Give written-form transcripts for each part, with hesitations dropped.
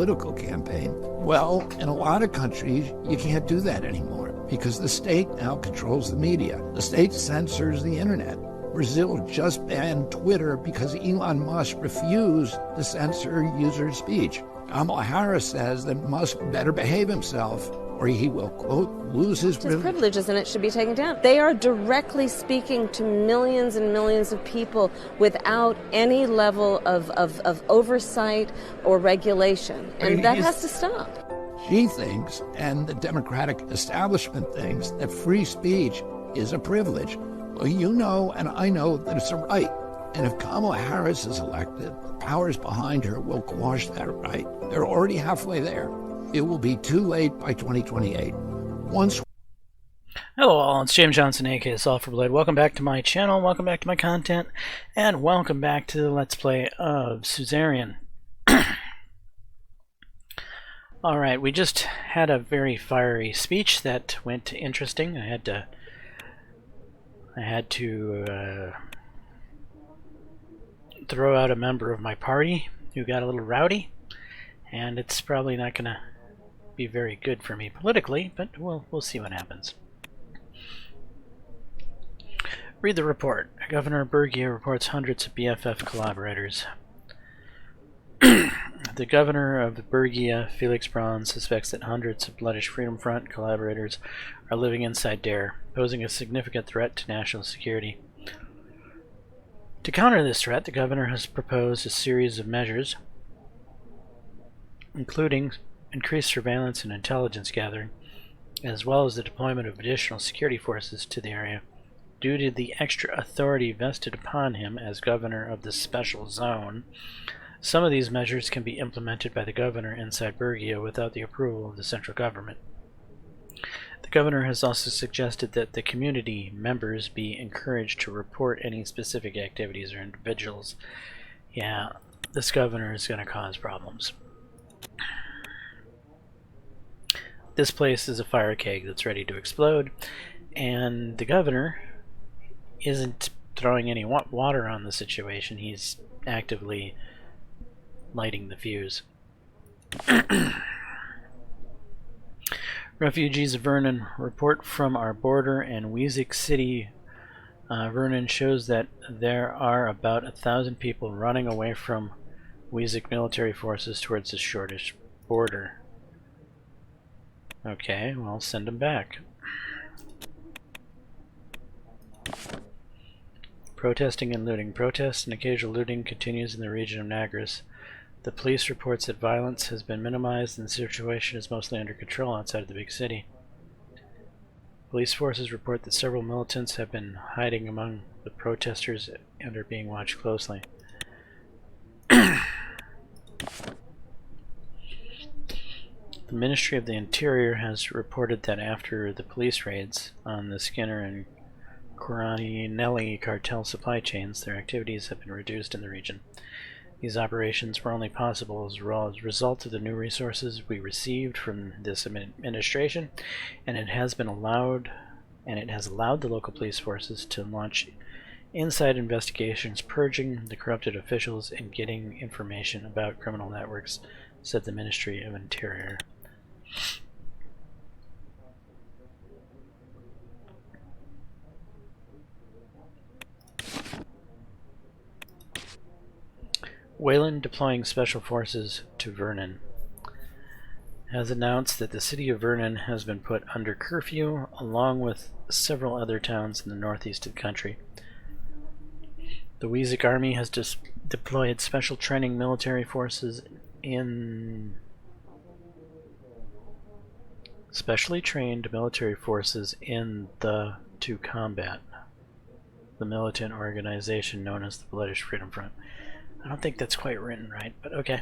political campaign. Well, in a lot of countries, you can't do that anymore because the state now controls the media. The state censors the internet. Brazil just banned Twitter because Elon Musk refused to censor user speech. Kamala Harris says that Musk better behave himself or he will, quote, lose his privileges and it should be taken down. They are directly speaking to millions and millions of people without any level of oversight or regulation. And that has to stop. She thinks, and the Democratic establishment thinks, that free speech is a privilege. Well, you know and I know that it's a right. And if Kamala Harris is elected, the powers behind her will quash that right. They're already halfway there. It will be too late by 2028. Hello all, it's James Johnson, aka Sulphurblade. Welcome back to my channel, welcome back to my content, and welcome back to the Let's Play of Suzerain. Alright, we just had a very fiery speech that went interesting. I had to throw out a member of my party who got a little rowdy, and it's probably not going to be very good for me politically, but we'll see what happens. Read the report. Governor Bergia reports hundreds of BFF collaborators. The governor of Bergia, Felix Braun, suspects that hundreds of Bloodish Freedom Front collaborators are living inside Dare, posing a significant threat to national security. To counter this threat, the governor has proposed a series of measures, including increased surveillance and intelligence gathering, as well as the deployment of additional security forces to the area. Due to the extra authority vested upon him as governor of the special zone, some of these measures can be implemented by the governor inside Bergia without the approval of the central government. The governor has also suggested that the community members be encouraged to report any specific activities or individuals. Yeah, this governor is going to cause problems. This place is a fire keg that's ready to explode, and the governor isn't throwing any water on the situation. He's actively lighting the fuse. Refugees of Vernon report from our border and Weezik City. Vernon shows that there are about 1,000 people running away from Weezik military forces towards the shortest border. Okay, well, send them back. Protesting and looting. Protest and occasional looting continues in the region of Nagris. The police reports that violence has been minimized and the situation is mostly under control outside of the big city. Police forces report that several militants have been hiding among the protesters and are being watched closely. The Ministry of the Interior has reported that after the police raids on the Skinner and Coronelli cartel supply chains, their activities have been reduced in the region. These operations were only possible as a result of the new resources we received from this administration, and it has allowed the local police forces to launch inside investigations, purging the corrupted officials and getting information about criminal networks, said the Ministry of Interior. Wayland deploying special forces to Vernon has announced that the city of Vernon has been put under curfew along with several other towns in the northeast of the country. The Weezik Army has deployed special training military forces in specially trained military forces to combat the militant organization known as the Bloodish Freedom Front. I don't think that's quite written right, but okay.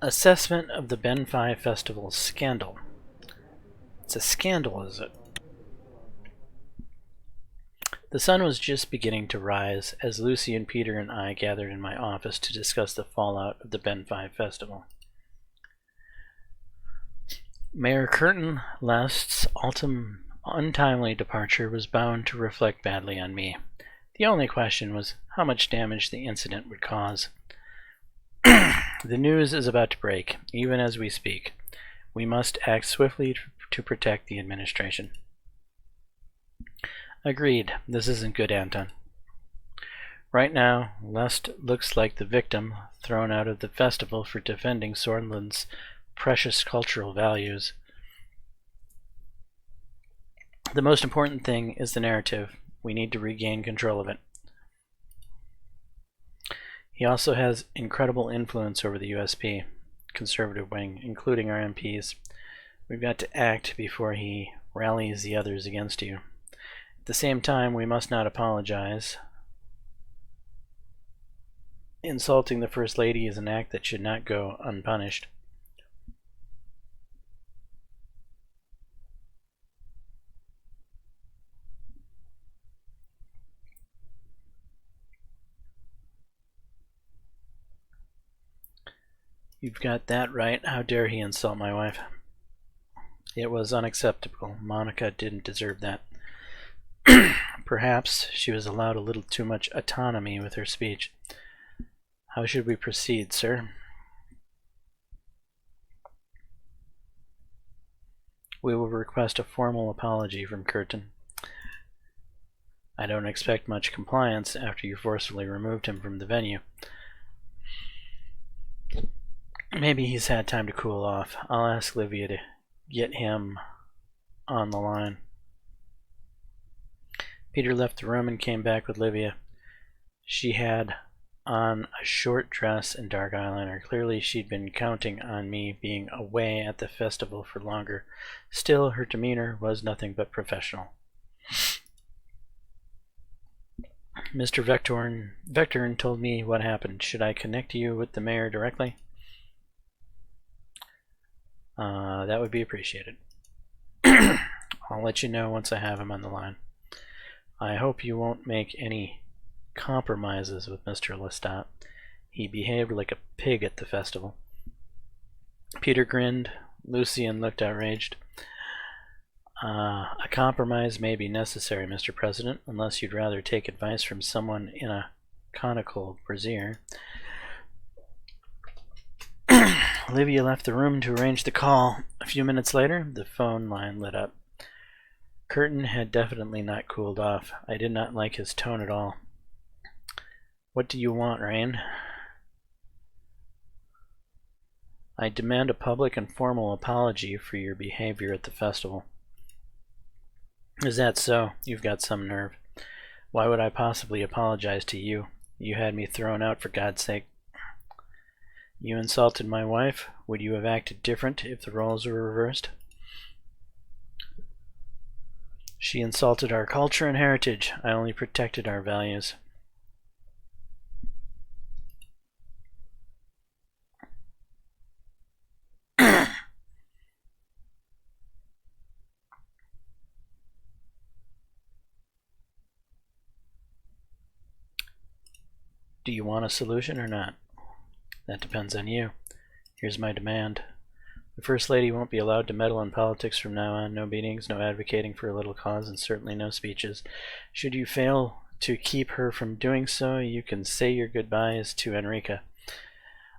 Assessment of the Ben 5 Festival scandal. It's a scandal, is it? The sun was just beginning to rise as Lucy and Peter and I gathered in my office to discuss the fallout of the Ben 5 Festival. Mayor Curtin Lest's untimely departure was bound to reflect badly on me. The only question was how much damage the incident would cause. The news is about to break, even as we speak. We must act swiftly to protect the administration. Agreed. This isn't good, Anton. Right now, Lest looks like the victim thrown out of the festival for defending Sornland's precious cultural values. The most important thing is the narrative. We need to regain control of it. He also has incredible influence over the USP, conservative wing, including our MPs. We've got to act before he rallies the others against you. At the same time, we must not apologize. Insulting the First Lady is an act that should not go unpunished. You've got that right. How dare he insult my wife? It was unacceptable. Monica didn't deserve that. Perhaps she was allowed a little too much autonomy with her speech. How should we proceed, sir? We will request a formal apology from Curtin. I don't expect much compliance after you forcibly removed him from the venue. Maybe he's had time to cool off. I'll ask Livia to get him on the line. Peter left the room and came back with Livia. She had on a short dress and dark eyeliner. Clearly she'd been counting on me being away at the festival for longer. Still, her demeanor was nothing but professional. Mr. Vectorn told me what happened. Should I connect you with the mayor directly? That would be appreciated. I'll let you know once I have him on the line. I hope you won't make any compromises with Mr. Lestat. He behaved like a pig at the festival. Peter grinned. Lucien looked outraged. A compromise may be necessary, Mr. President, unless you'd rather take advice from someone in a conical brassiere. Livia left the room to arrange the call. A few minutes later, the phone line lit up. Curtin had definitely not cooled off. I did not like his tone at all. What do you want, Rain? I demand a public and formal apology for your behavior at the festival. Is that so? You've got some nerve. Why would I possibly apologize to you? You had me thrown out, for God's sake. You insulted my wife. Would you have acted different if the roles were reversed? She insulted our culture and heritage. I only protected our values. Do you want a solution or not? That depends on you. Here's my demand. The First Lady won't be allowed to meddle in politics from now on. No meetings, no advocating for a little cause, and certainly no speeches. Should you fail to keep her from doing so, you can say your goodbyes to Enrica.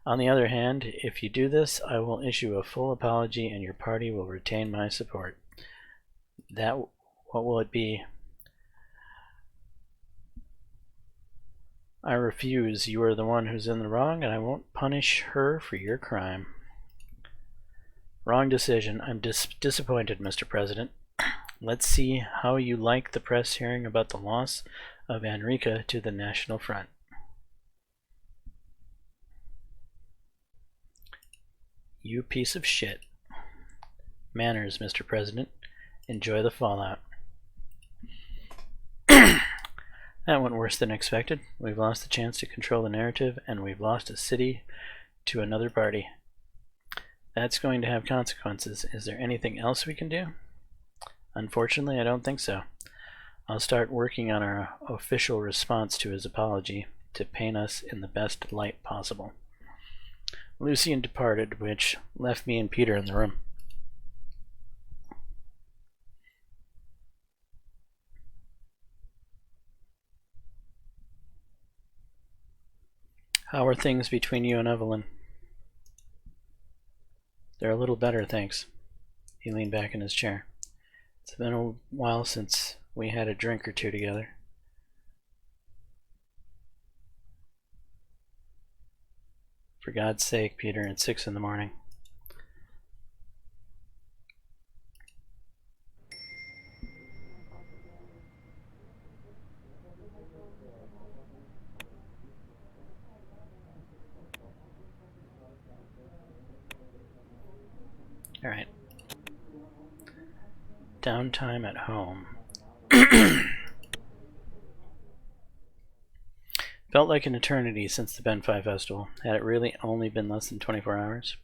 On the other hand, if you do this, I will issue a full apology and your party will retain my support. What will it be? I refuse. You are the one who's in the wrong, and I won't punish her for your crime. Wrong decision. I'm disappointed, Mr. President. Let's see how you like the press hearing about the loss of Enrica to the National Front. You piece of shit. Manners, Mr. President. Enjoy the fallout. That went worse than expected. We've lost the chance to control the narrative, and we've lost a city to another party. That's going to have consequences. Is there anything else we can do? Unfortunately, I don't think so. I'll start working on our official response to his apology to paint us in the best light possible. Lucien departed, which left me and Peter in the room. How are things between you and Evelyn? They're a little better, thanks. He leaned back in his chair. It's been a while since we had a drink or two together. For God's sake, Peter, it's 6 in the morning. Alright. Downtime at home. Felt like an eternity since the Ben 5 Festival. Had it really only been less than 24 hours?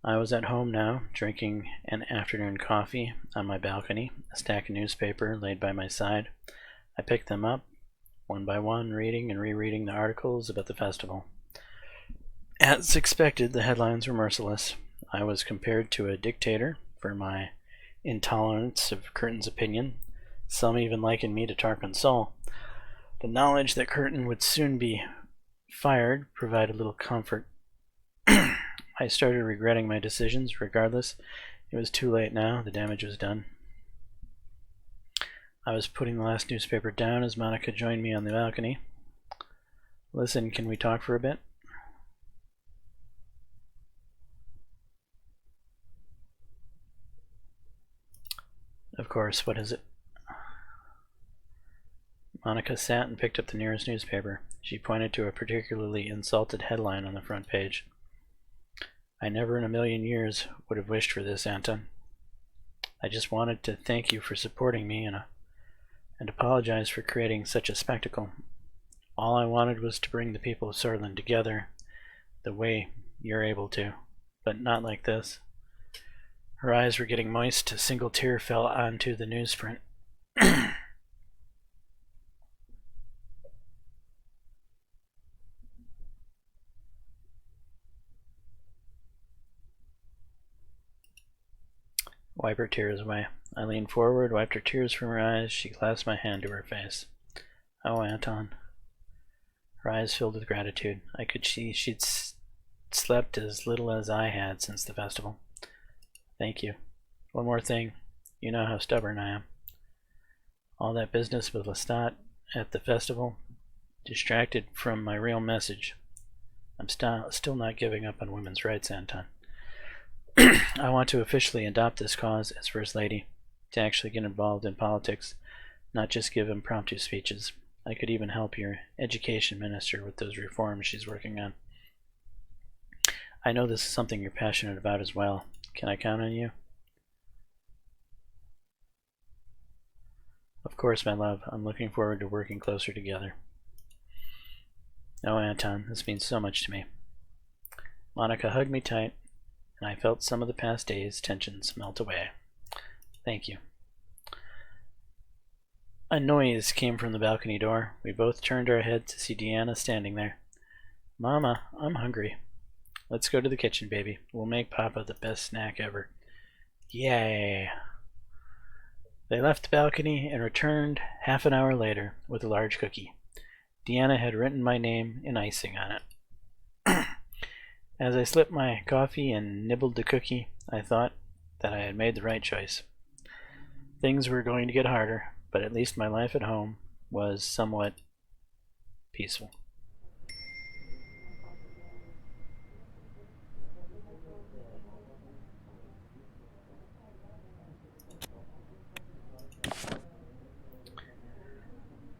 I was at home now, drinking an afternoon coffee on my balcony, a stack of newspaper laid by my side. I picked them up, one by one, reading and rereading the articles about the festival. As expected, the headlines were merciless. I was compared to a dictator for my intolerance of Curtin's opinion. Some even likened me to Tarquin Sol. The knowledge that Curtin would soon be fired provided little comfort. I started regretting my decisions. Regardless, it was too late now. The damage was done. I was putting the last newspaper down as Monica joined me on the balcony. Listen, can we talk for a bit? Of course, what is it? Monica sat and picked up the nearest newspaper. She pointed to a particularly insulted headline on the front page. I never in a million years would have wished for this, Anton. I just wanted to thank you for supporting me and apologize for creating such a spectacle. All I wanted was to bring the people of Sortland together the way you're able to, but not like this. Her eyes were getting moist. A single tear fell onto the newsprint. Wipe her tears away. I leaned forward, wiped her tears from her eyes. She clasped my hand to her face. Oh, Anton. Her eyes filled with gratitude. I could see she'd slept as little as I had since the festival. Thank you. One more thing. You know how stubborn I am. All that business with Lestat at the festival distracted from my real message. I'm still not giving up on women's rights, Anton. I want to officially adopt this cause as First Lady, to actually get involved in politics, not just give impromptu speeches. I could even help your education minister with those reforms she's working on. I know this is something you're passionate about as well. Can I count on you? Of course, my love. I'm looking forward to working closer together. Oh, Anton, this means so much to me. Monica hugged me tight, and I felt some of the past days' tensions melt away. Thank you. A noise came from the balcony door. We both turned our heads to see Deanna standing there. Mama, I'm hungry. Let's go to the kitchen, baby. We'll make Papa the best snack ever. Yay! They left the balcony and returned half an hour later with a large cookie. Deanna had written my name in icing on it. As I slipped my coffee and nibbled the cookie, I thought that I had made the right choice. Things were going to get harder, but at least my life at home was somewhat peaceful.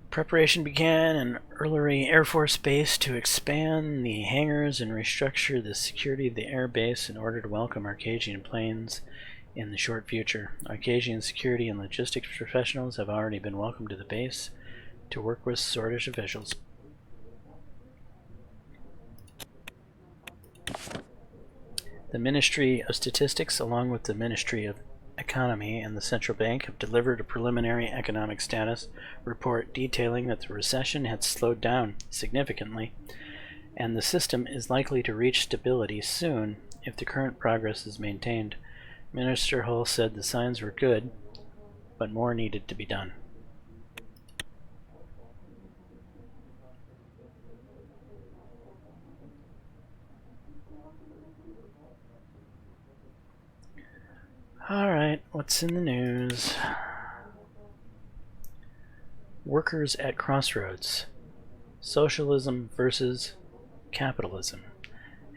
Preparation began in Ullery Air Force Base to expand the hangars and restructure the security of the air base in order to welcome Arcadian planes in the short future. Arcadian security and logistics professionals have already been welcomed to the base to work with Sortish officials. The Ministry of Statistics, along with the Ministry of Economy and the Central Bank, have delivered a preliminary economic status report detailing that the recession had slowed down significantly, and the system is likely to reach stability soon if the current progress is maintained. Minister Hull said the signs were good, but more needed to be done. Alright, what's in the news? Workers at crossroads. Socialism versus capitalism.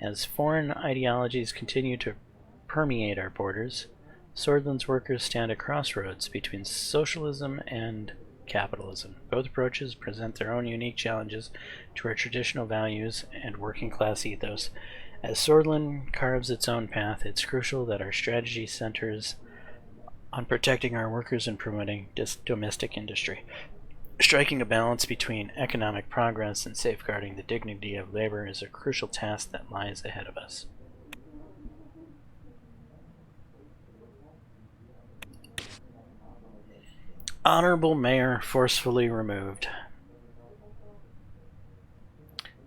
As foreign ideologies continue to permeate our borders, Swordland's workers stand at crossroads between socialism and capitalism. Both approaches present their own unique challenges to our traditional values and working class ethos. As Swordland carves its own path, it's crucial that our strategy centers on protecting our workers and promoting domestic industry. Striking a balance between economic progress and safeguarding the dignity of labor is a crucial task that lies ahead of us. Honorable Mayor forcefully removed.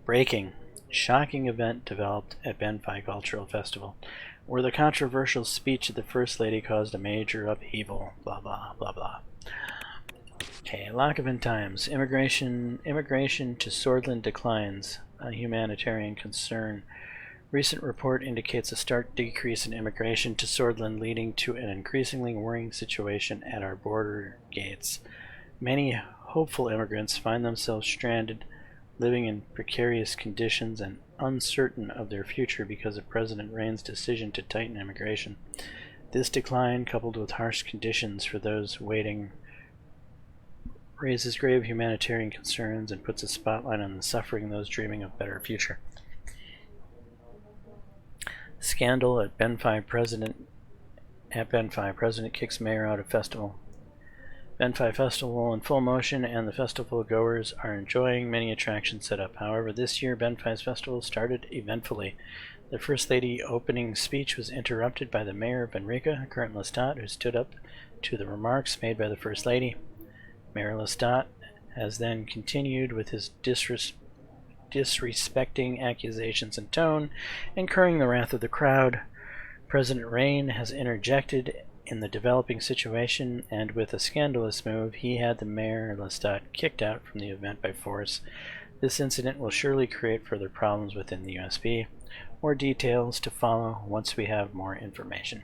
Breaking. Shocking event developed at Benfi Cultural Festival, where the controversial speech of the First Lady caused a major upheaval. Blah blah blah blah. Okay, lack of end times. Immigration to Swordland declines. A humanitarian concern. Recent report indicates a stark decrease in immigration to Swordland, leading to an increasingly worrying situation at our border gates. Many hopeful immigrants find themselves stranded, living in precarious conditions and uncertain of their future because of President Rain's decision to tighten immigration. This decline, coupled with harsh conditions for those waiting, raises grave humanitarian concerns and puts a spotlight on the suffering of those dreaming of a better future. Scandal at Benfi President kicks mayor out of festival. Benfi Festival in full motion, and the festival goers are enjoying many attractions set up. However, this year Benfi's festival started eventfully. The First Lady opening speech was interrupted by the mayor of Benrica, Current Lestat, who stood up to the remarks made by the First Lady. Mayor Lestat has then continued with his disrespecting accusations and tone, incurring the wrath of the crowd. President Rain has interjected in the developing situation, and with a scandalous move, he had the Mayor Lestat kicked out from the event by force. This incident will surely create further problems within the USB. More details to follow once we have more information.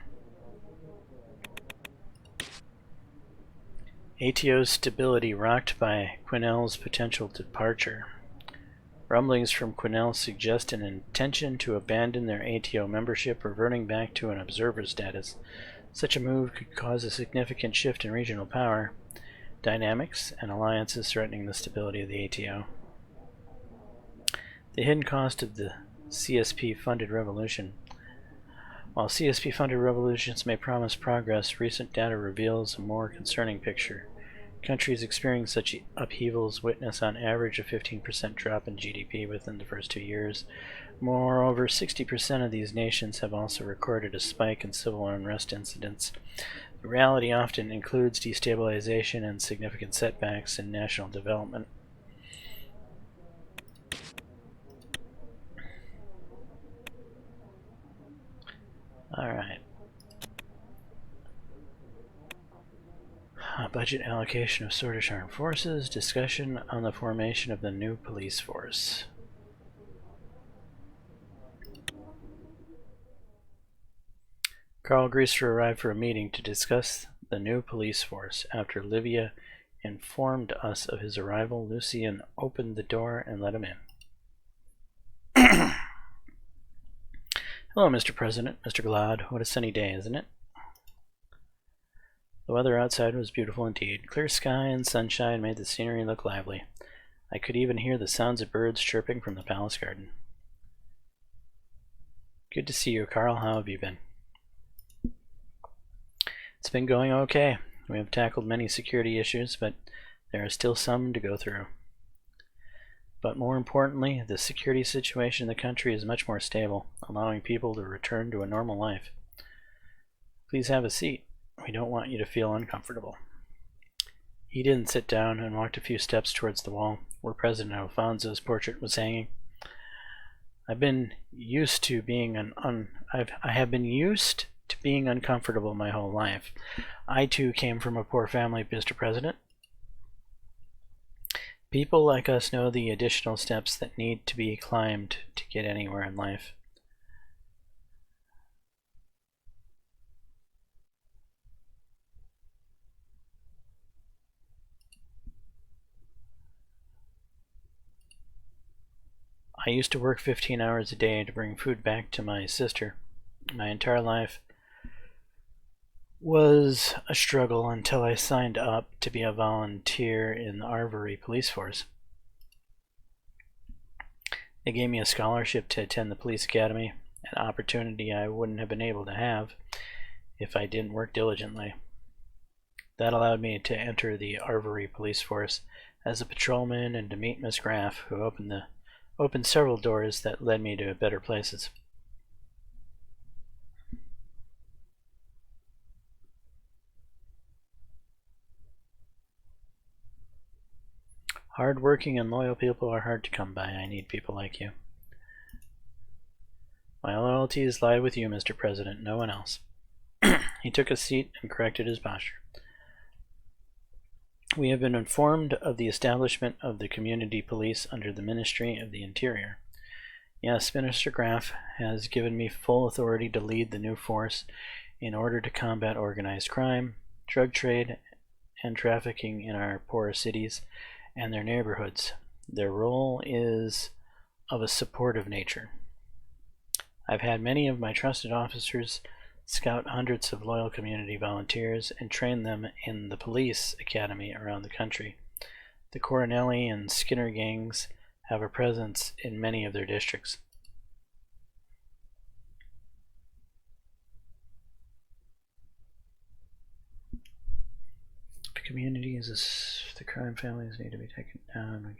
ATO's stability rocked by Quinnell's potential departure. Rumblings from Quinnell suggest an intention to abandon their ATO membership, reverting back to an observer status. Such a move could cause a significant shift in regional power dynamics and alliances, threatening the stability of the ATO. The hidden cost of the CSP-funded revolution. While CSP-funded revolutions may promise progress, recent data reveals a more concerning picture. Countries experiencing such upheavals witness on average a 15% drop in GDP within the first 2 years. Moreover, 60% of these nations have also recorded a spike in civil unrest incidents. The reality often includes destabilization and significant setbacks in national development. Alright. Budget allocation of Swedish Armed Forces. Discussion on the formation of the new police force. Carl Greaser arrived for a meeting to discuss the new police force. After Livia informed us of his arrival, Lucian opened the door and let him in. Hello, Mr. President, Mr. Glad. What a sunny day, isn't it? The weather outside was beautiful indeed. Clear sky and sunshine made the scenery look lively. I could even hear the sounds of birds chirping from the palace garden. Good to see you, Carl. How have you been? It's been going okay. We have tackled many security issues, but there are still some to go through. But more importantly, the security situation in the country is much more stable, allowing people to return to a normal life. Please have a seat. We don't want you to feel uncomfortable. He didn't sit down and walked a few steps towards the wall where President Alfonso's portrait was hanging. I have been used to being uncomfortable my whole life. I too came from a poor family, Mr. President. People like us know the additional steps that need to be climbed to get anywhere in life. I used to work 15 hours a day to bring food back to my sister. My entire life was a struggle until I signed up to be a volunteer in the Arvory police force. They gave me a scholarship to attend the police academy, an opportunity I wouldn't have been able to have if I didn't work diligently. That allowed me to enter the Arvory police force as a patrolman and to meet Miss Graff, who opened several doors that led me to better places. Hard-working and loyal people are hard to come by. I need people like you. My loyalties lie with you, Mr. President, no one else. He took a seat and corrected his posture. We have been informed of the establishment of the community police under the Ministry of the Interior. Yes, Minister Graff has given me full authority to lead the new force in order to combat organized crime, drug trade, and trafficking in our poorer cities and their neighborhoods. Their role is of a supportive nature. I've had many of my trusted officers scout hundreds of loyal community volunteers and train them in the police academy around the country. The Coronelli and Skinner gangs have a presence in many of their districts. The communities, the crime families need to be taken down.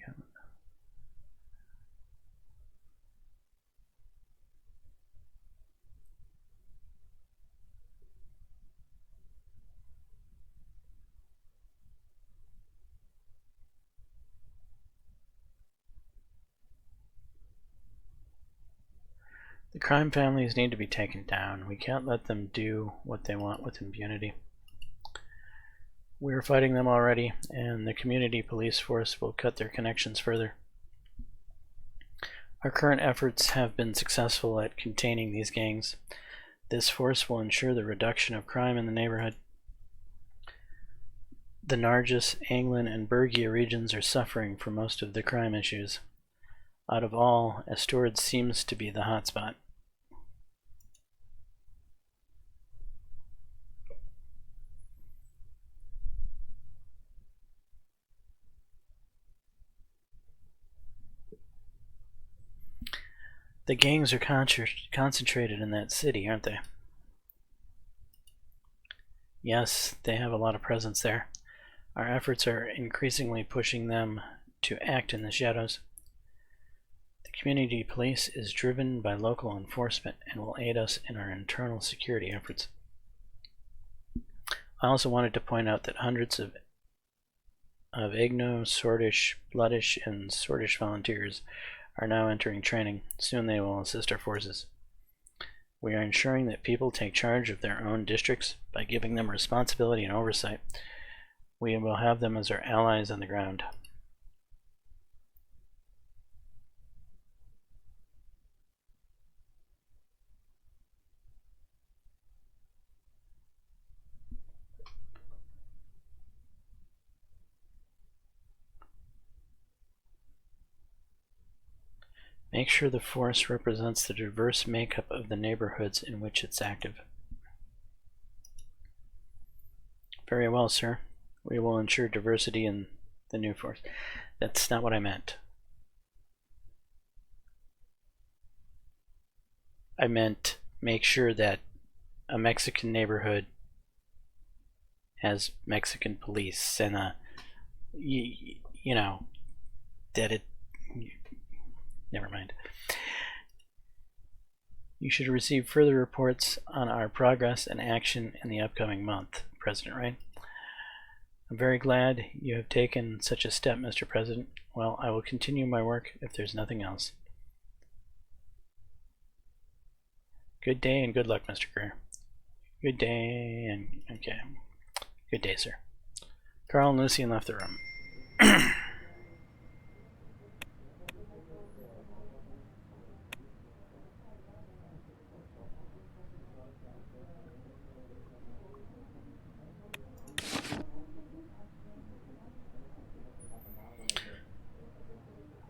The crime families need to be taken down. We can't let them do what they want with impunity. We're fighting them already, and the community police force will cut their connections further. Our current efforts have been successful at containing these gangs. This force will ensure the reduction of crime in the neighborhood. The Nargis, Anglin, and Bergia regions are suffering from most of the crime issues. Out of all, Astord seems to be the hotspot. The gangs are concentrated in that city, aren't they? Yes, they have a lot of presence there. Our efforts are increasingly pushing them to act in the shadows. The community police is driven by local enforcement and will aid us in our internal security efforts. I also wanted to point out that hundreds of Igno, Sordish, Bloodish, and Sordish volunteers are now entering training. Soon they will assist our forces. We are ensuring that people take charge of their own districts by giving them responsibility and oversight. We will have them as our allies on the ground. Make sure the force represents the diverse makeup of the neighborhoods in which it's active. Very well, sir. We will ensure diversity in the new force. That's not what I meant. I meant make sure that a Mexican neighborhood has Mexican police and you know, that it... Never mind. You should receive further reports on our progress and action in the upcoming month, President Wright. I'm very glad you have taken such a step, Mr. President. Well, I will continue my work if there's nothing else. Good day and good luck, Mr. Greer. Good day and... okay. Good day, sir. Carl and Lucian left the room.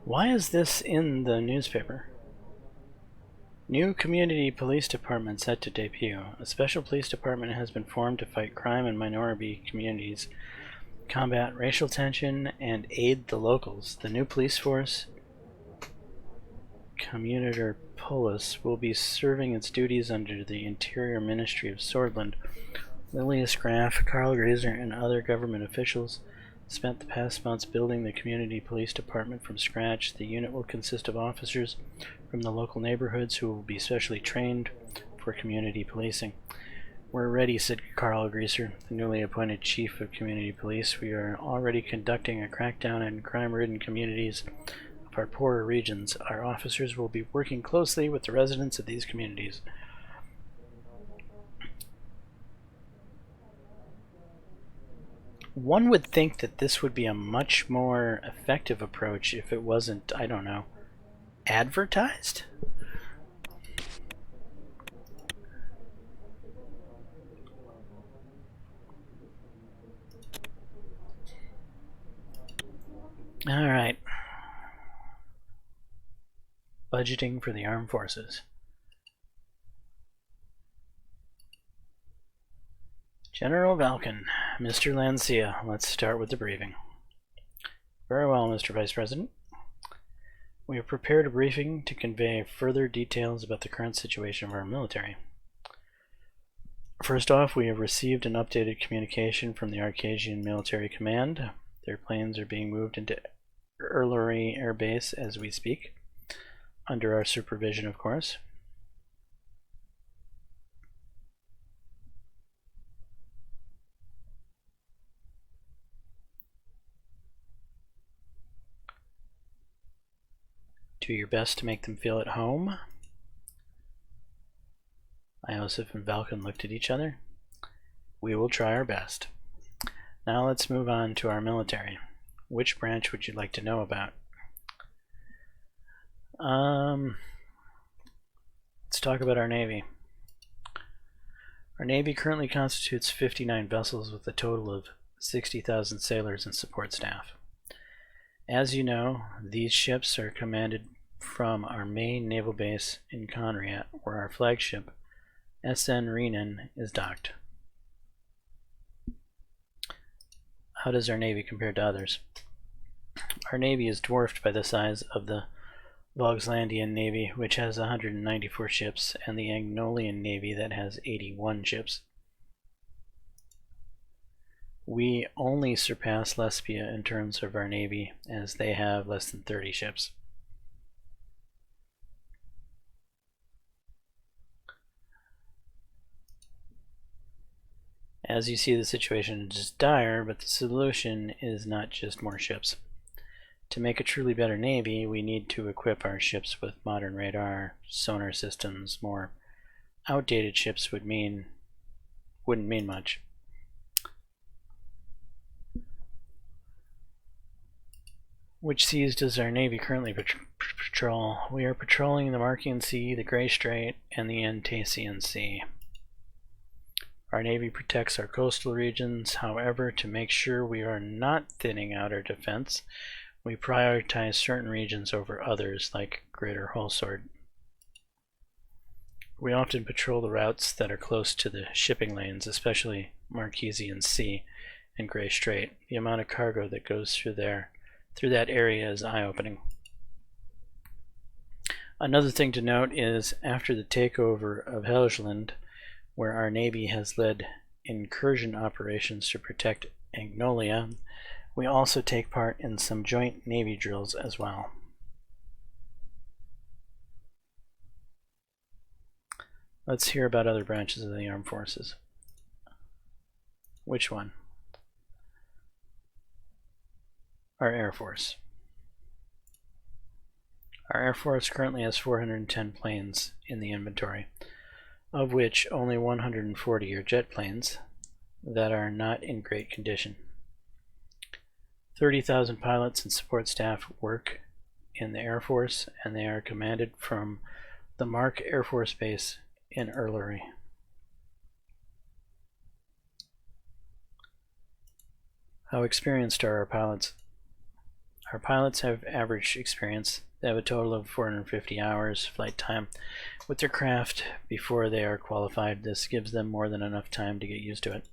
Why is this in the newspaper? New community police department set to debut. A special police department has been formed to fight crime in minority communities, combat racial tension, and aid the locals. The new police force, Communautaire Police, will be serving its duties under the Interior Ministry of Swordland. Lilius Graff, Carl Grazer, and other government officials spent the past months building the community police department from scratch. The unit will consist of officers from the local neighborhoods who will be specially trained for community policing. We're ready, said Carl Grazer, the newly appointed chief of community police. We are already conducting a crackdown in crime-ridden communities of our poorer regions. Our officers will be working closely with the residents of these communities. One would think that this would be a much more effective approach if it wasn't, I don't know, advertised? Alright. Budgeting for the armed forces. General Valken, Mr. Lancia, let's start with the briefing. Very well, Mr. Vice President. We have prepared a briefing to convey further details about the current situation of our military. First off, we have received an updated communication from the Arcadian Military Command. Their planes are being moved into Erlery Air Base as we speak, under our supervision, of course. Do your best to make them feel at home. Iosif and Valken looked at each other. We will try our best. Now let's move on to our military. Which branch would you like to know about? Let's talk about our Navy. Our Navy currently constitutes 59 vessels with a total of 60,000 sailors and support staff. As you know, these ships are commanded from our main naval base in Conriat, where our flagship, SN Renan, is docked. How does our Navy compare to others? Our Navy is dwarfed by the size of the Vogslandian Navy, which has 194 ships, and the Agnolian Navy that has 81 ships. We only surpass Lesbia in terms of our Navy, as they have less than 30 ships. As you see, the situation is dire, but the solution is not just more ships. To make a truly better Navy, we need to equip our ships with modern radar, sonar systems. More outdated ships wouldn't mean much. Which seas does our Navy currently patrol? We are patrolling the Markian Sea, the Grey Strait, and the Antasian Sea. Our Navy protects our coastal regions. However, to make sure we are not thinning out our defense, we prioritize certain regions over others, like Greater Holsword. We often patrol the routes that are close to the shipping lanes, especially Marquesian Sea and Grey Strait. The amount of cargo that goes through that area is eye-opening. Another thing to note is, after the takeover of Helgeland, where our Navy has led incursion operations to protect Agnolia, we also take part in some joint Navy drills as well. Let's hear about other branches of the armed forces. Which one? Our Air Force. Our Air Force currently has 410 planes in the inventory, of which only 140 are jet planes that are not in great condition. 30,000 pilots and support staff work in the Air Force, and they are commanded from the Mark Air Force Base in Erlery. How experienced are our pilots? Our pilots have average experience. They have a total of 450 hours flight time with their craft before they are qualified. This gives them more than enough time to get used to it.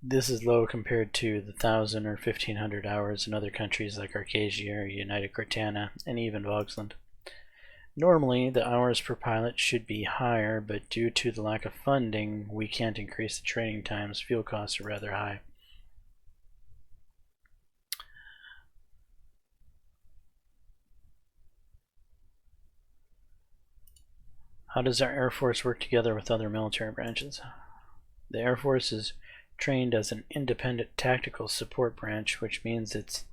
This is low compared to the 1,000 or 1,500 hours in other countries like Arcadia or United Cortana and even Vogsland. Normally, the hours per pilot should be higher, but due to the lack of funding, we can't increase the training times. Fuel costs are rather high. How does our Air Force work together with other military branches? The Air Force is trained as an independent tactical support branch, which means it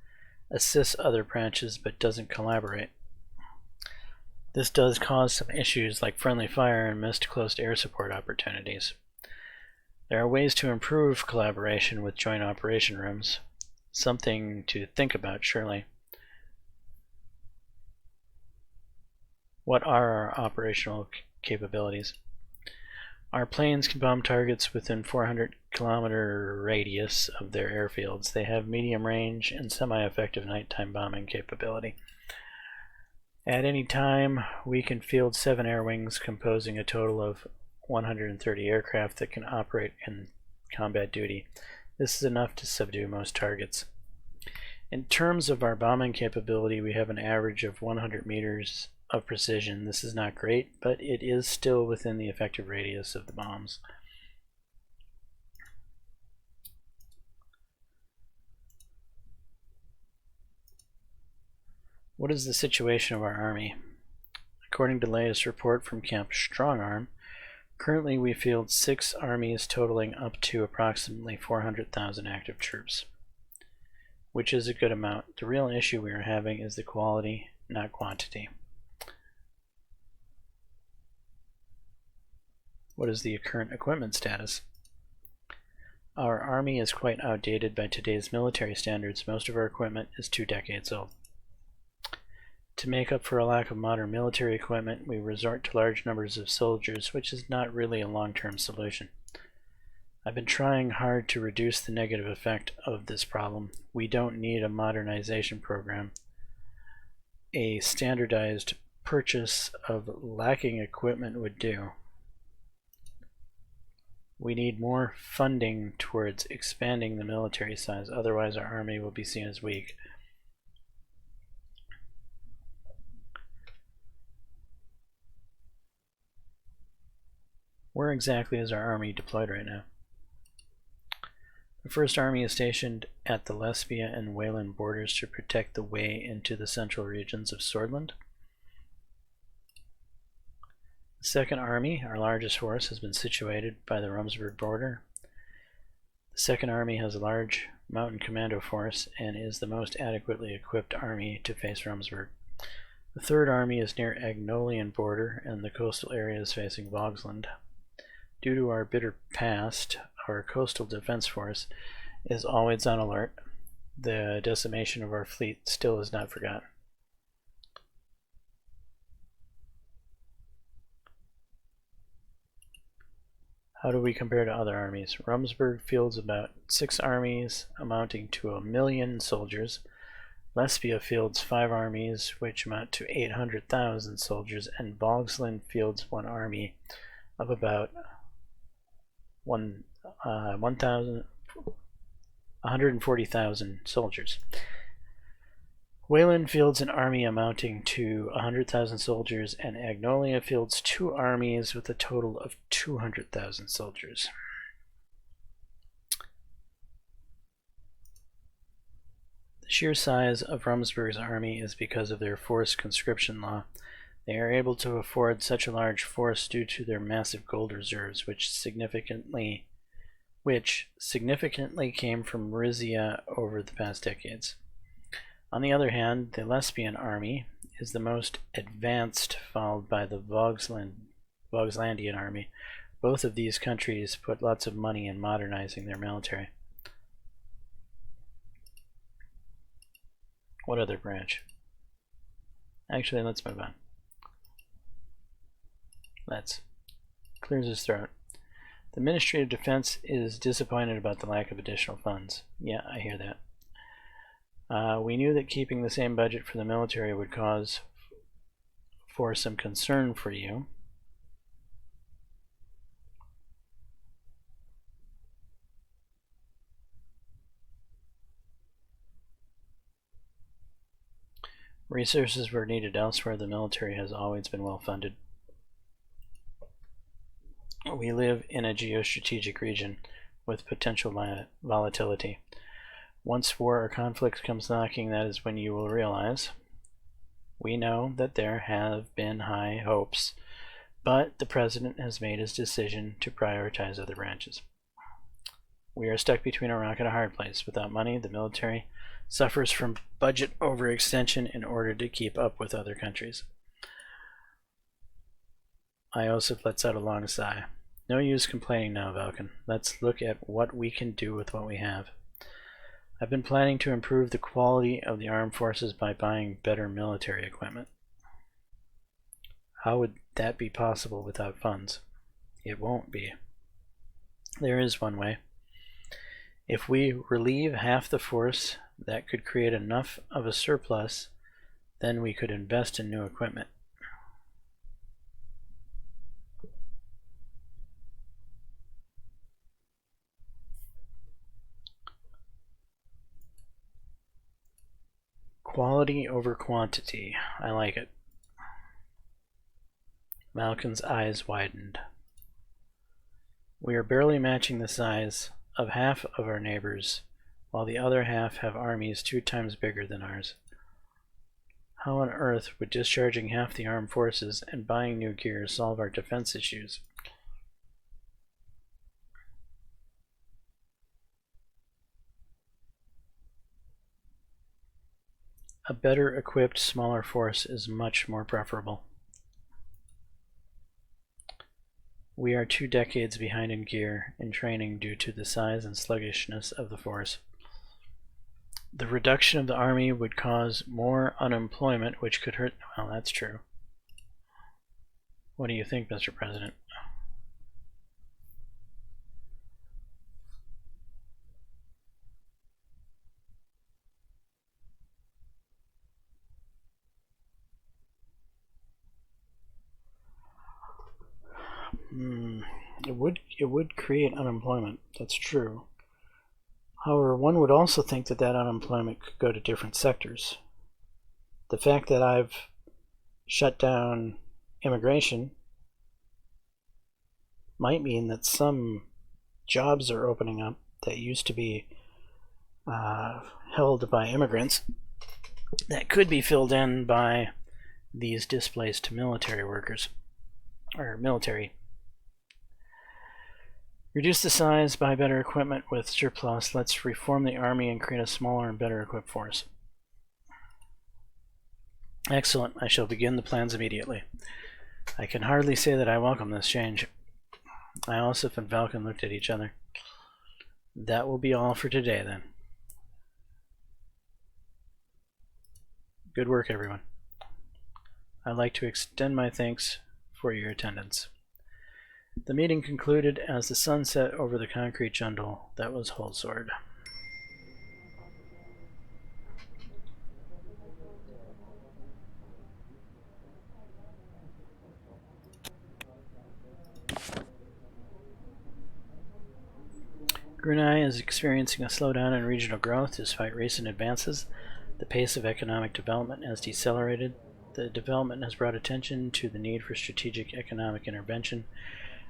assists other branches but doesn't collaborate. This does cause some issues like friendly fire and missed close air support opportunities. There are ways to improve collaboration with joint operation rooms. Something to think about, surely. What are our operational capabilities? Our planes can bomb targets within 400-kilometer radius of their airfields. They have medium range and semi-effective nighttime bombing capability. At any time, we can field 7 air wings composing a total of 130 aircraft that can operate in combat duty. This is enough to subdue most targets. In terms of our bombing capability, we have an average of 100 meters of precision. This is not great, but it is still within the effective radius of the bombs. What is the situation of our army? According to the latest report from Camp Strongarm, currently we field 6 armies totaling up to approximately 400,000 active troops, which is a good amount. The real issue we are having is the quality, not quantity. What is the current equipment status? Our army is quite outdated by today's military standards. Most of our equipment is 2 decades old. To make up for a lack of modern military equipment, we resort to large numbers of soldiers, which is not really a long-term solution. I've been trying hard to reduce the negative effect of this problem. We don't need a modernization program. A standardized purchase of lacking equipment would do. We need more funding towards expanding the military size, otherwise our army will be seen as weak. Where exactly is our army deployed right now? The First Army is stationed at the Lesbia and Wayland borders to protect the way into the central regions of Swordland. The Second Army, our largest force, has been situated by the Rumsburg border. The Second Army has a large mountain commando force and is the most adequately equipped army to face Rumsburg. The Third Army is near Agnolian border and the coastal areas facing Vogsland. Due to our bitter past, our coastal defense force is always on alert. The decimation of our fleet still is not forgotten. How do we compare to other armies? Rumsburg fields about 6 armies amounting to 1 million soldiers. Lesbia fields 5 armies which amount to 800,000 soldiers, and Vogsland fields 1 army of about 140,000 soldiers. Wayland fields an army amounting to 100,000 soldiers, and Agnolia fields 2 armies with a total of 200,000 soldiers. The sheer size of Rumsburg's army is because of their forced conscription law. They are able to afford such a large force due to their massive gold reserves, which significantly came from Merisia over the past decades. On the other hand, the Lesbian army is the most advanced, followed by the Vogslandian army. Both of these countries put lots of money in modernizing their military. What other branch? Actually, let's move on. Clears his throat. The Ministry of Defense is disappointed about the lack of additional funds. Yeah, I hear that. We knew that keeping the same budget for the military would cause for some concern for you. Resources were needed elsewhere. The military has always been well funded. We live in a geostrategic region with potential volatility. Once war or conflict comes knocking, that is when you will realize. We know that there have been high hopes, but the president has made his decision to prioritize other branches. We are stuck between a rock and a hard place. Without money, the military suffers from budget overextension in order to keep up with other countries. Iosif lets out a long sigh. No use complaining now, Valken. Let's look at what we can do with what we have. I've been planning to improve the quality of the armed forces by buying better military equipment. How would that be possible without funds? It won't be. There is one way. If we relieve half the force, that could create enough of a surplus, then we could invest in new equipment. Quality over quantity. I like it. Malkin's eyes widened. We are barely matching the size of half of our neighbors, while the other half have armies 2 times bigger than ours. How on earth would discharging half the armed forces and buying new gear solve our defense issues? A better equipped, smaller force is much more preferable. We are 2 decades behind in gear and training due to the size and sluggishness of the force. The reduction of the army would cause more unemployment, which could hurt. Well, that's true. What do you think, Mr. President? It would create unemployment. That's true. However, one would also think that that unemployment could go to different sectors. The fact that I've shut down immigration might mean that some jobs are opening up that used to be held by immigrants that could be filled in by these displaced military workers, or military. Reduce the size, buy better equipment with surplus. Let's reform the army and create a smaller and better equipped force. Excellent. I shall begin the plans immediately. I can hardly say that I welcome this change. Iosif and Valken looked at each other. That will be all for today, then. Good work, everyone. I'd like to extend my thanks for your attendance. The meeting concluded as the sun set over the concrete jungle that was Holsword. Grunai is experiencing a slowdown in regional growth despite recent advances. The pace of economic development has decelerated. The development has brought attention to the need for strategic economic intervention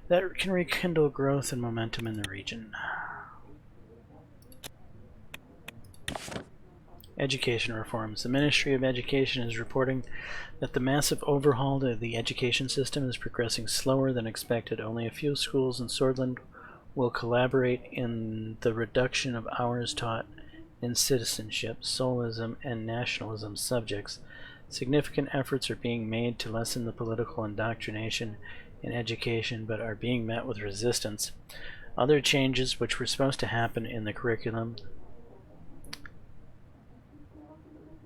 that can rekindle growth and momentum in the region. Education reforms. The Ministry of Education is reporting that the massive overhaul of the education system is progressing slower than expected. Only a few schools in Swordland will collaborate in the reduction of hours taught in citizenship, soulism, and nationalism subjects. Significant efforts are being made to lessen the political indoctrination in education, but are being met with resistance. Other changes which were supposed to happen in the curriculum,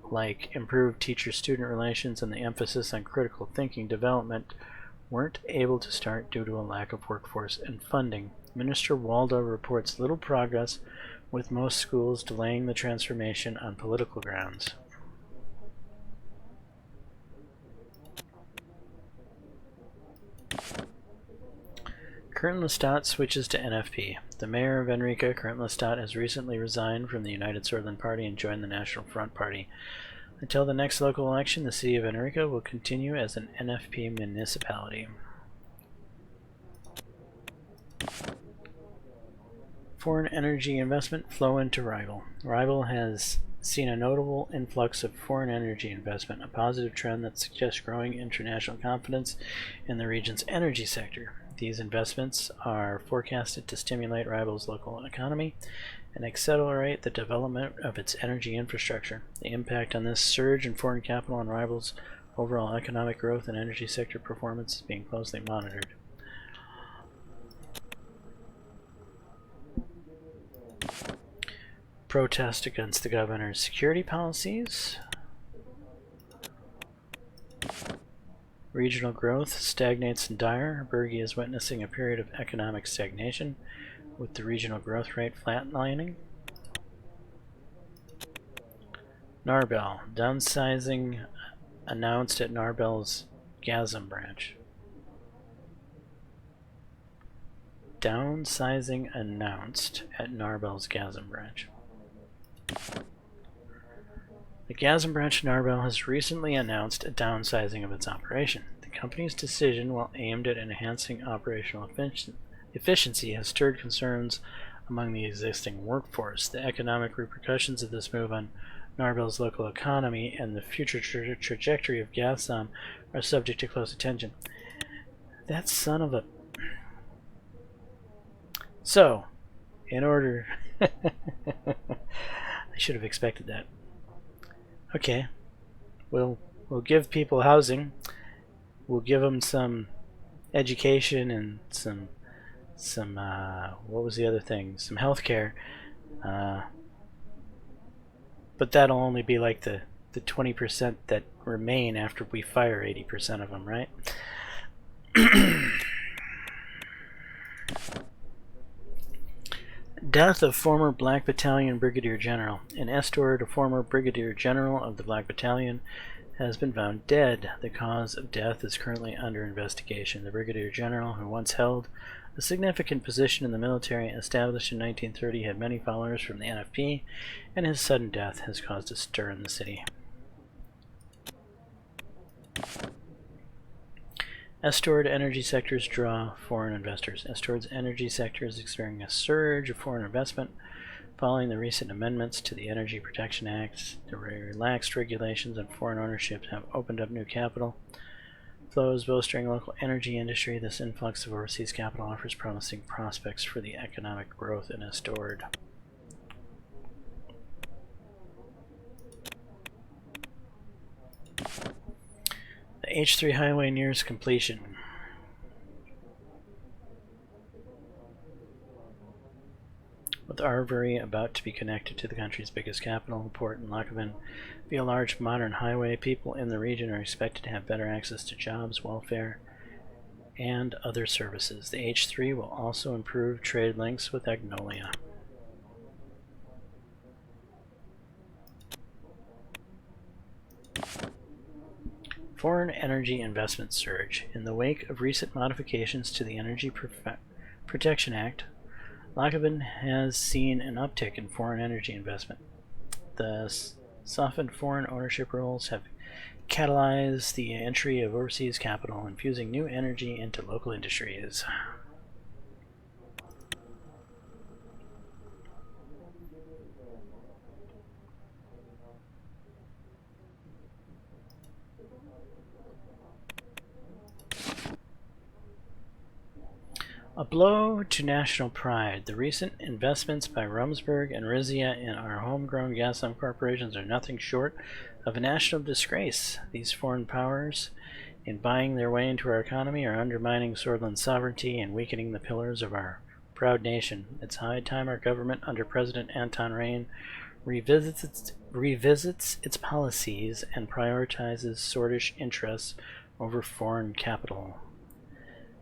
like improved teacher-student relations and the emphasis on critical thinking development, weren't able to start due to a lack of workforce and funding. Minister Waldo reports little progress with most schools delaying the transformation on political grounds. Kernlestadt switches to NFP. The mayor of Enrica, Kernlestadt, has recently resigned from the United Sordland Party and joined the National Front Party. Until the next local election, the city of Enrica will continue as an NFP municipality. Foreign energy investment flow into Rival. Rival has seen a notable influx of foreign energy investment, a positive trend that suggests growing international confidence in the region's energy sector. These investments are forecasted to stimulate Rival's local economy and accelerate the development of its energy infrastructure. The impact on this surge in foreign capital on Rival's overall economic growth and energy sector performance is being closely monitored. Protest against the governor's security policies. Regional growth stagnates in Dire. Berge is witnessing a period of economic stagnation, with the regional growth rate flatlining. Narbel. Downsizing announced at Narbel's Gazem branch. Downsizing announced at Narbel's Gazem branch. The Gazem branch of Narbel has recently announced a downsizing of its operation. The company's decision, while aimed at enhancing operational efficiency, has stirred concerns among the existing workforce. The economic repercussions of this move on Narbel's local economy and the future trajectory of Gazem are subject to close attention. That son of a... So, in order... I should have expected that. Okay, we'll give people housing. We'll give them some education and some what was the other thing? Some healthcare. But that'll only be like the 20% that remain after we fire 80% of them, right? Death of former Black Battalion Brigadier General. In Estord, a former Brigadier General of the Black Battalion has been found dead. The cause of death is currently under investigation. The Brigadier General, who once held a significant position in the military established in 1930, had many followers from the NFP, and his sudden death has caused a stir in the city. Estord energy sectors draw foreign investors. Estord's energy sector is experiencing a surge of foreign investment following the recent amendments to the Energy Protection Act. The relaxed regulations on foreign ownership have opened up new capital flows, bolstering local energy industry. This influx of overseas capital offers promising prospects for the economic growth in Estord. The H3 highway nears completion. With Arvery about to be connected to the country's biggest capital, port in Lochhaven via a large modern highway, people in the region are expected to have better access to jobs, welfare, and other services. The H3 will also improve trade links with Agnolia. Foreign energy investment surge. In the wake of recent modifications to the Energy Protection Act, Lochhaven has seen an uptick in foreign energy investment. The softened foreign ownership rules have catalyzed the entry of overseas capital, infusing new energy into local industries. A blow to national pride. The recent investments by Rumsberg and Rizia in our homegrown Gazem corporations are nothing short of a national disgrace. These foreign powers, in buying their way into our economy, are undermining Sordland's sovereignty and weakening the pillars of our proud nation. It's high time our government, under President Anton Rain, revisits its policies and prioritizes Sordish interests over foreign capital.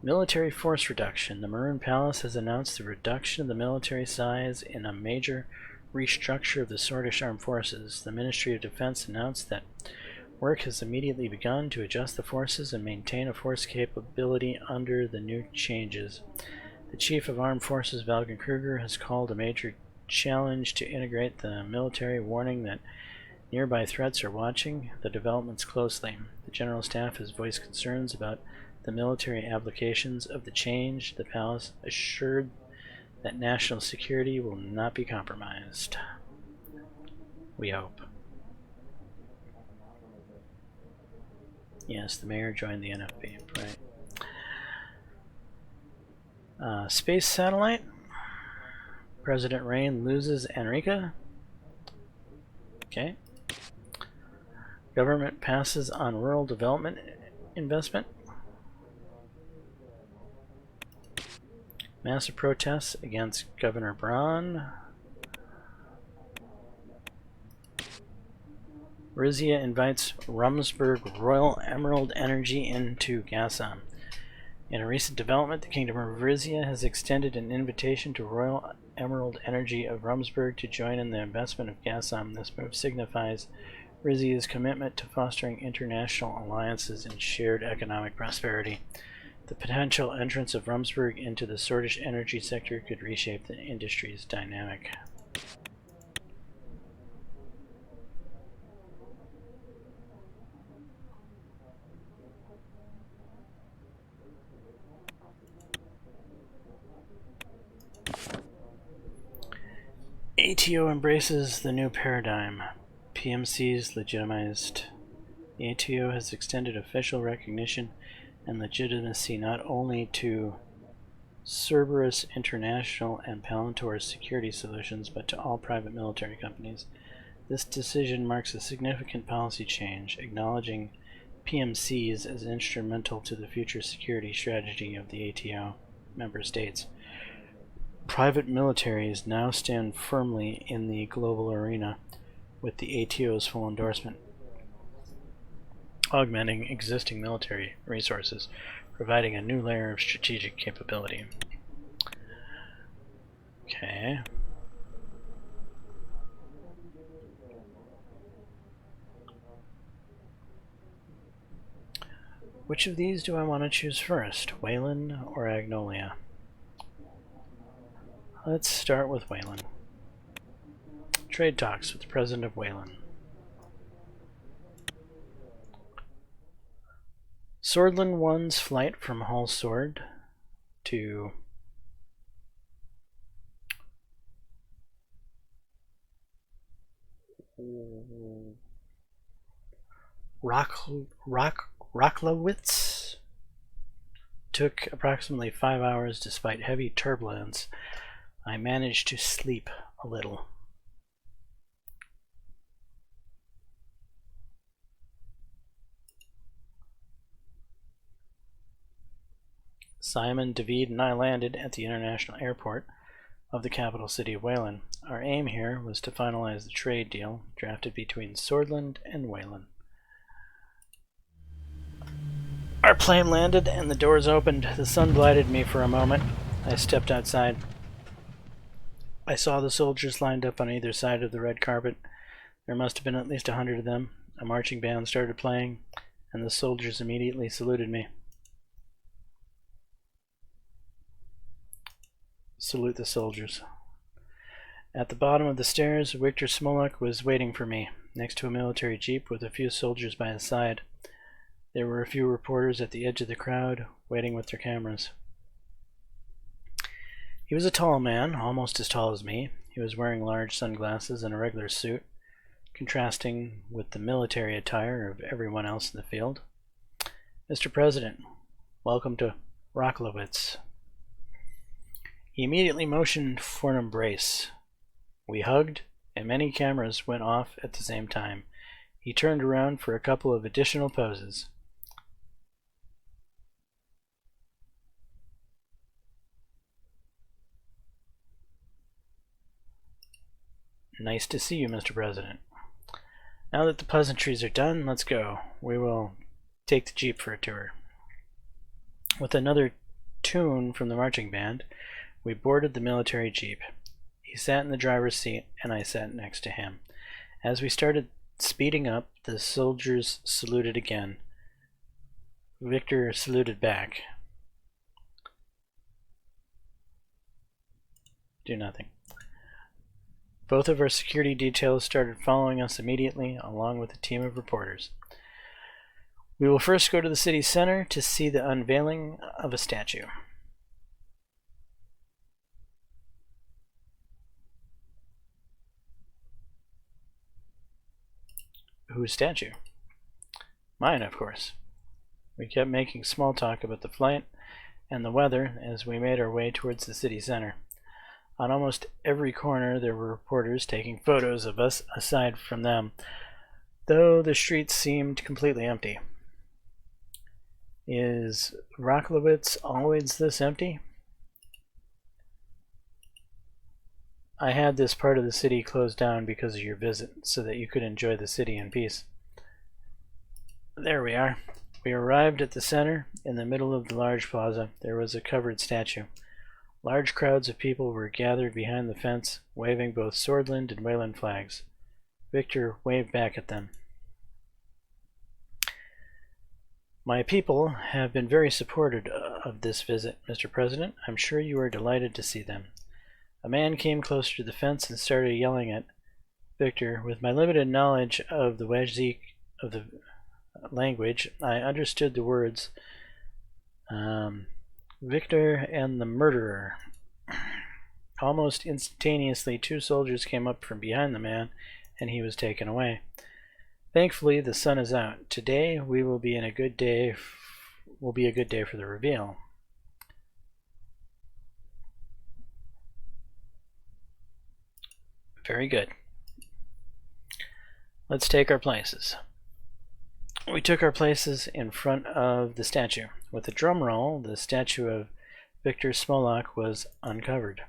Military force reduction. The Maroon Palace has announced the reduction of the military size in a major restructure of the Swedish Armed Forces. The Ministry of Defense announced that work has immediately begun to adjust the forces and maintain a force capability under the new changes. The Chief of Armed Forces, Valgan Kruger, has called a major challenge to integrate the military, warning that nearby threats are watching the developments closely. The General Staff has voiced concerns about the military applications of the change. The palace assured that national security will not be compromised. We hope. Yes, the mayor joined the NFB, right. Space satellite. President Rain loses Enrica. Okay. Government passes on rural development investment. Massive protests against Governor Braun. Rizia invites Rumsberg Royal Emerald Energy into Gassam. In a recent development, the Kingdom of Rizia has extended an invitation to Royal Emerald Energy of Rumsberg to join in the investment of Gassam. This move signifies Rizia's commitment to fostering international alliances and shared economic prosperity. The potential entrance of Rumsberg into the Swedish energy sector could reshape the industry's dynamic. ATO embraces the new paradigm. PMCs legitimized. The ATO has extended official recognition and legitimacy not only to Cerberus International and Palantir Security Solutions, but to all private military companies. This decision marks a significant policy change, acknowledging PMCs as instrumental to the future security strategy of the ATO member states. Private militaries now stand firmly in the global arena with the ATO's full endorsement, augmenting existing military resources, providing a new layer of strategic capability. Okay. Which of these do I want to choose first, Wayland or Agnolia? Let's start with Wayland. Trade talks with the president of Wayland. Swordland 1's flight from Hull Sword to Rocklowitz took approximately 5 hours despite heavy turbulence. I managed to sleep a little. Simon, David, and I landed at the international airport of the capital city of Wayland. Our aim here was to finalize the trade deal drafted between Swordland and Wayland. Our plane landed and the doors opened. The sun blinded me for a moment. I stepped outside. I saw the soldiers lined up on either side of the red carpet. There must have been at least 100 of them. A marching band started playing, and the soldiers immediately saluted me. Salute the soldiers. At the bottom of the stairs, Victor Smolak was waiting for me, next to a military jeep with a few soldiers by his side. There were a few reporters at the edge of the crowd, waiting with their cameras. He was a tall man, almost as tall as me. He was wearing large sunglasses and a regular suit, contrasting with the military attire of everyone else in the field. Mr. President, welcome to Rocklowitz. He immediately motioned for an embrace. We hugged, and many cameras went off at the same time. He turned around for a couple of additional poses. Nice to see you, Mr. President. Now that the pleasantries are done, let's go. We will take the jeep for a tour. With another tune from the marching band, we boarded the military jeep. He sat in the driver's seat, and I sat next to him. As we started speeding up, the soldiers saluted again. Victor saluted back. Do nothing. Both of our security details started following us immediately, along with a team of reporters. We will first go to the city center to see the unveiling of a statue. Whose statue? Mine, of course. We kept making small talk about the flight and the weather as we made our way towards the city center. On almost every corner there were reporters taking photos of us aside from them, though the streets seemed completely empty. Is Rocklowitz always this empty? I had this part of the city closed down because of your visit, so that you could enjoy the city in peace. There we are. We arrived at the center. In the middle of the large plaza, there was a covered statue. Large crowds of people were gathered behind the fence, waving both Swordland and Wayland flags. Victor waved back at them. My people have been very supportive of this visit, Mr. President. I'm sure you are delighted to see them. A man came closer to the fence and started yelling at Victor. With my limited knowledge of the Wajzik of the language, I understood the words Victor and the murderer. Almost instantaneously, 2 soldiers came up from behind the man, and he was taken away. Thankfully, the sun is out. Today will be a good day for the reveal. Very good. Let's take our places. We took our places in front of the statue. With a drum roll, the statue of Victor Smolak was uncovered.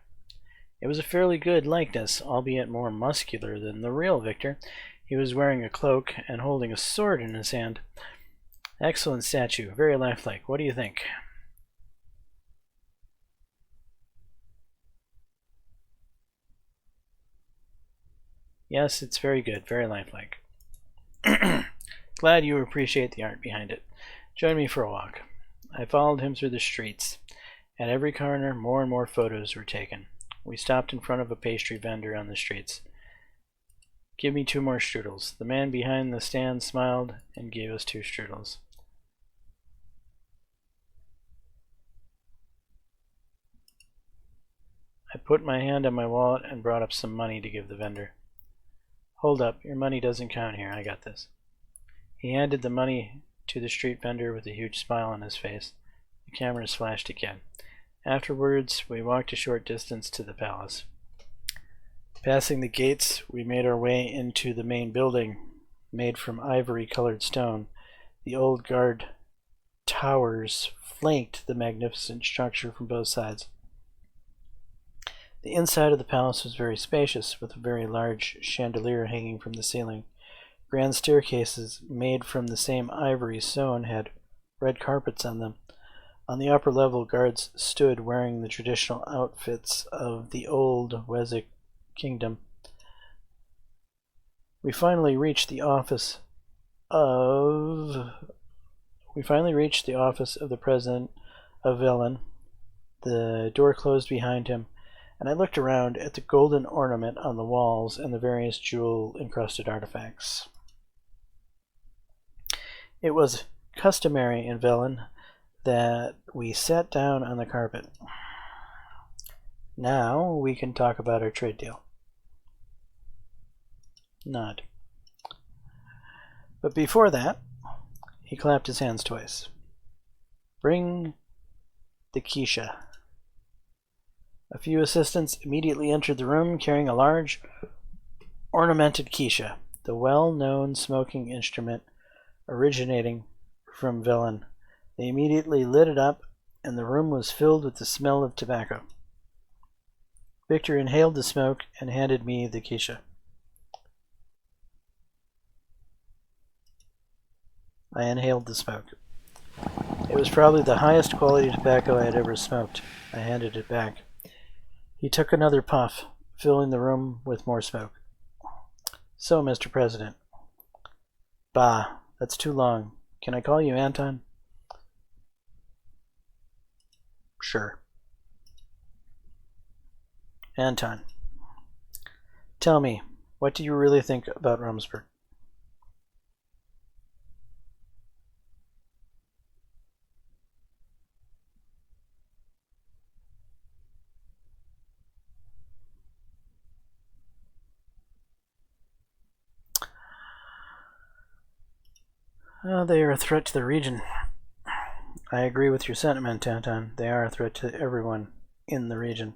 It was a fairly good likeness, albeit more muscular than the real Victor. He was wearing a cloak and holding a sword in his hand. Excellent statue, very lifelike. What do you think? Yes, it's very good, very lifelike. Glad you appreciate the art behind it. Join me for a walk. I followed him through the streets. At every corner, more and more photos were taken. We stopped in front of a pastry vendor on the streets. Give me 2 more strudels. The man behind the stand smiled and gave us 2 strudels. I put my hand on my wallet and brought up some money to give the vendor. Hold up, your money doesn't count here, I got this. He handed the money to the street vendor with a huge smile on his face. The cameras flashed again. Afterwards, we walked a short distance to the palace. Passing the gates, we made our way into the main building, made from ivory-colored stone. The old guard towers flanked the magnificent structure from both sides. The inside of the palace was very spacious, with a very large chandelier hanging from the ceiling. Grand staircases, made from the same ivory sewn, had red carpets on them. On the upper level, guards stood wearing the traditional outfits of the old Wessex kingdom. We finally reached the office of the president of Velen. The door closed behind him, and I looked around at the golden ornament on the walls and the various jewel-encrusted artifacts. It was customary in Velen that we sat down on the carpet. Now we can talk about our trade deal. Nod. But before that, he clapped his hands twice. Bring the quiche. A few assistants immediately entered the room carrying a large, ornamented quiche, the well-known smoking instrument originating from Velen. They immediately lit it up, and the room was filled with the smell of tobacco. Victor inhaled the smoke and handed me the quiche. I inhaled the smoke. It was probably the highest quality tobacco I had ever smoked. I handed it back. He took another puff, filling the room with more smoke. So, Mr. President. Bah, that's too long. Can I call you Anton? Sure. Anton. Tell me, what do you really think about Rumsburg? They are a threat to the region. I agree with your sentiment, Anton. They are a threat to everyone in the region.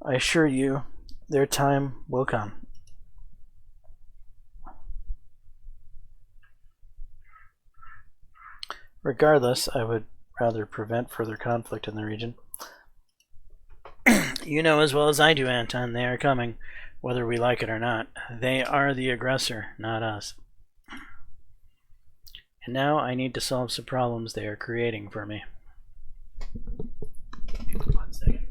I assure you, their time will come. Regardless, I would rather prevent further conflict in the region. You know as well as I do, Anton, they are coming, whether we like it or not. They are the aggressor, not us. And now I need to solve some problems they are creating for me. 1 second.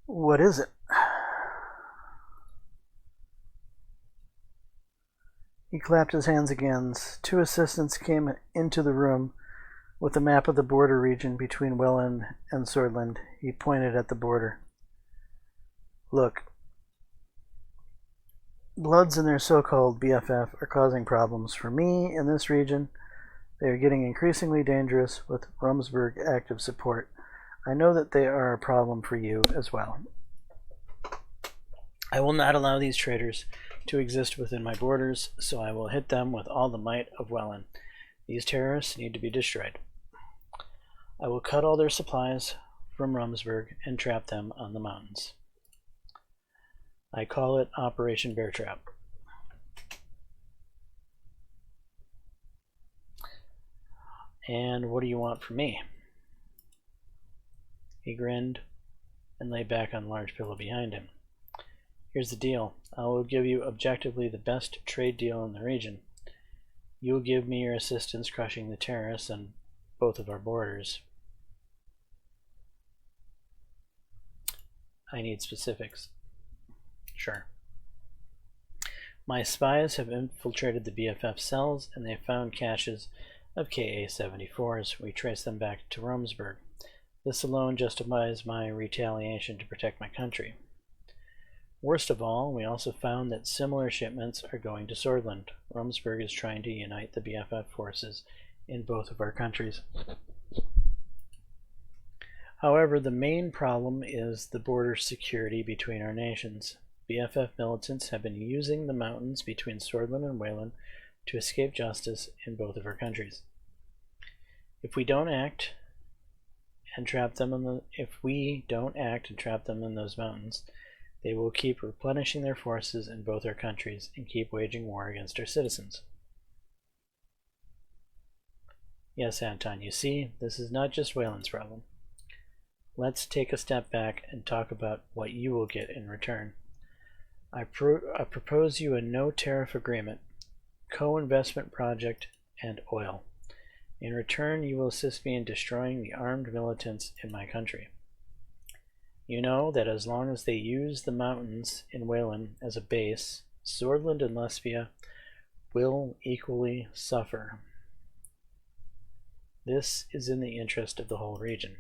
What is it? He clapped his hands again. 2 assistants came into the room with a map of the border region between Welland and Swordland. He pointed at the border. Look, Bloods and their so-called BFF are causing problems for me in this region. They are getting increasingly dangerous with Rumsburg active support. I know that they are a problem for you as well. I will not allow these traitors to exist within my borders, so I will hit them with all the might of Welland. These terrorists need to be destroyed. I will cut all their supplies from Rumsburg and trap them on the mountains. I call it Operation Bear Trap. And what do you want from me? He grinned and lay back on a large pillow behind him. Here's the deal. I will give you objectively the best trade deal in the region. You will give me your assistance crushing the terrorists on both of our borders. I need specifics. Sure. My spies have infiltrated the BFF cells and they have found caches of Ka-74s. We trace them back to Rumsburg. This alone justifies my retaliation to protect my country. Worst of all, we also found that similar shipments are going to Swordland. Rumsburg is trying to unite the BFF forces in both of our countries. However, the main problem is the border security between our nations. BFF militants have been using the mountains between Swordland and Wayland to escape justice in both of our countries. If we don't act and trap them in those mountains, they will keep replenishing their forces in both our countries and keep waging war against our citizens. Yes, Anton, you see, this is not just Wayland's problem. Let's take a step back and talk about what you will get in return. I propose you a no-tariff agreement, co-investment project, and oil. In return, you will assist me in destroying the armed militants in my country. You know that as long as they use the mountains in Wayland as a base, Swordland and Lesbia will equally suffer. This is in the interest of the whole region.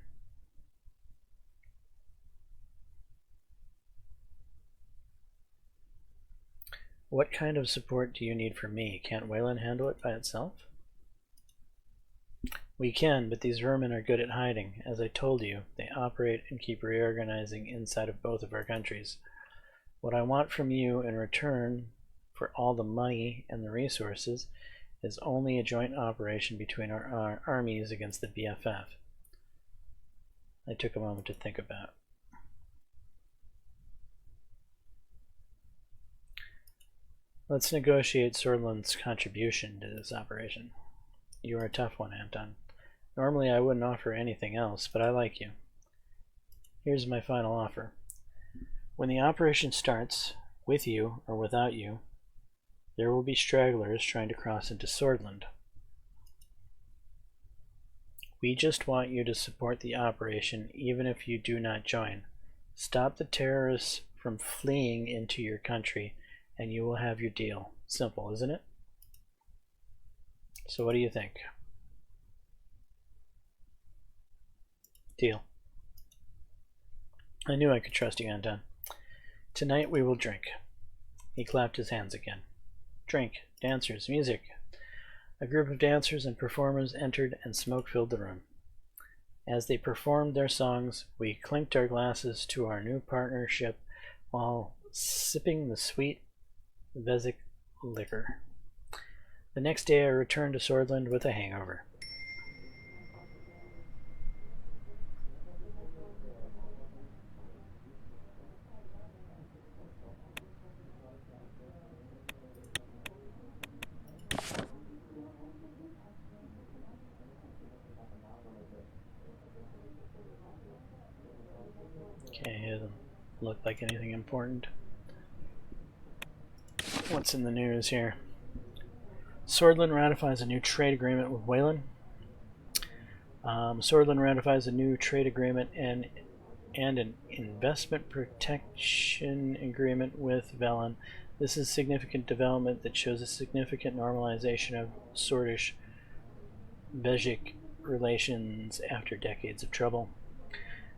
What kind of support do you need from me? Can't Wayland handle it by itself? We can, but these vermin are good at hiding. As I told you, they operate and keep reorganizing inside of both of our countries. What I want from you in return for all the money and the resources is only a joint operation between our armies against the BFF. I took a moment to think about. Let's negotiate Swordland's contribution to this operation. You are a tough one, Anton. Normally I wouldn't offer anything else, but I like you. Here's my final offer. When the operation starts, with you or without you, there will be stragglers trying to cross into Swordland. We just want you to support the operation even if you do not join. Stop the terrorists from fleeing into your country and you will have your deal. Simple, isn't it? So what do you think? Deal. I knew I could trust you, Anton. Tonight we will drink. He clapped his hands again. Drink, dancers, music. A group of dancers and performers entered and smoke filled the room. As they performed their songs, we clinked our glasses to our new partnership while sipping the sweet Vezek liquor. The next day I returned to Swordland with a hangover. Okay, it doesn't look like anything important. What's in the news here? Swordland ratifies a new trade agreement with Wayland. Swordland ratifies a new trade agreement and an investment protection agreement with Velen. This is a significant development that shows a significant normalization of Swordish-Vezek relations after decades of trouble.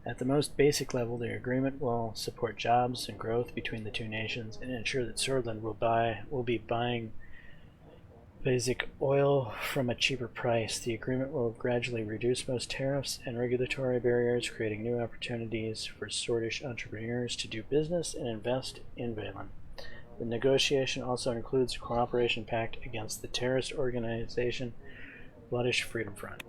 At the most basic level, the agreement will support jobs and growth between the two nations and ensure that Swordland will be buying basic oil from a cheaper price. The agreement will gradually reduce most tariffs and regulatory barriers, creating new opportunities for Swordish entrepreneurs to do business and invest in Valen. The negotiation also includes a cooperation pact against the terrorist organization Bloodish Freedom Front.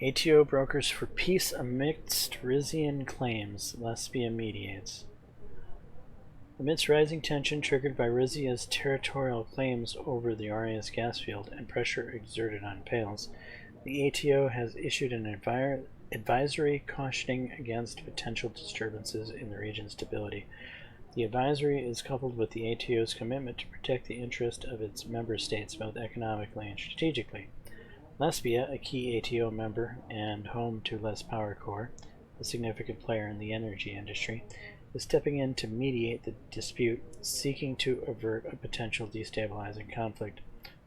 ATO brokers for peace amidst Rizian claims, Lesbia mediates. Amidst rising tension triggered by Rizia's territorial claims over the Arias gas field and pressure exerted on Pales, the ATO has issued an advisory cautioning against potential disturbances in the region's stability. The advisory is coupled with the ATO's commitment to protect the interest of its member states both economically and strategically. Lesbia, a key ATO member and home to Les Power Corps, a significant player in the energy industry, is stepping in to mediate the dispute, seeking to avert a potential destabilizing conflict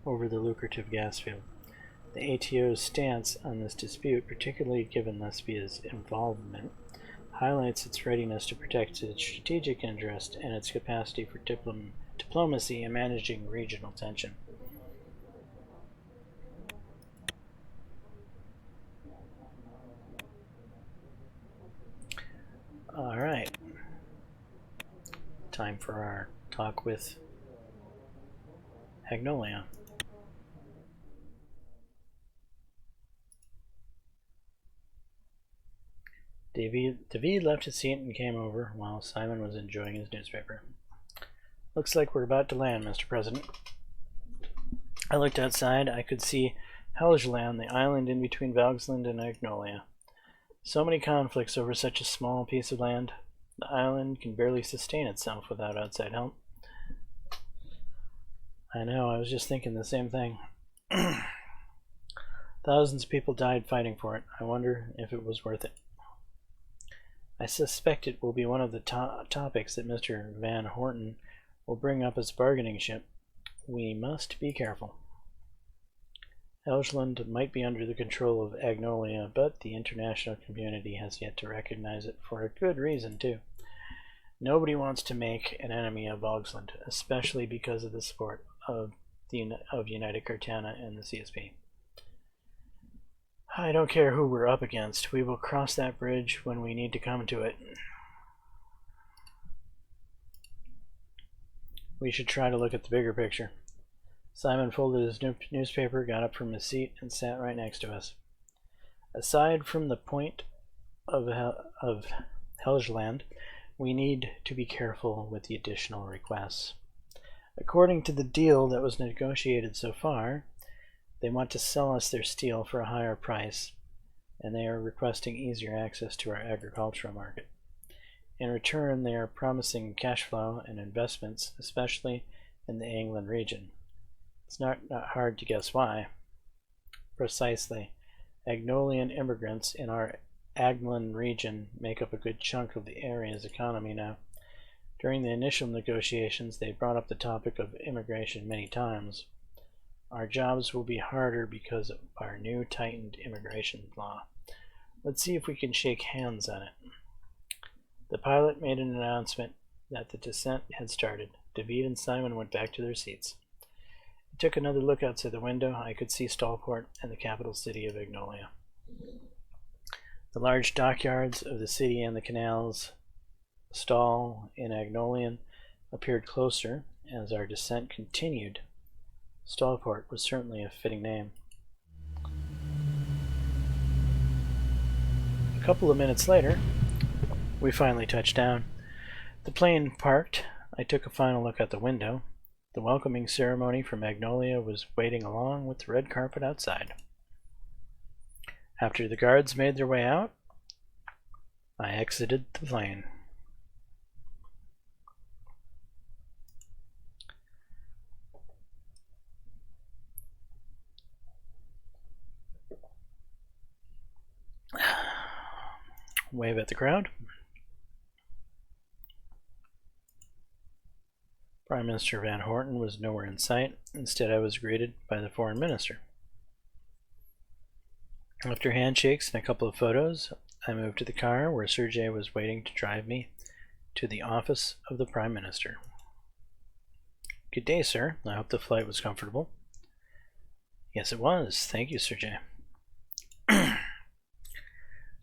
over the lucrative gas field. The ATO's stance on this dispute, particularly given Lesbia's involvement, highlights its readiness to protect its strategic interest and its capacity for diplomacy in managing regional tension. Alright. Time for our talk with Agnolia. David left his seat and came over while Simon was enjoying his newspaper. Looks like we're about to land, Mr. President. I looked outside. I could see Helgeland, the island in between Valgsland and Agnolia. So many conflicts over such a small piece of land. The island can barely sustain itself without outside help. I know, I was just thinking the same thing. Thousands of people died fighting for it. I wonder if it was worth it. I suspect it will be one of the topics that Mr. Van Horten will bring up as bargaining chip. We must be careful. Helgeland might be under the control of Agnolia, but the international community has yet to recognize it for a good reason, too. Nobody wants to make an enemy of Vogsland, especially because of the support of United Cartana and the CSP. I don't care who we're up against. We will cross that bridge when we need to come to it. We should try to look at the bigger picture. Simon folded his newspaper, got up from his seat, and sat right next to us. Aside from the point of Helgeland, we need to be careful with the additional requests. According to the deal that was negotiated so far, they want to sell us their steel for a higher price, and they are requesting easier access to our agricultural market. In return, they are promising cash flow and investments, especially in the England region. It's not hard to guess why. Precisely. Agnolian immigrants in our Aglan region make up a good chunk of the area's economy now. During the initial negotiations, they brought up the topic of immigration many times. Our jobs will be harder because of our new tightened immigration law. Let's see if we can shake hands on it. The pilot made an announcement that the descent had started. David and Simon went back to their seats. I took another look outside the window. I could see Stallport and the capital city of Agnolia. The large dockyards of the city and the canals stall in Agnolian appeared closer as our descent continued. Stallport was certainly a fitting name. A couple of minutes later, we finally touched down. The plane parked. I took a final look out the window. The welcoming ceremony for Magnolia was waiting along with the red carpet outside. After the guards made their way out, I exited the plane. Wave at the crowd. Prime Minister Van Horten was nowhere in sight. Instead, I was greeted by the Foreign Minister. After handshakes and a couple of photos, I moved to the car where Sergei was waiting to drive me to the office of the Prime Minister. Good day, sir. I hope the flight was comfortable. Yes, it was. Thank you, Sergei.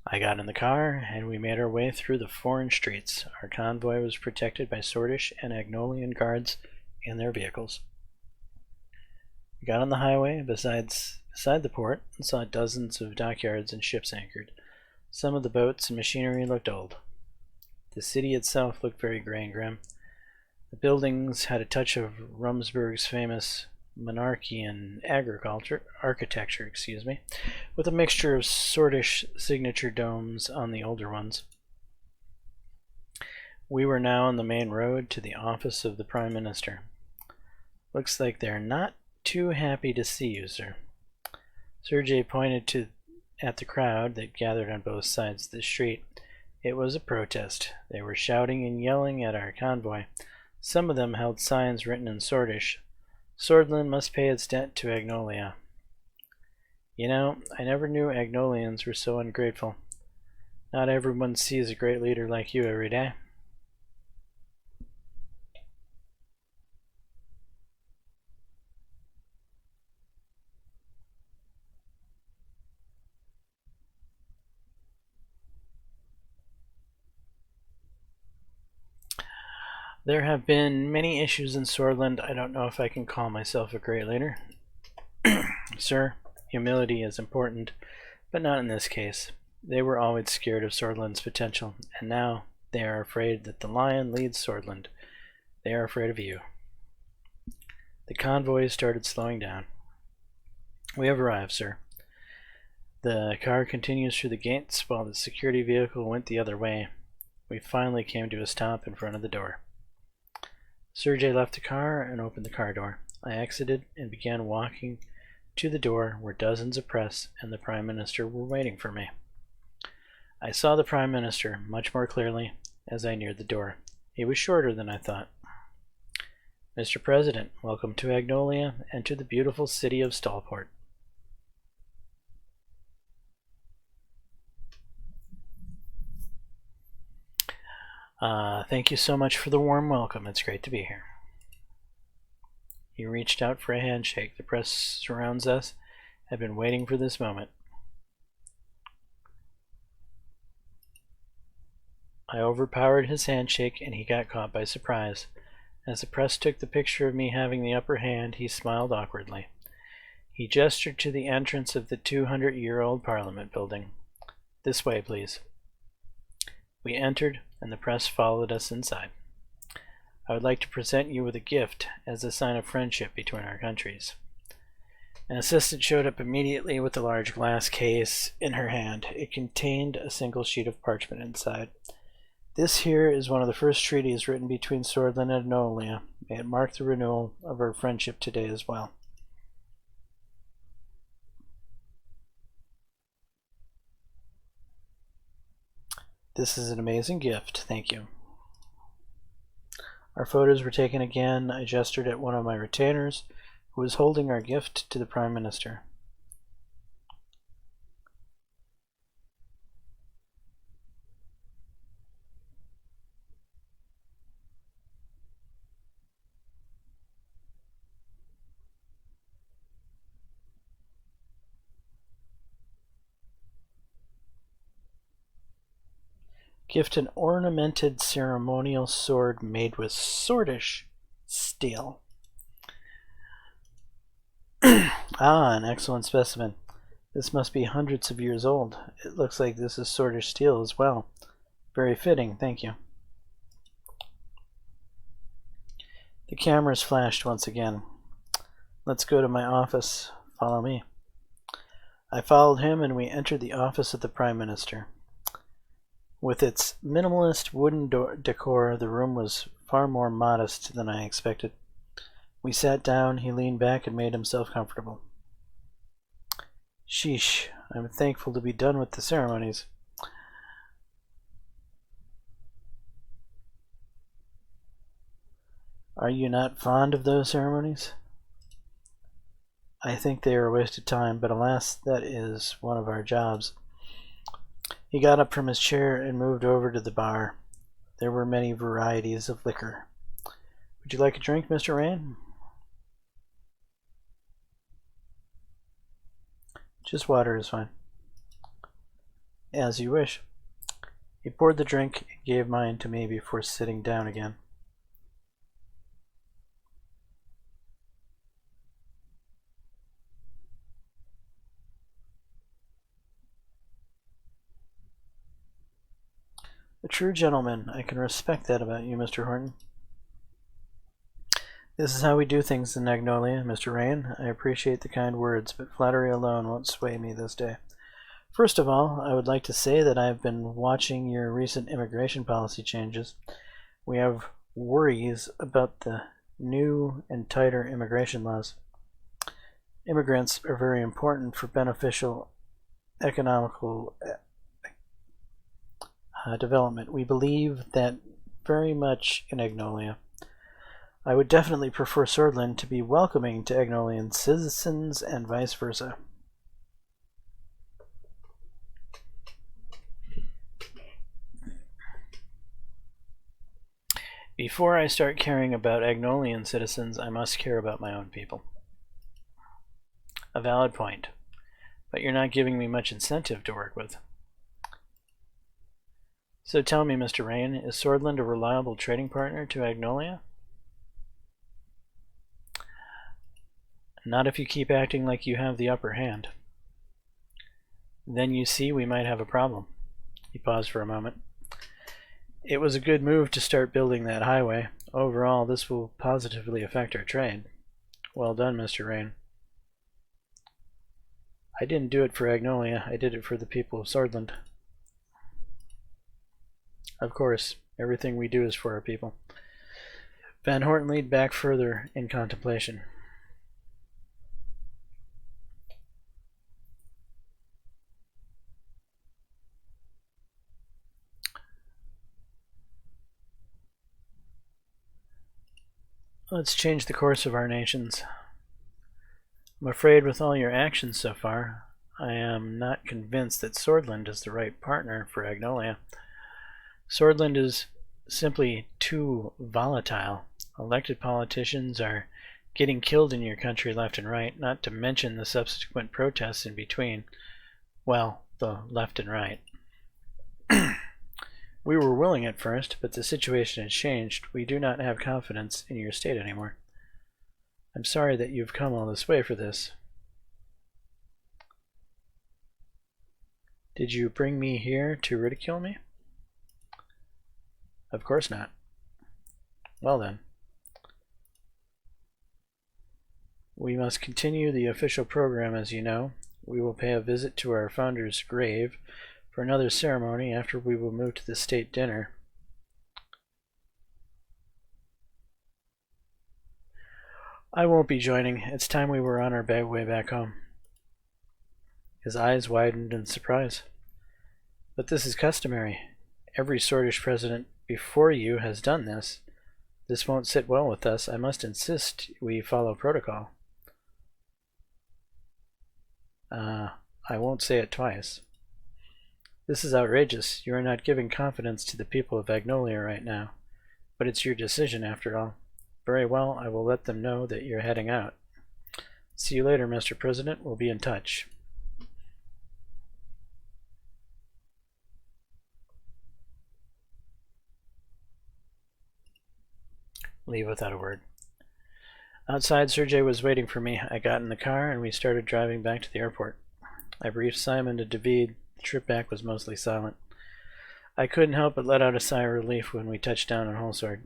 I got in the car, and we made our way through the foreign streets. Our convoy was protected by Sordish and Agnolian guards in their vehicles. We got on the highway beside the port and saw dozens of dockyards and ships anchored. Some of the boats and machinery looked old. The city itself looked very gray and grim. The buildings had a touch of Rumsburg's famous monarchian architecture, with a mixture of Sordish signature domes on the older ones. We were now on the main road to the office of the Prime Minister. Looks like they're not too happy to see you, sir. Sergei pointed at the crowd that gathered on both sides of the street. It was a protest. They were shouting and yelling at our convoy. Some of them held signs written in Sordish. Swordland must pay its debt to Agnolia. You know, I never knew Agnolians were so ungrateful. Not everyone sees a great leader like you every day. There have been many issues in Swordland. I don't know if I can call myself a great leader. Sir, humility is important, but not in this case. They were always scared of Swordland's potential, and now they are afraid that the lion leads Swordland. They are afraid of you. The convoy started slowing down. We have arrived, sir. The car continues through the gates while the security vehicle went the other way. We finally came to a stop in front of the door. Sergei left the car and opened the car door. I exited and began walking to the door where dozens of press and the Prime Minister were waiting for me. I saw the Prime Minister much more clearly as I neared the door. He was shorter than I thought. Mr. President, welcome to Agnolia and to the beautiful city of Stallport. Thank you so much for the warm welcome. It's great to be here. He reached out for a handshake. The press surrounds us. I've been waiting for this moment. I overpowered his handshake and he got caught by surprise. As the press took the picture of me having the upper hand, he smiled awkwardly. He gestured to the entrance of the 200-year-old Parliament building. This way, please. We entered, and the press followed us inside. I would like to present you with a gift as a sign of friendship between our countries. An assistant showed up immediately with a large glass case in her hand. It contained a single sheet of parchment inside. This here is one of the first treaties written between Swordland and Agnolia. May it mark the renewal of our friendship today as well. This is an amazing gift, thank you. Our photos were taken again. I gestured at one of my retainers, who was holding our gift to the Prime Minister. Gift an ornamented ceremonial sword made with swordish steel. An excellent specimen. This must be hundreds of years old. It looks like this is swordish steel as well. Very fitting, thank you. The cameras flashed once again. Let's go to my office. Follow me. I followed him, and we entered the office of the Prime Minister. With its minimalist wooden decor, the room was far more modest than I expected. We sat down, he leaned back and made himself comfortable. Sheesh, I'm thankful to be done with the ceremonies. Are you not fond of those ceremonies? I think they are a waste of time, but alas, that is one of our jobs. He got up from his chair and moved over to the bar. There were many varieties of liquor. Would you like a drink, Mr. Rain? Just water is fine. As you wish. He poured the drink and gave mine to me before sitting down again. A true gentleman. I can respect that about you, Mr. Horton. This is how we do things in Agnolia, Mr. Rain. I appreciate the kind words, but flattery alone won't sway me this day. First of all, I would like to say that I have been watching your recent immigration policy changes. We have worries about the new and tighter immigration laws. Immigrants are very important for beneficial economical development. We believe that very much in Agnolia. I would definitely prefer Swordland to be welcoming to Agnolian citizens and vice versa. Before I start caring about Agnolian citizens, I must care about my own people. A valid point, but you're not giving me much incentive to work with. So tell me, Mr. Rain, is Swordland a reliable trading partner to Agnolia? Not if you keep acting like you have the upper hand. Then you see we might have a problem. He paused for a moment. It was a good move to start building that highway. Overall, this will positively affect our trade. Well done, Mr. Rain. I didn't do it for Agnolia, I did it for the people of Swordland. Of course, everything we do is for our people. Van Horten leaned back further in contemplation. Let's change the course of our nations. I'm afraid with all your actions so far, I am not convinced that Swordland is the right partner for Agnolia. Swordland is simply too volatile. Elected politicians are getting killed in your country left and right, not to mention the subsequent protests in between. Well, the left and right. We were willing at first, but the situation has changed. We do not have confidence in your state anymore. I'm sorry that you've come all this way for this. Did you bring me here to ridicule me? Of course not. Well then. We must continue the official program, as you know. We will pay a visit to our founder's grave for another ceremony after we will move to the state dinner. I won't be joining. It's time we were on our way back home. His eyes widened in surprise. But this is customary. Every Swordfish president before you has done this. This won't sit well with us. I must insist we follow protocol. I won't say it twice. This is outrageous. You are not giving confidence to the people of Magnolia right now. But it's your decision, after all. Very well, I will let them know that you're heading out. See you later, Mr. President. We'll be in touch. Leave without a word. Outside, Sergei was waiting for me. I got in the car and we started driving back to the airport. I briefed Simon and David. The trip back was mostly silent. I couldn't help but let out a sigh of relief when we touched down in Holsword.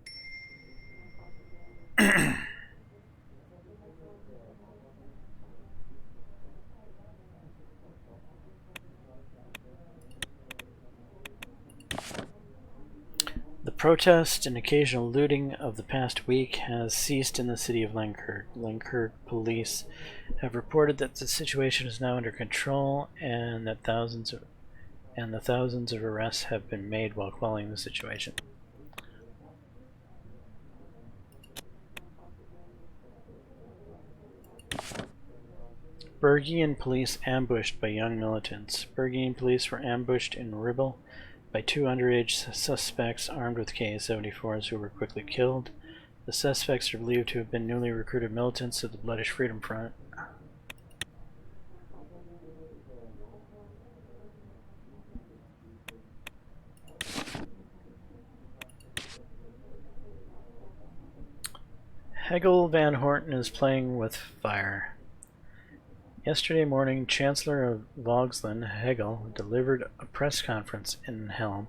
The protest and occasional looting of the past week has ceased in the city of Lenkirk. Lenkirk police have reported that the situation is now under control and that thousands of arrests have been made while quelling the situation. Bergian police ambushed by young militants. Bergian police were ambushed in Ribble by two underage suspects armed with K-74s who were quickly killed. The suspects are believed to have been newly recruited militants of the Bloodish Freedom Front. Hegel Van Horten is playing with fire. Yesterday morning, Chancellor of Vogsland, Hegel, delivered a press conference in Helm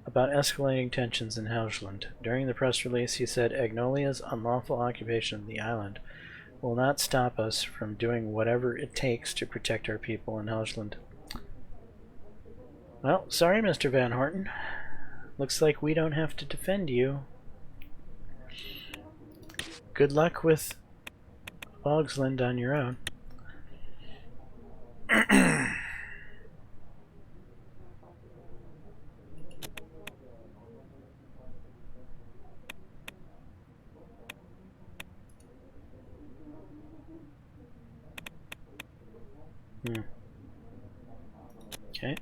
about escalating tensions in Helgeland. During the press release, he said Agnolia's unlawful occupation of the island will not stop us from doing whatever it takes to protect our people in Helgeland. Well, sorry, Mr. Van Horten. Looks like we don't have to defend you. Good luck with Vogsland on your own. Okay.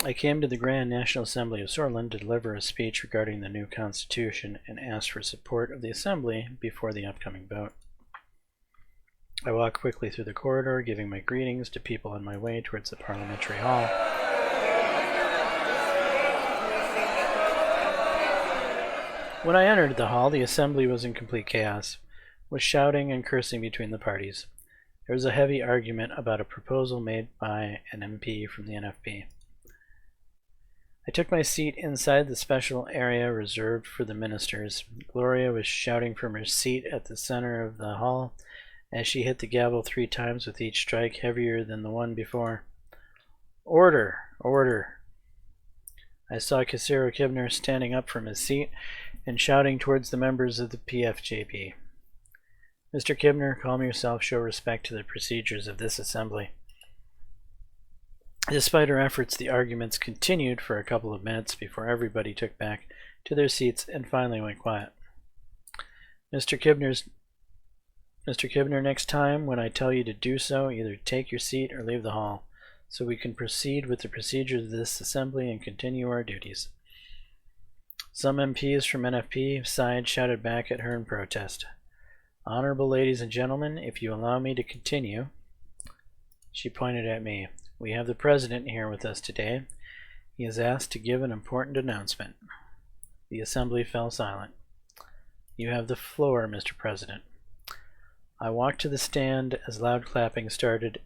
I came to the Grand National Assembly of Sorland to deliver a speech regarding the new constitution and asked for support of the Assembly before the upcoming vote. I walked quickly through the corridor, giving my greetings to people on my way towards the Parliamentary Hall. When I entered the hall, the Assembly was in complete chaos, with shouting and cursing between the parties. There was a heavy argument about a proposal made by an MP from the NFP. I took my seat inside the special area reserved for the ministers. Gloria was shouting from her seat at the center of the hall as she hit the gavel 3 times with each strike heavier than the one before. Order! Order! I saw Casero Kibner standing up from his seat and shouting towards the members of the PFJP. Mr. Kibner, calm yourself, show respect to the procedures of this assembly. Despite her efforts, the arguments continued for a couple of minutes before everybody took back to their seats and finally went quiet. Mr. Kibner, next time when I tell you to do so, either take your seat or leave the hall, so we can proceed with the procedures of this assembly and continue our duties. Some MPs from NFP side shouted back at her in protest. Honorable ladies and gentlemen, if you allow me to continue, she pointed at me. We have the President here with us today. He is asked to give an important announcement. The Assembly fell silent. You have the floor, Mr. President. I walked to the stand as loud clapping started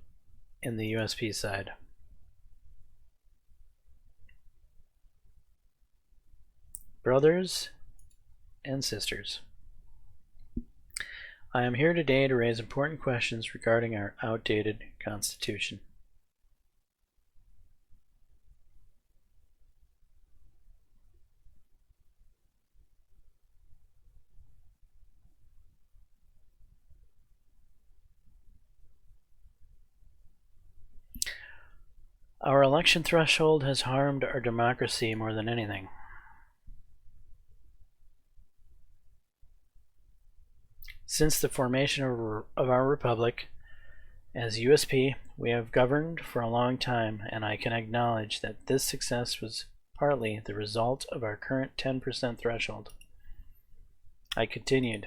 in the USP side. brothers and sisters. I am here today to raise important questions regarding our outdated Constitution. Our election threshold has harmed our democracy more than anything. Since the formation of our republic, as USP, we have governed for a long time, and I can acknowledge that this success was partly the result of our current 10% threshold. I continued.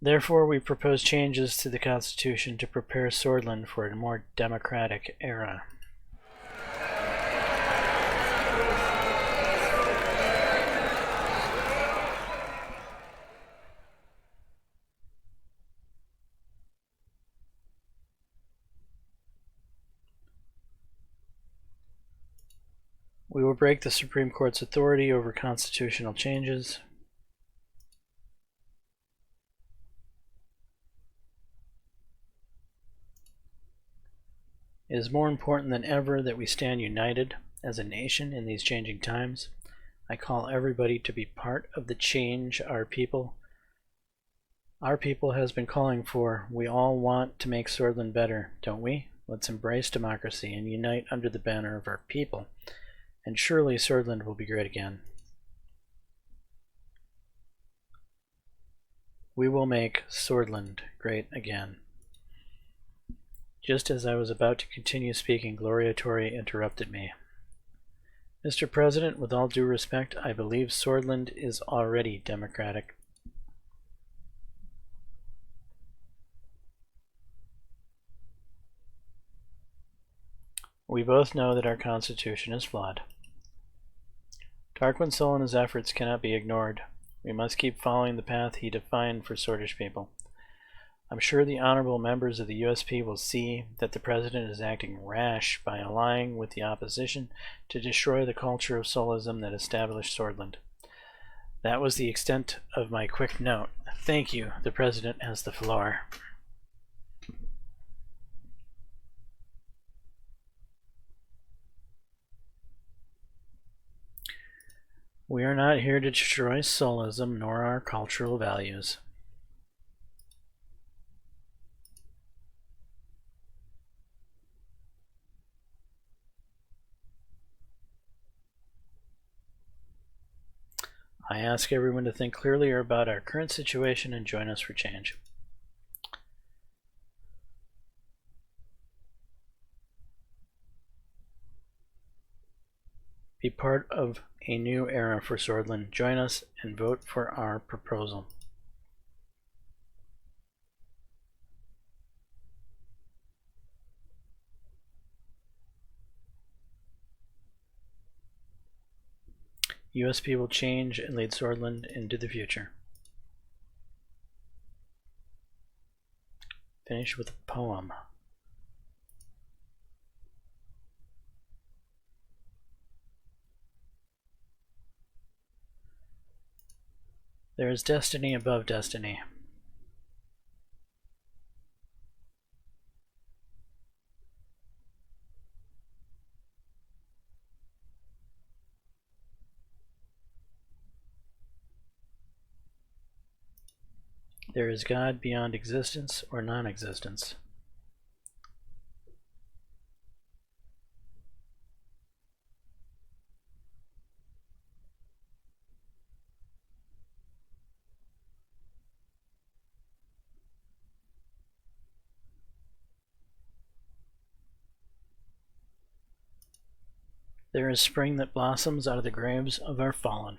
Therefore, we propose changes to the Constitution to prepare Swordland for a more democratic era. We will break the Supreme Court's authority over constitutional changes. It is more important than ever that we stand united as a nation in these changing times. I call everybody to be part of the change our people has been calling for. We all want to make Swordland better, don't we? Let's embrace democracy and unite under the banner of our people, and surely Swordland will be great again. We will make Swordland great again. Just as I was about to continue speaking, Gloria Torrey interrupted me. Mr. President, with all due respect, I believe Swordland is already democratic. We both know that our Constitution is flawed. Tarquin Sol and his efforts cannot be ignored. We must keep following the path he defined for Swordish people. I'm sure the honorable members of the USP will see that the President is acting rash by allying with the opposition to destroy the culture of Solism that established Swordland. That was the extent of my quick note. Thank you. The President has the floor. We are not here to destroy Solism nor our cultural values. I ask everyone to think clearly about our current situation and join us for change. Be part of a new era for Swordland. Join us and vote for our proposal. USP will change and lead Swordland into the future. Finish with a poem. There is destiny above destiny. There is God beyond existence or non-existence. There is spring that blossoms out of the graves of our fallen.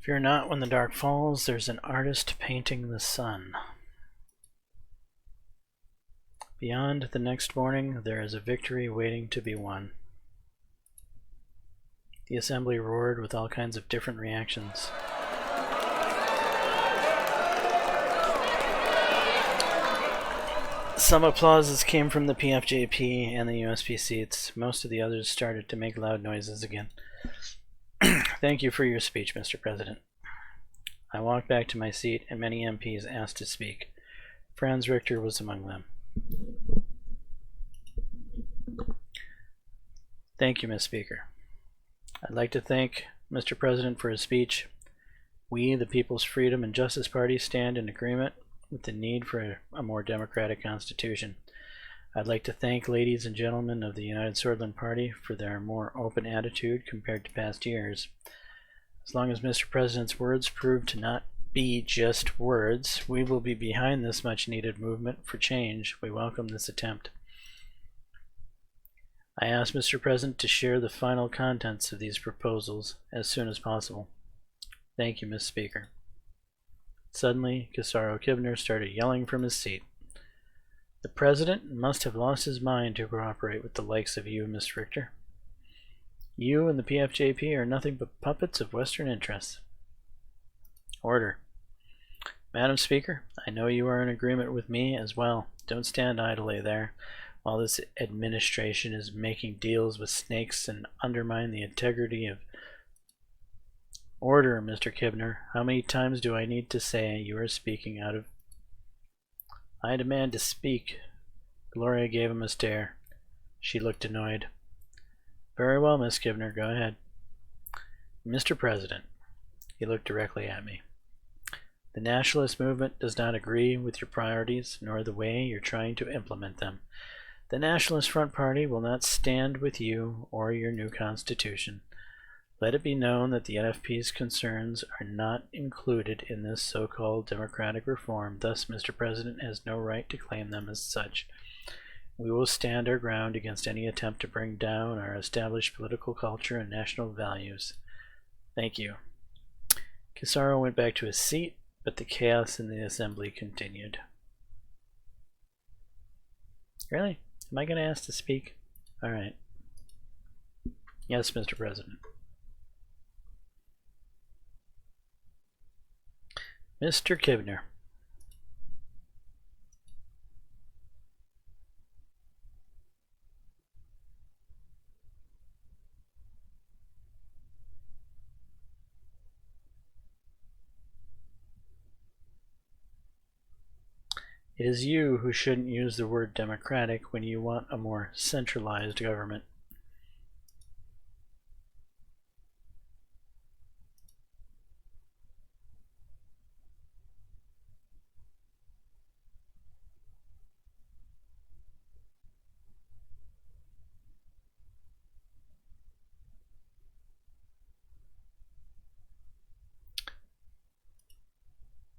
Fear not when the dark falls, there's an artist painting the sun. Beyond the next morning, there is a victory waiting to be won. The assembly roared with all kinds of different reactions. Some applauses came from the PFJP and the USP seats. Most of the others started to make loud noises again. Thank you for your speech, Mr. President. I walked back to my seat, and many MPs asked to speak. Franz Richter was among them. Thank you, Ms. Speaker. I'd like to thank Mr. President for his speech. We, the People's Freedom and Justice Party, stand in agreement with the need for a more democratic constitution. I'd like to thank ladies and gentlemen of the United Swordland Party for their more open attitude compared to past years. As long as Mr. President's words prove to not be just words, we will be behind this much needed movement for change. We welcome this attempt. I ask Mr. President to share the final contents of these proposals as soon as possible. Thank you, Ms. Speaker. Suddenly, Kisaro Kibner started yelling from his seat. The President must have lost his mind to cooperate with the likes of you, Miss Richter. You and the PFJP are nothing but puppets of Western interests. Order. Madam Speaker, I know you are in agreement with me as well. Don't stand idly there while this administration is making deals with snakes and undermine the integrity of... Order, Mr. Kibner. How many times do I need to say you are speaking out of... I demand to speak. Gloria gave him a stare. She looked annoyed. Very well, Miss Kibner, go ahead. Mr. President, he looked directly at me. The nationalist movement does not agree with your priorities, nor the way you're trying to implement them. The Nationalist Front Party will not stand with you or your new constitution. Let it be known that the NFP's concerns are not included in this so-called democratic reform. Thus, Mr. President has no right to claim them as such. We will stand our ground against any attempt to bring down our established political culture and national values. Thank you. Kisaro went back to his seat, but the chaos in the assembly continued. Really? Am I going to ask to speak? All right. Yes, Mr. President. Mr. Kibner. It is you who shouldn't use the word democratic when you want a more centralized government.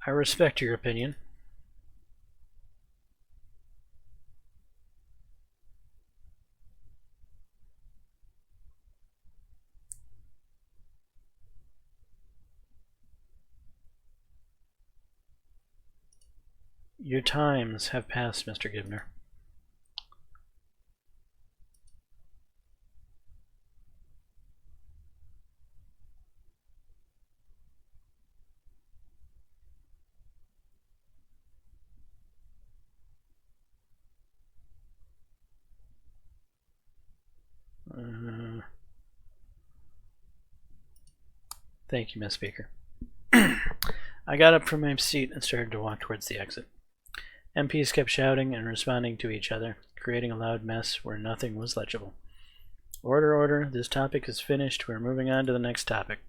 I respect your opinion. Your times have passed, Mr. Gibner. Thank you, Ms. Speaker. I got up from my seat and started to walk towards the exit. MPs kept shouting and responding to each other, creating a loud mess where nothing was legible. Order, order, this topic is finished. We're moving on to the next topic.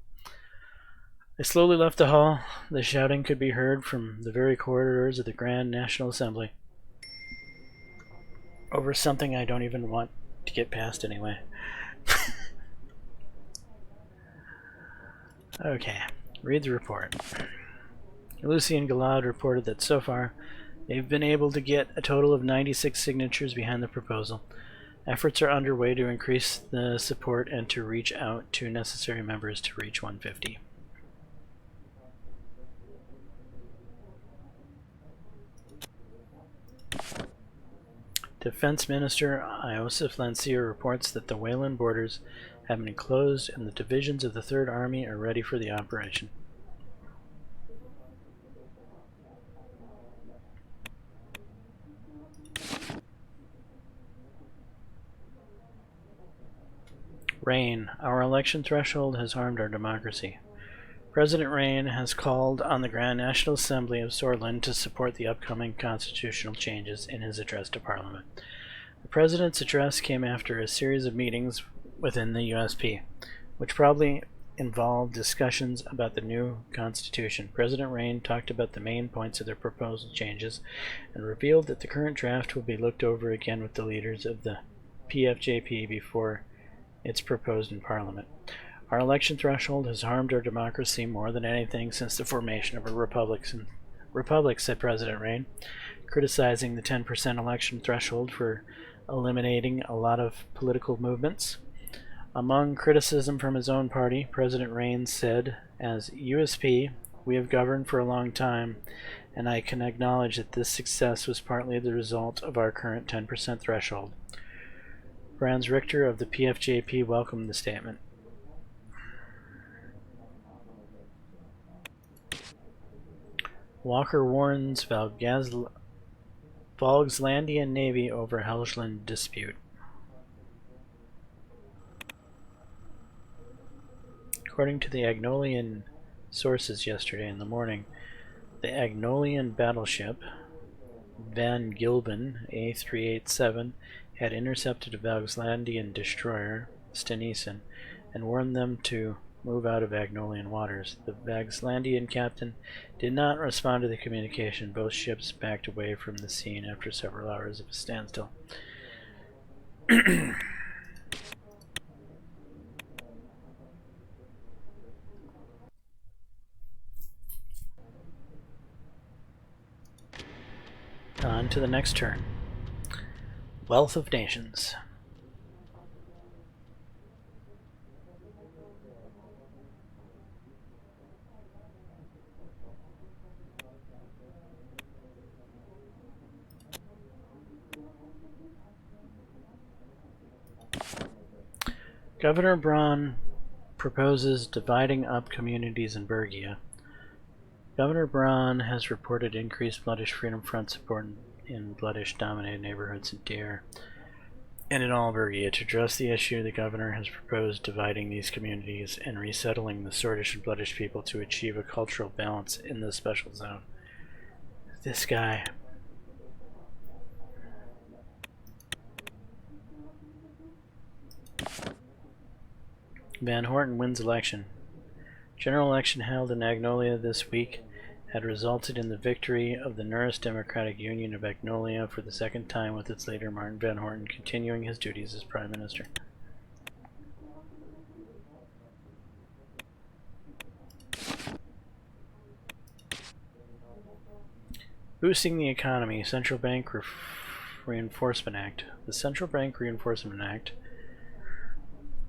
I slowly left the hall. The shouting could be heard from the very corridors of the Grand National Assembly. Over something I don't even want to get past anyway. Okay, read the report. Lucien Gallad reported that so far, they've been able to get a total of 96 signatures behind the proposal. Efforts are underway to increase the support and to reach out to necessary members to reach 150. Defense Minister Iosif Lancier reports that the Wayland borders have been closed and the divisions of the Third Army are ready for the operation. Rain. Our election threshold has harmed our democracy. President Rain has called on the Grand National Assembly of Swordsland to support the upcoming constitutional changes in his address to Parliament. The President's address came after a series of meetings within the USP, which probably involved discussions about the new constitution. President Rain talked about the main points of their proposed changes and revealed that the current draft will be looked over again with the leaders of the PFJP before it's proposed in Parliament. Our election threshold has harmed our democracy more than anything since the formation of a republic, said President Rain, criticizing the 10% election threshold for eliminating a lot of political movements. Among criticism from his own party, President Rain said, "As USP, we have governed for a long time, and I can acknowledge that this success was partly the result of our current 10% threshold." Franz Richter of the PFJP welcomed the statement. Walker warns Volkslandian Navy over Helgeland dispute. According to the Agnolian sources yesterday in the morning, the Agnolian battleship Van Gilben A387 had intercepted a Volkslandian destroyer, Stenisen, and warned them to move out of Agnolian waters. The Volkslandian captain did not respond to the communication. Both ships backed away from the scene after several hours of a standstill. On to the next turn. Wealth of Nations. Governor Braun proposes dividing up communities in Bergia. Governor Braun has reported increased Bloodish Freedom Front support in Bloodish-dominated neighborhoods in Deir and in Albergia. To address the issue, the governor has proposed dividing these communities and resettling the Swordish and Bloodish people to achieve a cultural balance in the special zone. This guy. Van Horten wins election. General election held in Agnolia this week had resulted in the victory of the Norris Democratic Union of Agnolia for the second time, with its leader Martin Van Horten continuing his duties as Prime Minister. Boosting the economy, Central Bank Reinforcement Act. The Central Bank Reinforcement Act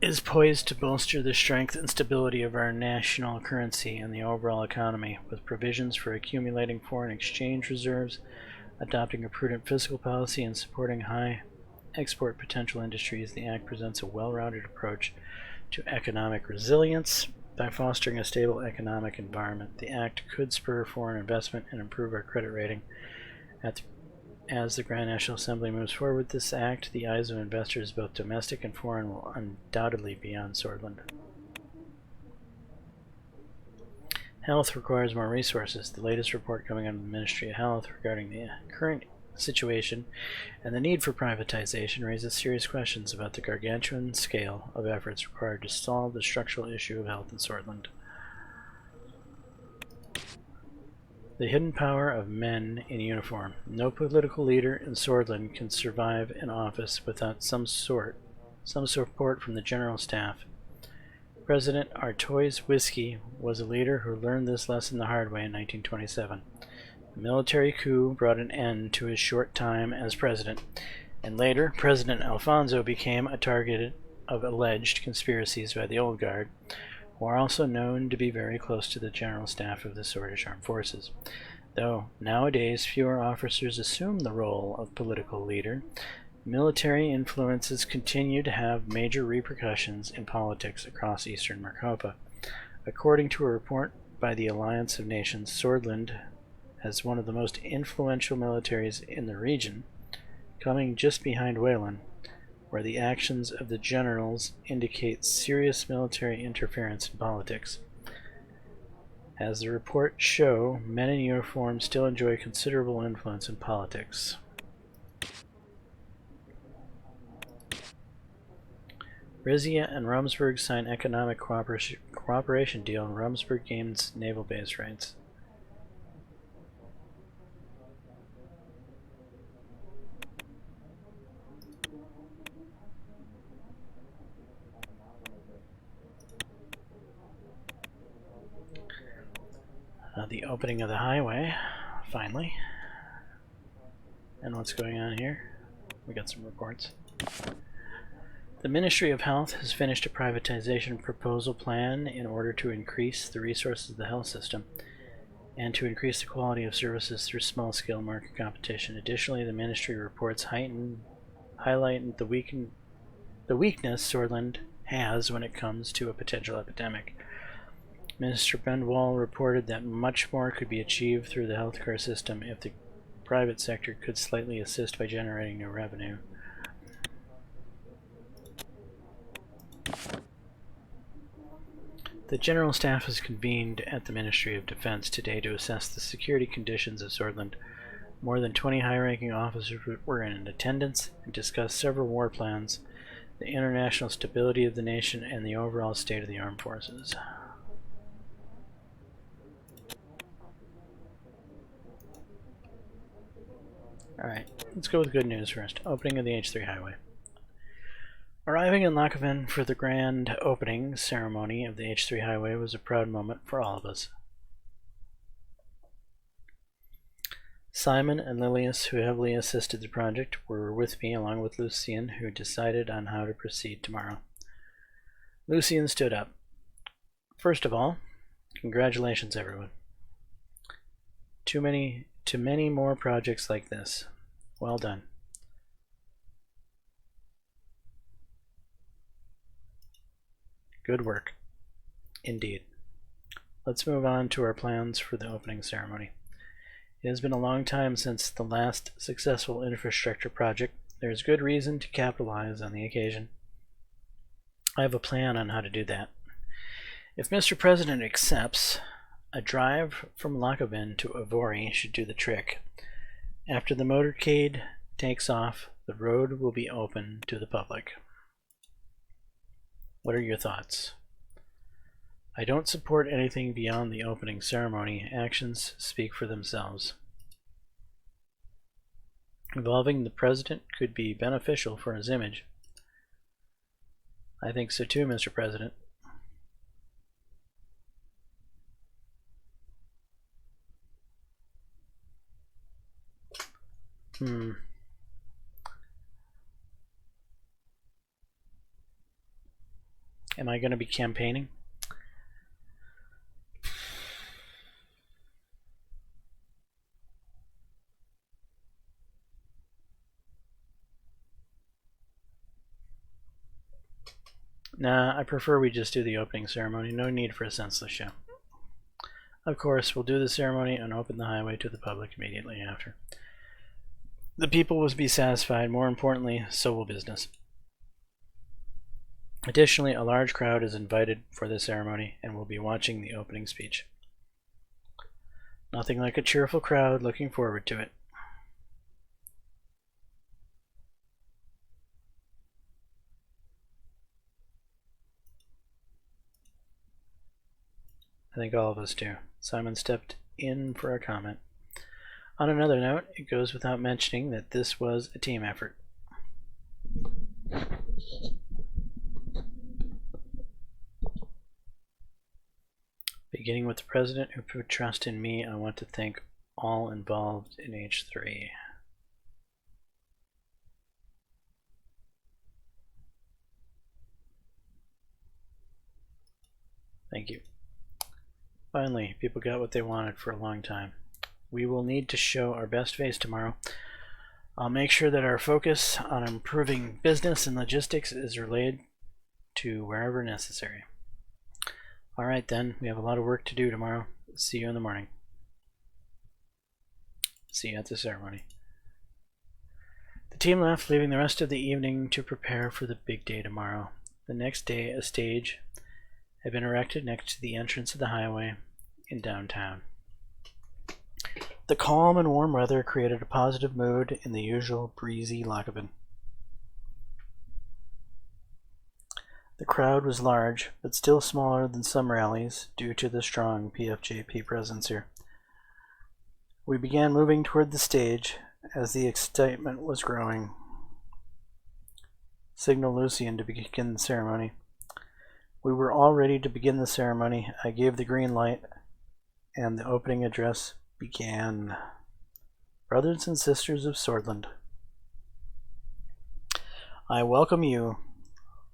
is poised to bolster the strength and stability of our national currency and the overall economy, with provisions for accumulating foreign exchange reserves, adopting a prudent fiscal policy, and supporting high export potential industries. The Act presents a well-rounded approach to economic resilience. By fostering a stable economic environment, the Act could spur foreign investment and improve our credit rating. As the Grand National Assembly moves forward with this act, the eyes of investors, both domestic and foreign, will undoubtedly be on Swordsland. Health requires more resources. The latest report coming out of the Ministry of Health regarding the current situation and the need for privatization raises serious questions about the gargantuan scale of efforts required to solve the structural issue of health in Swordsland. The hidden power of men in uniform. No political leader in Swordsland can survive in office without some support from the general staff. President Artois Whiskey was a leader who learned this lesson the hard way in 1927. The military coup brought an end to his short time as president, and later President Alfonso became a target of alleged conspiracies by the Old Guard, who are also known to be very close to the general staff of the Swordish Armed Forces. Though nowadays fewer officers assume the role of political leader, Military influences continue to have major repercussions in politics across eastern Markova. According to a report by the Alliance of Nations, Swordland has one of the most influential militaries in the region, coming just behind Wayland, where the actions of the generals indicate serious military interference in politics. As the reports show, men in uniform still enjoy considerable influence in politics. Rizia and Rumsburg sign economic cooperation deal, and Rumsburg gains naval base rights. The opening of the highway, finally. And what's going on here? We got some reports. The Ministry of Health has finished a privatization proposal plan in order to increase the resources of the health system and to increase the quality of services through small-scale market competition. Additionally, the ministry reports highlight the weakness Swordland has when it comes to a potential epidemic. Minister Bendwall reported that much more could be achieved through the healthcare system if the private sector could slightly assist by generating new revenue. The General Staff has convened at the Ministry of Defense today to assess the security conditions of Swordland. More than 20 high-ranking officers were in attendance and discussed several war plans, the international stability of the nation, and the overall state of the armed forces. Alright, let's go with good news first. Opening of the H3 highway. Arriving in Lakoven for the grand opening ceremony of the H3 highway was a proud moment for all of us. Simon and Lilius, who heavily assisted the project, were with me along with Lucien, who decided on how to proceed tomorrow. Lucien stood up. First of all, congratulations everyone. To many more projects like this. Well done. Good work. Indeed. Let's move on to our plans for the opening ceremony. It has been a long time since the last successful infrastructure project. There is good reason to capitalize on the occasion. I have a plan on how to do that. If Mr. President accepts, a drive from Lakoven to Avori should do the trick. After the motorcade takes off, the road will be open to the public. What are your thoughts? I don't support anything beyond the opening ceremony. Actions speak for themselves. Involving the president could be beneficial for his image. I think so too, Mr. President. Am I going to be campaigning? Nah, I prefer we just do the opening ceremony. No need for a senseless show. Of course, we'll do the ceremony and open the highway to the public immediately after. The people will be satisfied. More importantly, so will business. Additionally, a large crowd is invited for the ceremony and will be watching the opening speech. Nothing like a cheerful crowd looking forward to it. I think all of us do. Simon stepped in for a comment. On another note, it goes without mentioning that this was a team effort. Beginning with the president who put trust in me, I want to thank all involved in H3. Thank you. Finally, people got what they wanted for a long time. We will need to show our best face tomorrow. I'll make sure that our focus on improving business and logistics is relayed to wherever necessary. All right, then. We have a lot of work to do tomorrow. See you in the morning. See you at the ceremony. The team left, leaving the rest of the evening to prepare for the big day tomorrow. The next day, a stage had been erected next to the entrance of the highway in downtown. The calm and warm weather created a positive mood in the usual breezy Lockabin. The crowd was large, but still smaller than some rallies due to the strong PFJP presence here. We began moving toward the stage as the excitement was growing. Signal Lucian to begin the ceremony. We were all ready to begin the ceremony. I gave the green light, and the opening address began. Brothers and sisters of Swordland, I welcome you,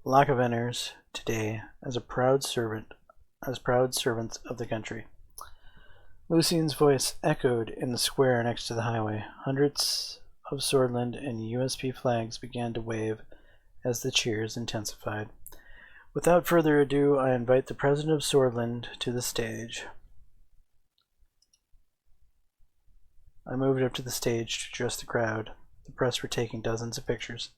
Lockavenners, today as proud servants of the country. Lucian's voice echoed in the square next to the highway. Hundreds of Swordland and USP flags began to wave as the cheers intensified. Without further ado, I invite the President of Swordland to the stage. I moved up to the stage to address the crowd. The press were taking dozens of pictures.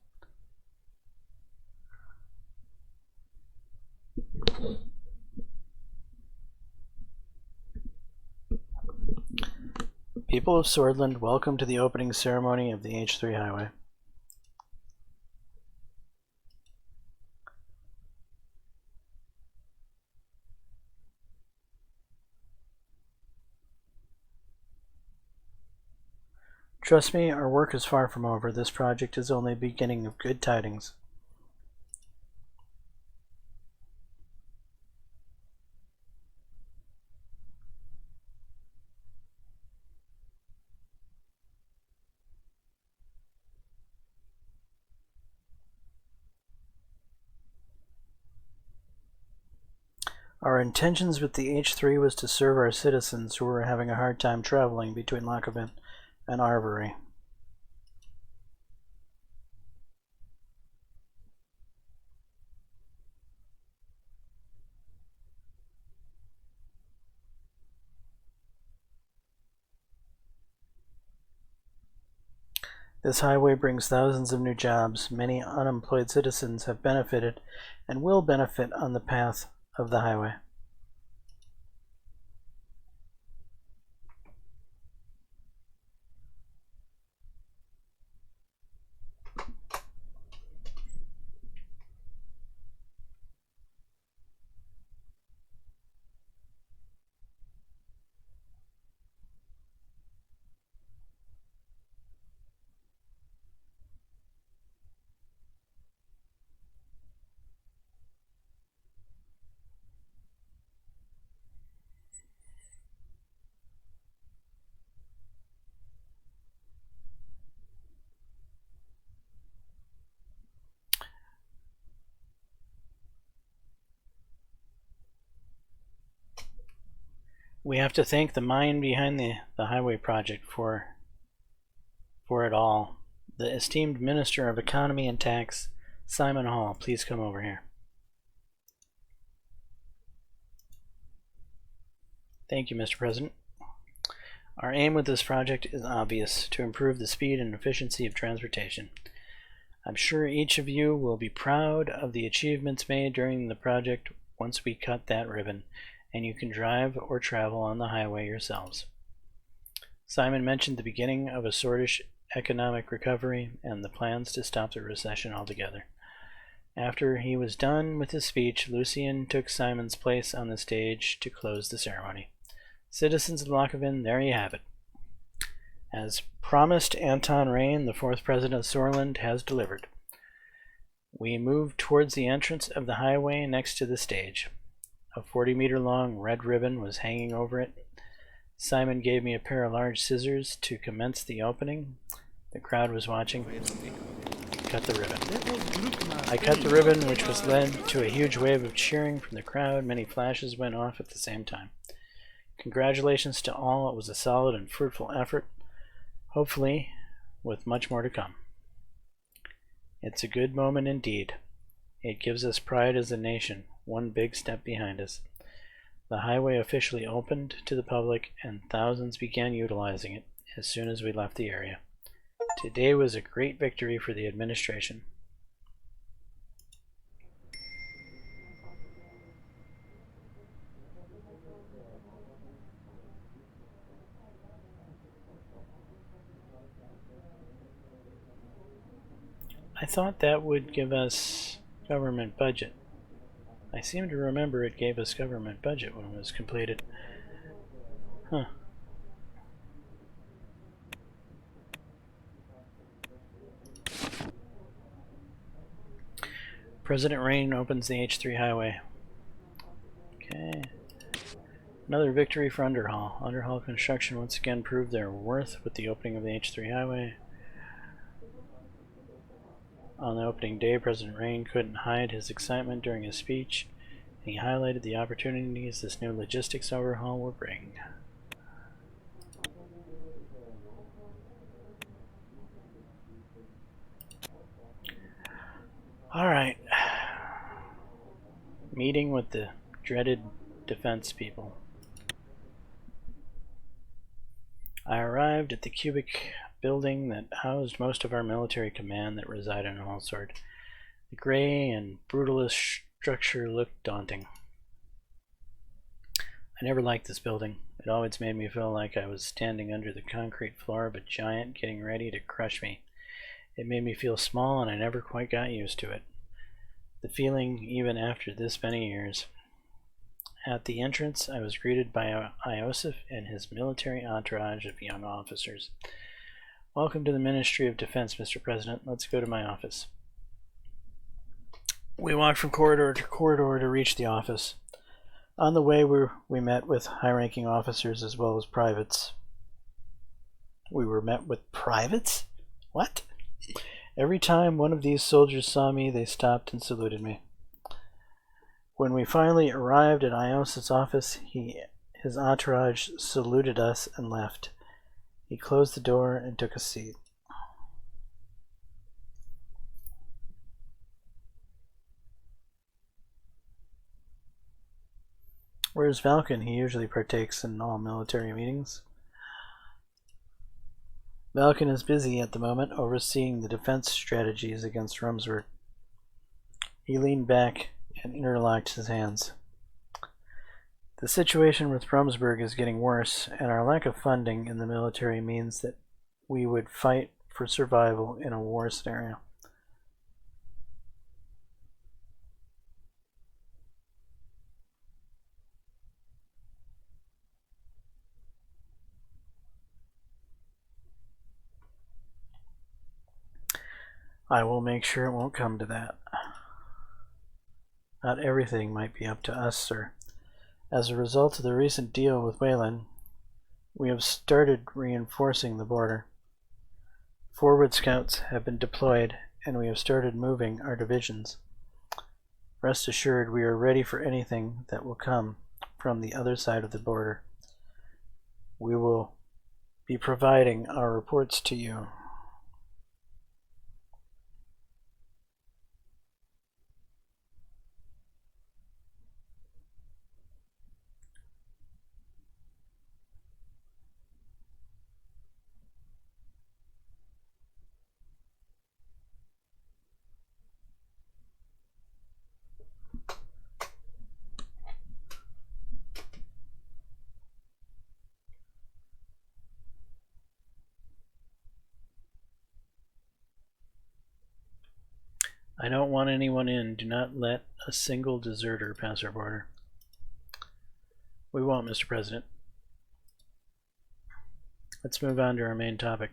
People of Swordland, welcome to the opening ceremony of the H3 Highway. Trust me, our work is far from over. This project is only the beginning of good tidings. Our intentions with the H3 was to serve our citizens who were having a hard time traveling between Lockavin and Arvory. This highway brings thousands of new jobs. Many unemployed citizens have benefited and will benefit on the path of the highway. We have to thank the mind behind the highway project for it all. The esteemed Minister of Economy and Tax, Simon Hall, please come over here. Thank you, Mr. President. Our aim with this project is obvious, to improve the speed and efficiency of transportation. I'm sure each of you will be proud of the achievements made during the project once we cut that ribbon and you can drive or travel on the highway yourselves. Simon mentioned the beginning of a Swordish economic recovery and the plans to stop the recession altogether. After he was done with his speech, Lucian took Simon's place on the stage to close the ceremony. Citizens of Lockavin, there you have it. As promised, Anton Rain, the fourth president of Swordland, has delivered. We moved towards the entrance of the highway next to the stage. A 40-meter-long red ribbon was hanging over it. Simon gave me a pair of large scissors to commence the opening. The crowd was watching. Cut the ribbon. I cut the ribbon, which was led to a huge wave of cheering from the crowd. Many flashes went off at the same time. Congratulations to all. It was a solid and fruitful effort. Hopefully, with much more to come. It's a good moment indeed. It gives us pride as a nation, one big step behind us. The highway officially opened to the public, and thousands began utilizing it as soon as we left the area. Today was a great victory for the administration. I thought that would give us government budget. I seem to remember it gave us government budget when it was completed. Huh. President Rain opens the H3 highway. Okay. Another victory for Underhall. Underhall construction once again proved their worth with the opening of the H3 highway. On the opening day, President Rain couldn't hide his excitement during his speech, and he highlighted the opportunities this new logistics overhaul will bring. Alright. Meeting with the dreaded defense people. I arrived at the cubic building that housed most of our military command that resided in Allsword. The gray and brutalist structure looked daunting. I never liked this building. It always made me feel like I was standing under the concrete floor of a giant getting ready to crush me. It made me feel small, and I never quite got used to it. The feeling even after this many years. At the entrance, I was greeted by Iosif and his military entourage of young officers. Welcome to the Ministry of Defense, Mr. President. Let's go to my office. We walked from corridor to corridor to reach the office. On the way, we met with high-ranking officers as well as privates. We were met with privates? What? Every time one of these soldiers saw me, they stopped and saluted me. When we finally arrived at Iosif's office, his entourage saluted us and left. He closed the door and took a seat. Where's Valken? He usually partakes in all military meetings. Valken is busy at the moment overseeing the defense strategies against Rumsberg. He leaned back and interlocked his hands. The situation with Rumsberg is getting worse, and our lack of funding in the military means that we would fight for survival in a war scenario. I will make sure it won't come to that. Not everything might be up to us, sir. As a result of the recent deal with Wayland, we have started reinforcing the border. Forward scouts have been deployed, and we have started moving our divisions. Rest assured, we are ready for anything that will come from the other side of the border. We will be providing our reports to you. I don't want anyone in. Do not let a single deserter pass our border. We won't, Mr. President. Let's move on to our main topic.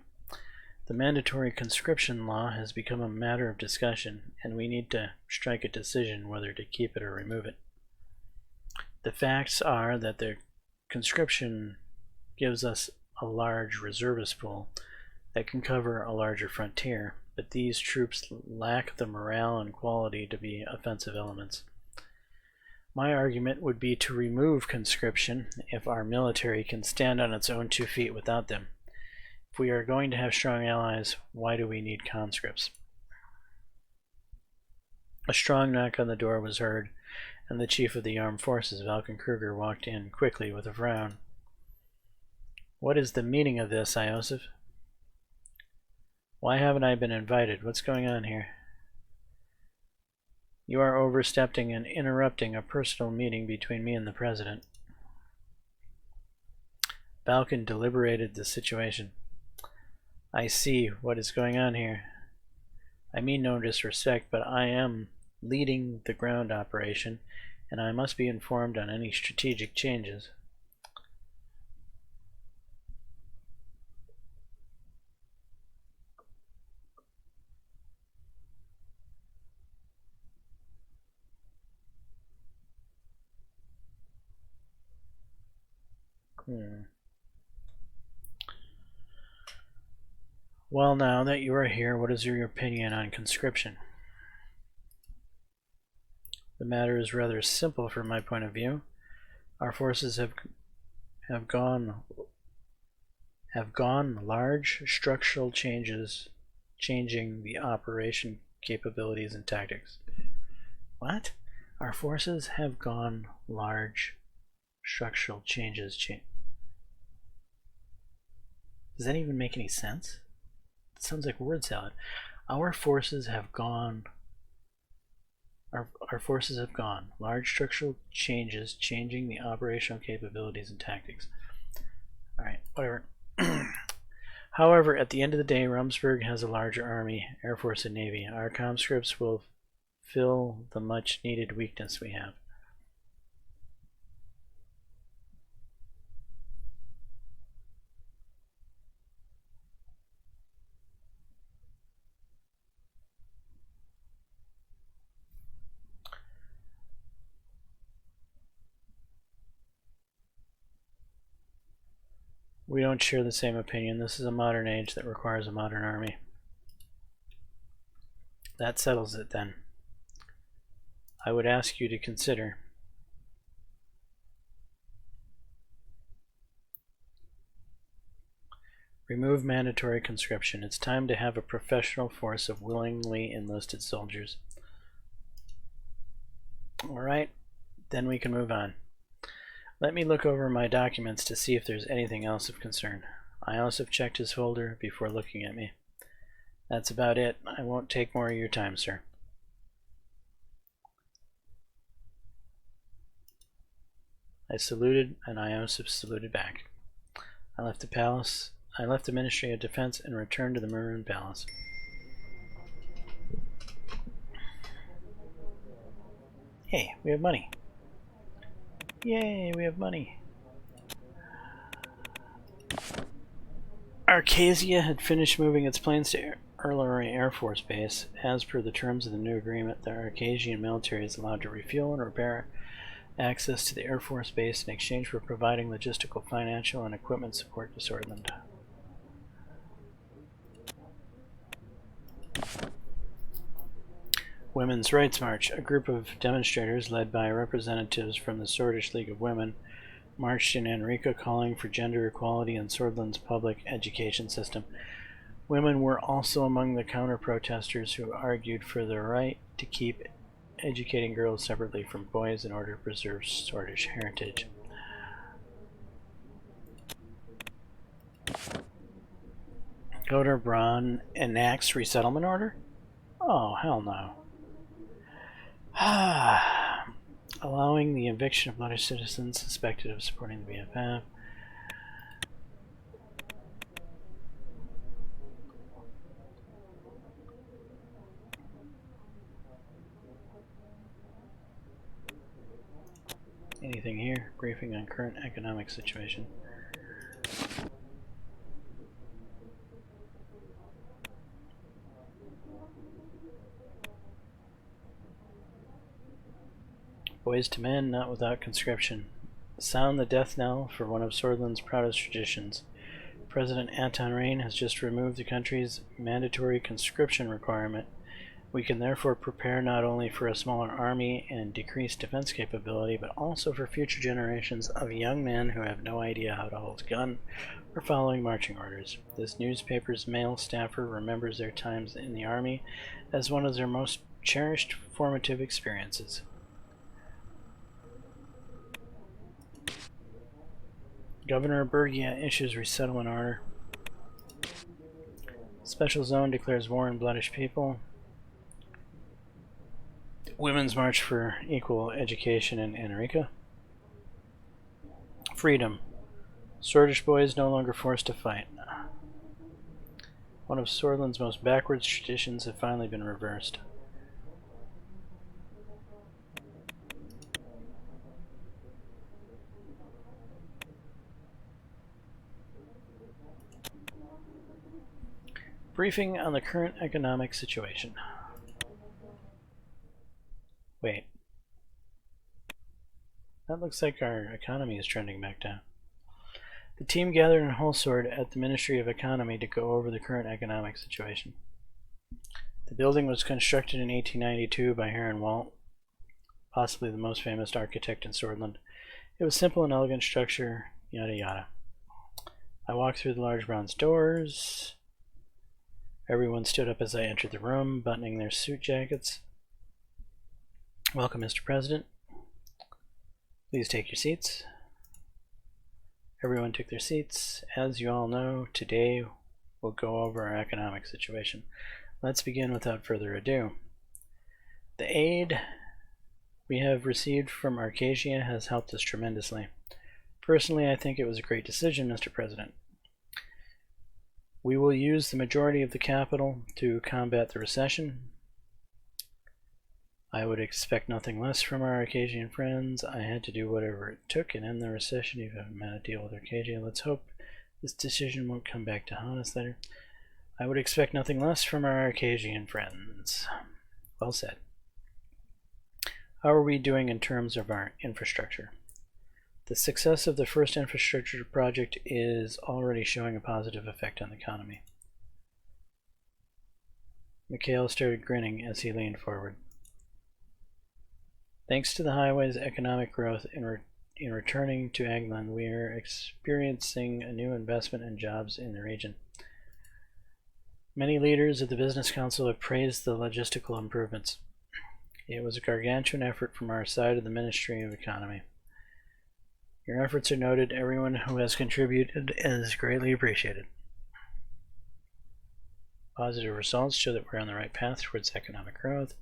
The mandatory conscription law has become a matter of discussion, and we need to strike a decision whether to keep it or remove it. The facts are that the conscription gives us a large reservist pool that can cover a larger frontier, but these troops lack the morale and quality to be offensive elements. My argument would be to remove conscription if our military can stand on its own 2 feet without them. If we are going to have strong allies, why do we need conscripts? A strong knock on the door was heard, and the chief of the armed forces, Valken Kruger, walked in quickly with a frown. What is the meaning of this, Iosif? Why haven't I been invited? What's going on here? You are overstepping and interrupting a personal meeting between me and the president. Valken deliberated the situation. I see what is going on here. I mean no disrespect, but I am leading the ground operation, and I must be informed on any strategic changes. Well, now that you are here, what is your opinion on conscription? The matter is rather simple from my point of view. Our forces have gone large structural changes, changing the operation capabilities and tactics. What? Our forces have gone large structural changes. Does that even make any sense? It sounds like word salad. Our forces have gone large structural changes, changing the operational capabilities and tactics. Alright, whatever. However, at the end of the day, Rumsburg has a larger army, air force, and navy. Our conscripts will fill the much needed weakness we have. We don't share the same opinion. This is a modern age that requires a modern army. That settles it then. I would ask you to consider remove mandatory conscription. It's time to have a professional force of willingly enlisted soldiers. Alright, then we can move on. Let me look over my documents to see if there's anything else of concern. Iosif checked his folder before looking at me. That's about it. I won't take more of your time, sir. I saluted, and Iosif saluted back. I left the Ministry of Defense and returned to the Maroon Palace. Hey, we have money. Yay, we have money. Arcasia had finished moving its planes to Erlery Air Force Base. As per the terms of the new agreement, the Arcasian military is allowed to refuel and repair access to the Air Force Base in exchange for providing logistical, financial, and equipment support to Swordland. Women's Rights March. A group of demonstrators led by representatives from the Swordish League of Women marched in Enrica calling for gender equality in Swordland's public education system. Women were also among the counter-protesters who argued for the right to keep educating girls separately from boys in order to preserve Swordish heritage. Godar Braun enacts resettlement order? Oh, hell no. Allowing the eviction of British citizens suspected of supporting the BFF. Anything here? Briefing on current economic situation. Boys to men, not without conscription. Sound the death knell for one of Swordland's proudest traditions. President Anton Rain has just removed the country's mandatory conscription requirement, We can therefore prepare not only for a smaller army and decreased defense capability, but also for future generations of young men who have no idea how to hold a gun or following marching orders. This newspaper's male staffer remembers their times in the army as one of their most cherished formative experiences. Governor Bergia issues resettlement order. Special zone declares war on bloodish people. Women's march for equal education in Anarica. Freedom. Swordish boys no longer forced to fight. One of Swordland's most backwards traditions have finally been reversed. Briefing on the current economic situation. Wait. That looks like our economy is trending back down. The team gathered in Holsword at the Ministry of Economy to go over the current economic situation. The building was constructed in 1892 by Heron Walt, possibly the most famous architect in Swordland. It was simple and elegant structure, yada yada. I walked through the large bronze doors. Everyone stood up as I entered the room, buttoning their suit jackets. Welcome, Mr. President. Please take your seats. Everyone took their seats. As you all know, today we'll go over our economic situation. Let's begin without further ado. The aid we have received from Arcasia has helped us tremendously. Personally, I think it was a great decision, Mr. President. We will use the majority of the capital to combat the recession. I would expect nothing less from our Arcasian friends. I had to do whatever it took and end the recession. You haven't had a deal with Arcadia. Let's hope this decision won't come back to haunt us later. I would expect nothing less from our Arcasian friends. Well said. How are we doing in terms of our infrastructure? The success of the first infrastructure project is already showing a positive effect on the economy. Mikhail started grinning as he leaned forward. Thanks to the highway's economic growth in returning to Agland, we are experiencing a new investment and jobs in the region. Many leaders of the Business Council have praised the logistical improvements. It was a gargantuan effort from our side of the Ministry of Economy. Your efforts are noted. Everyone who has contributed is greatly appreciated. Positive results show that we're on the right path towards economic growth.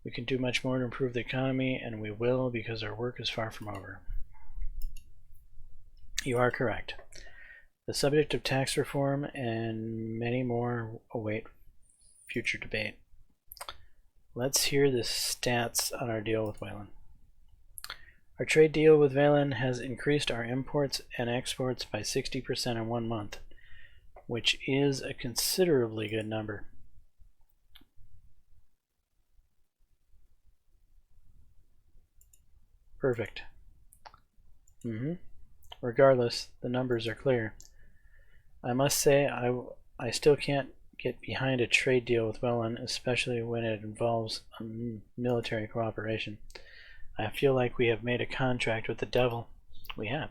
We can do much more to improve the economy, and we will because our work is far from over. You are correct. The subject of tax reform and many more await future debate. Let's hear the stats on our deal with Wayland. Our trade deal with Wayland has increased our imports and exports by 60% in 1 month, which is a considerably good number. Perfect. Regardless, the numbers are clear. I must say I still can't get behind a trade deal with Welland, especially when it involves military cooperation. I feel like we have made a contract with the devil. We have.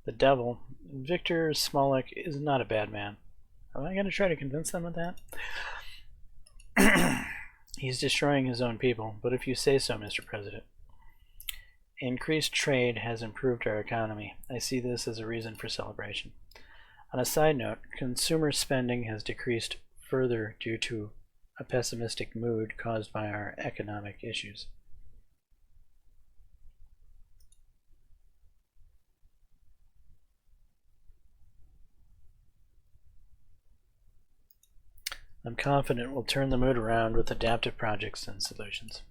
The devil, Victor Smolik, is not a bad man. Am I going to try to convince them of that? He's destroying his own people, but if you say so, Mr. President. Increased trade has improved our economy. I see this as a reason for celebration. On a side note, consumer spending has decreased further due to a pessimistic mood caused by our economic issues. I'm confident we'll turn the mood around with adaptive projects and solutions.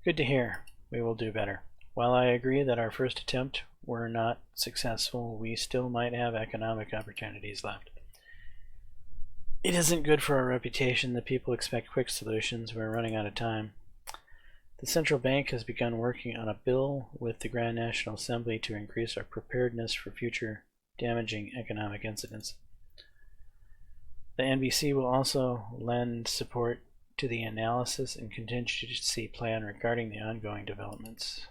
Good to hear. We will do better. While I agree that our first attempt were not successful, we still might have economic opportunities left. It isn't good for our reputation that people expect quick solutions. We're running out of time. The central bank has begun working on a bill with the Grand National Assembly to increase our preparedness for future damaging economic incidents. The NBC will also lend support to the analysis and contingency plan regarding the ongoing developments.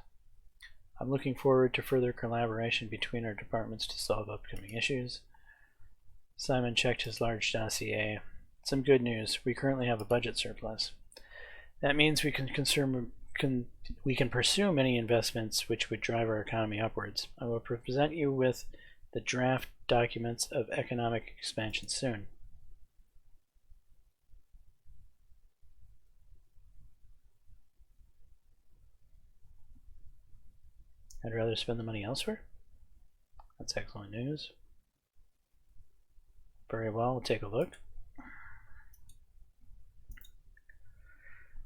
I'm looking forward to further collaboration between our departments to solve upcoming issues. Simon checked his large dossier. Some good news. We currently have a budget surplus. That means we can pursue many investments which would drive our economy upwards. I will present you with the draft documents of economic expansion soon. I'd rather spend the money elsewhere. That's excellent news. Very well, we'll take a look.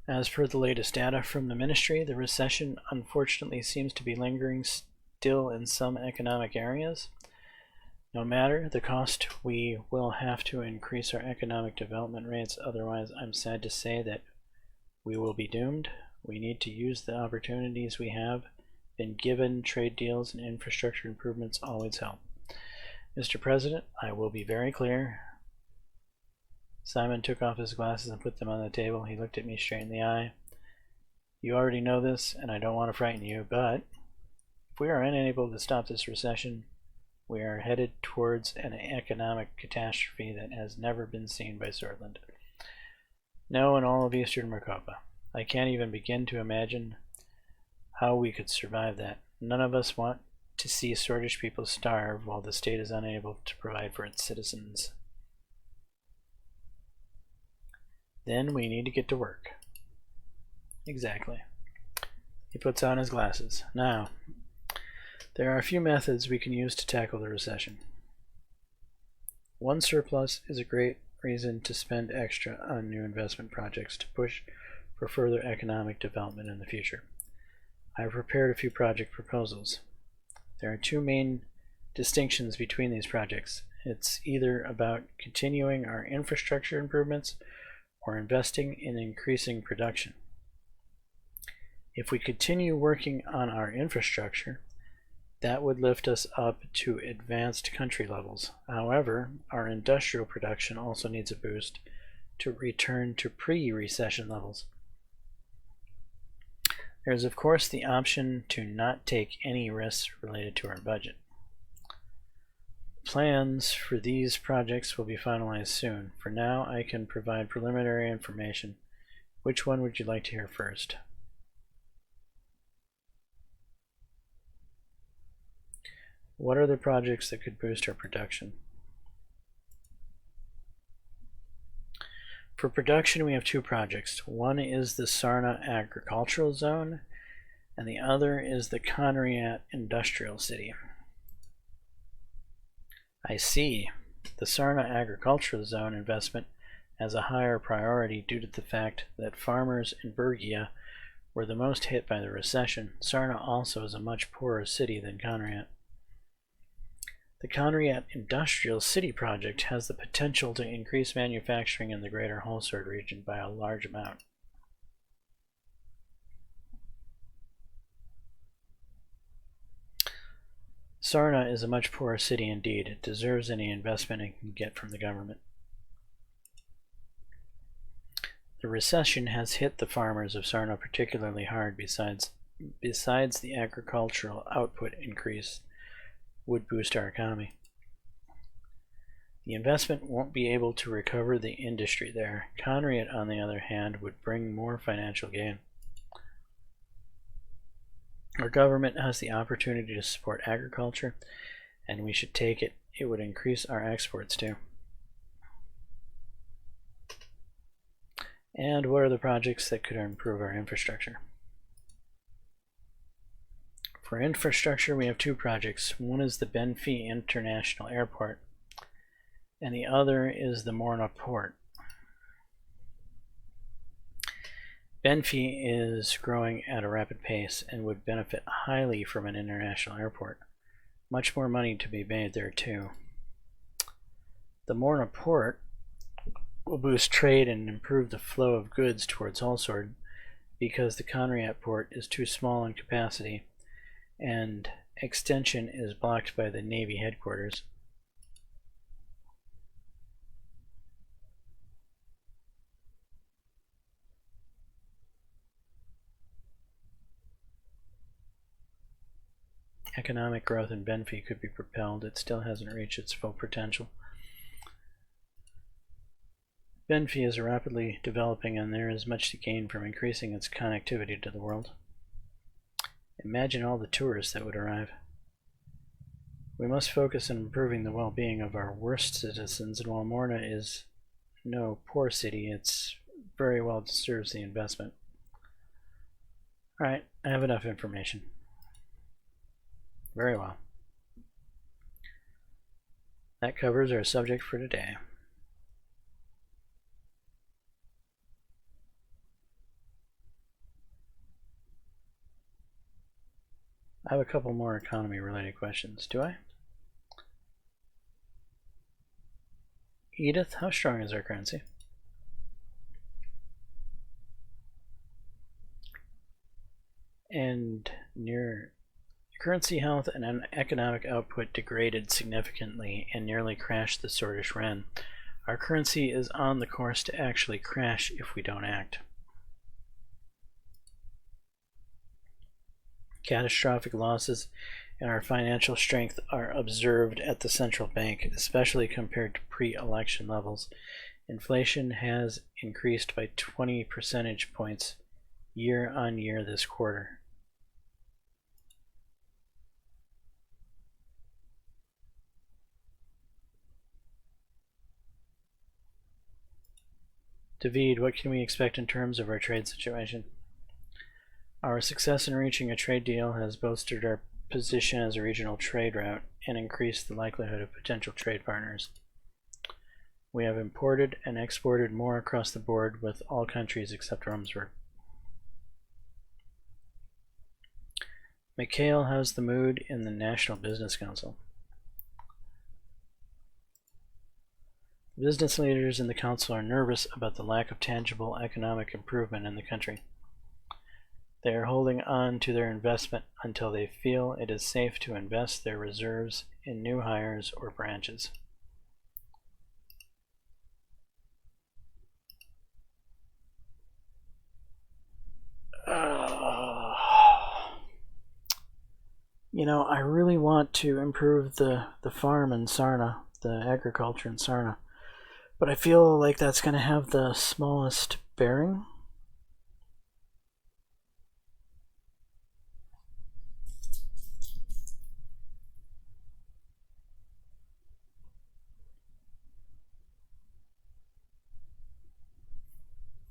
As per the latest data from the ministry, the recession unfortunately seems to be lingering still in some economic areas. No matter the cost, we will have to increase our economic development rates, otherwise I'm sad to say that we will be doomed. We need to use the opportunities we have been given. Trade deals and infrastructure improvements always help. Mr. President, I will be very clear. Simon took off his glasses and put them on the table. He looked at me straight in the eye. You already know this, and I don't want to frighten you, but if we are unable to stop this recession, we are headed towards an economic catastrophe that has never been seen by Sordland. No, in all of Eastern Maricopa. I can't even begin to imagine how we could survive that. None of us want to see Sordish people starve while the state is unable to provide for its citizens. Then we need to get to work. Exactly. He puts on his glasses. Now, there are a few methods we can use to tackle the recession. One, surplus is a great reason to spend extra on new investment projects to push for further economic development in the future. I have prepared a few project proposals. There are two main distinctions between these projects. It's either about continuing our infrastructure improvements or investing in increasing production. If we continue working on our infrastructure, that would lift us up to advanced country levels. However, our industrial production also needs a boost to return to pre-recession levels. There is, of course, the option to not take any risks related to our budget. Plans for these projects will be finalized soon. For now, I can provide preliminary information. Which one would you like to hear first? What are the projects that could boost our production? For production, we have two projects. One is the Sarna Agricultural Zone, and the other is the Conriat Industrial City. I see. The Sarna Agricultural Zone investment has a higher priority due to the fact that farmers in Bergia were the most hit by the recession. Sarna also is a much poorer city than Conriat. The Conriat Industrial City project has the potential to increase manufacturing in the greater Hulsard region by a large amount. Sarna is a much poorer city indeed. It deserves any investment it can get from the government. The recession has hit the farmers of Sarna particularly hard. Besides the agricultural output increase would boost our economy. The investment won't be able to recover the industry there. Conriat, on the other hand, would bring more financial gain. Our government has the opportunity to support agriculture, and we should take it. It would increase our exports too. And what are the projects that could improve our infrastructure? For infrastructure, we have two projects. One is the Benfi International Airport, and the other is the Morna Port. Benfi is growing at a rapid pace and would benefit highly from an international airport. Much more money to be made there too. The Morna Port will boost trade and improve the flow of goods towards Hulsard, because the Conriat port is too small in capacity and extension is blocked by the Navy headquarters. Economic growth in Benfey could be propelled. It still hasn't reached its full potential. Benfey is rapidly developing and there is much to gain from increasing its connectivity to the world. Imagine all the tourists that would arrive. We must focus on improving the well-being of our worst citizens, and while Morna is no poor city, it's very well deserves the investment. Alright, I have enough information. Very well. That covers our subject for today. I have a couple more economy-related questions. Do I? Edith, how strong is our currency? And near currency health and economic output degraded significantly and nearly crashed the Sortish Ren. Our currency is on the course to actually crash if we don't act. Catastrophic losses in our financial strength are observed at the central bank, especially compared to pre-election levels. Inflation has increased by 20 percentage points year on year this quarter. David, what can we expect in terms of our trade situation? Our success in reaching a trade deal has bolstered our position as a regional trade route and increased the likelihood of potential trade partners. We have imported and exported more across the board with all countries except Rumsford. Mikhail, how's the mood in the National Business Council? Business leaders in the council are nervous about the lack of tangible economic improvement in the country. They are holding on to their investment until they feel it is safe to invest their reserves in new hires or branches. You know, I really want to improve the farm in Sarna, the agriculture in Sarna. But I feel like that's going to have the smallest bearing.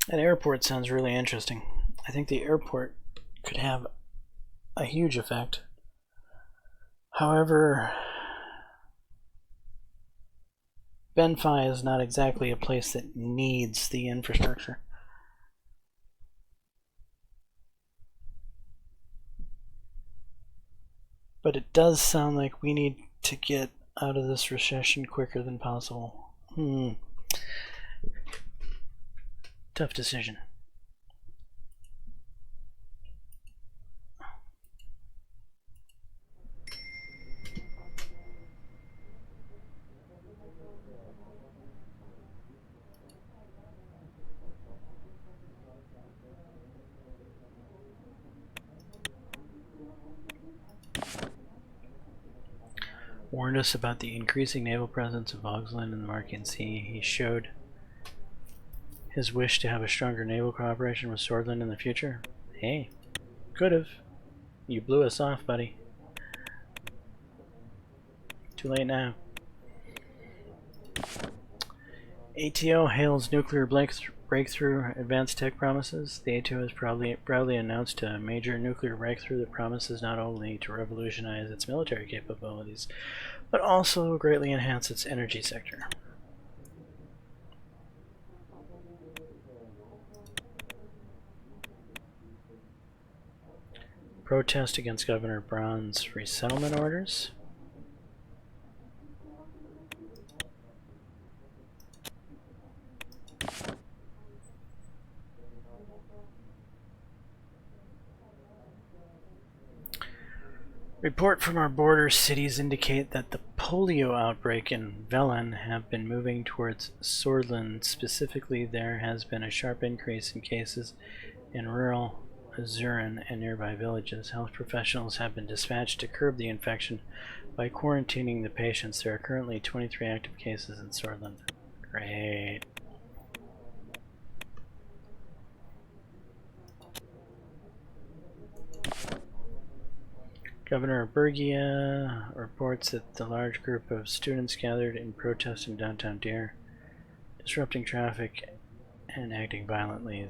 An airport sounds really interesting. I think the airport could have a huge effect. However, Benfey is not exactly a place that needs the infrastructure. But it does sound like we need to get out of this recession quicker than possible. Tough decision. Warned us about the increasing naval presence of Augsland in the Markian Sea. He showed his wish to have a stronger naval cooperation with Swordland in the future. Hey, could've. You blew us off, buddy. Too late now. ATO hails nuclear breakthrough advanced tech promises. The ATO has proudly announced a major nuclear breakthrough that promises not only to revolutionize its military capabilities, but also greatly enhance its energy sector. Protest against Governor Braun's resettlement orders. Report from our border cities indicate that the polio outbreak in Velen have been moving towards Sordland. Specifically, there has been a sharp increase in cases in rural Suzerain and nearby villages. Health professionals have been dispatched to curb the infection by quarantining the patients. There are currently 23 active cases in Sordland. Great. Governor of Bergia reports that the large group of students gathered in protest in downtown Deer, disrupting traffic and acting violently.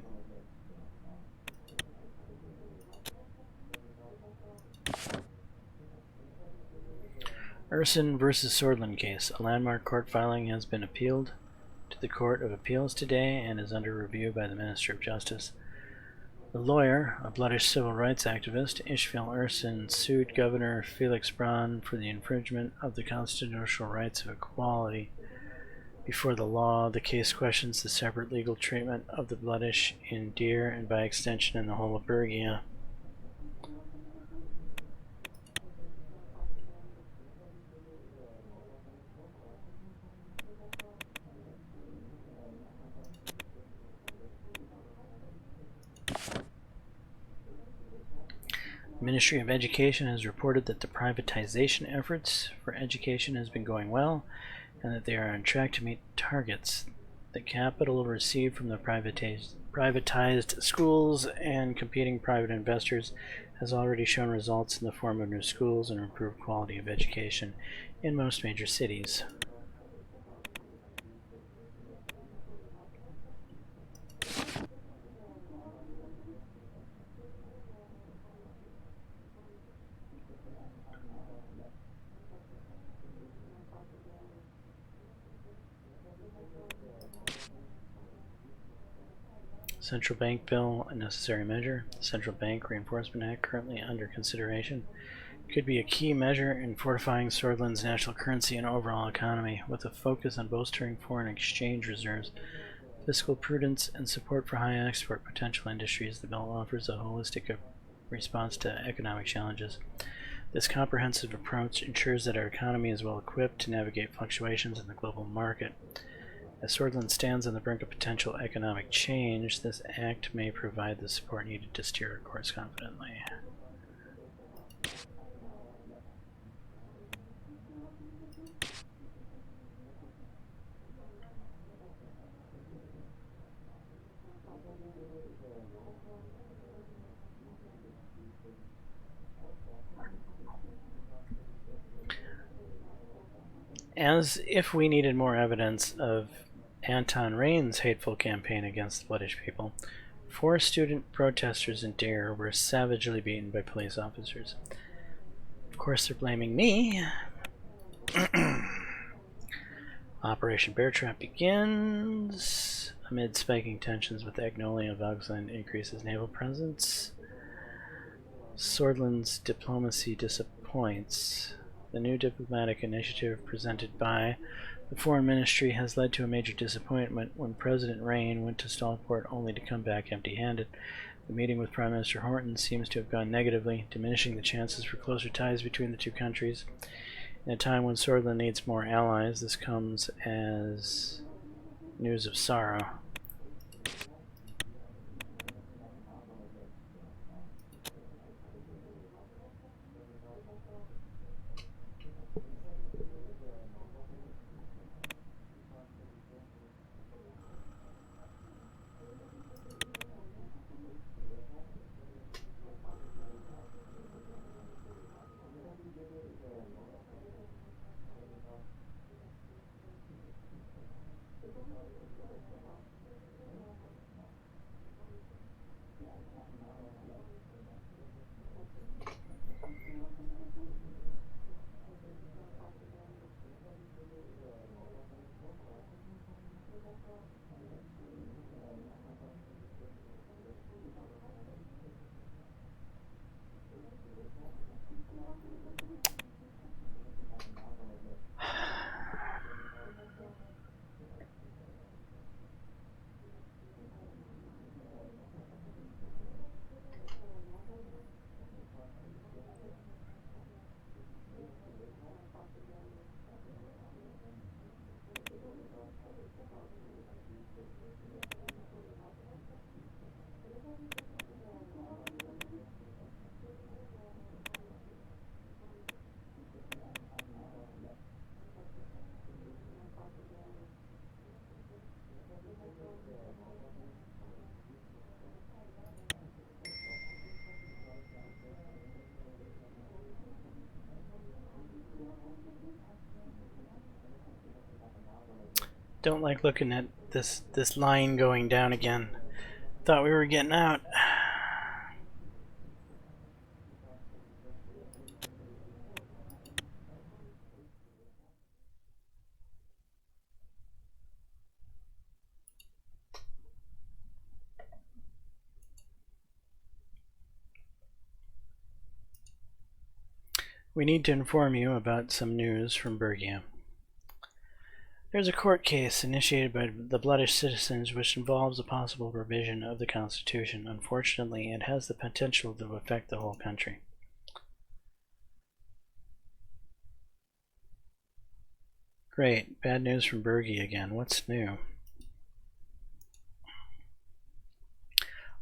Urson versus Sordland case. A landmark court filing has been appealed to the Court of Appeals today and is under review by the Minister of Justice. The lawyer, a Bloodish civil rights activist, Ishmael Urson, sued Governor Felix Braun for the infringement of the constitutional rights of equality before the law. The case questions the separate legal treatment of the Bloodish in Deer and by extension in the whole of Bergia. The Ministry of Education has reported that the privatization efforts for education has been going well and that they are on track to meet targets. The capital received from the privatized schools and competing private investors has already shown results in the form of new schools and improved quality of education in most major cities. Central Bank Bill, a necessary measure. The Central Bank Reinforcement Act, currently under consideration, could be a key measure in fortifying Sordland's national currency and overall economy, with a focus on bolstering foreign exchange reserves, fiscal prudence, and support for high export potential industries. The bill offers a holistic response to economic challenges. This comprehensive approach ensures that our economy is well equipped to navigate fluctuations in the global market. As Sordland stands on the brink of potential economic change, this act may provide the support needed to steer our course confidently. As if we needed more evidence of Anton Rain's hateful campaign against the Bloodish people, 4 student protesters in Deer were savagely beaten by police officers. Of course, they're blaming me. Operation Bear Trap begins amid spiking tensions with Agnolia. Vogsland increases naval presence. Sordland's diplomacy disappoints. The new diplomatic initiative presented by the Foreign Ministry has led to a major disappointment when President Rain went to Stallport only to come back empty-handed. The meeting with Prime Minister Horton seems to have gone negatively, diminishing the chances for closer ties between the two countries. In a time when Sordland needs more allies, this comes as news of sorrow. Don't like looking at this line going down again. Thought we were getting out. We need to inform you about some news from Bergia. There's a court case initiated by the Bloodish citizens which involves a possible revision of the Constitution. Unfortunately, it has the potential to affect the whole country. Great. Bad news from Bergie again. What's new?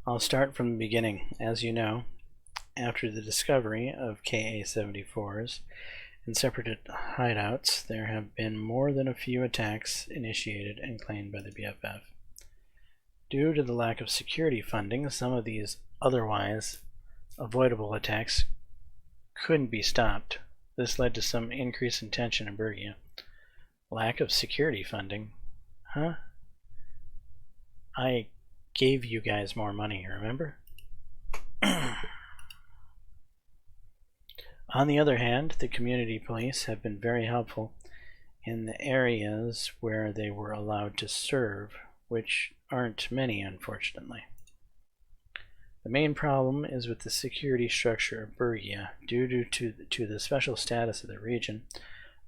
I'll start from the beginning. As you know, after the discovery of Ka-74s in separate hideouts, there have been more than a few attacks initiated and claimed by the BFF. Due to the lack of security funding, some of these otherwise avoidable attacks couldn't be stopped. This led to some increase in tension in Bergia. Lack of security funding? Huh? I gave you guys more money, remember? On the other hand, the community police have been very helpful in the areas where they were allowed to serve, which aren't many, unfortunately. The main problem is with the security structure of Bergia. Due to the special status of the region,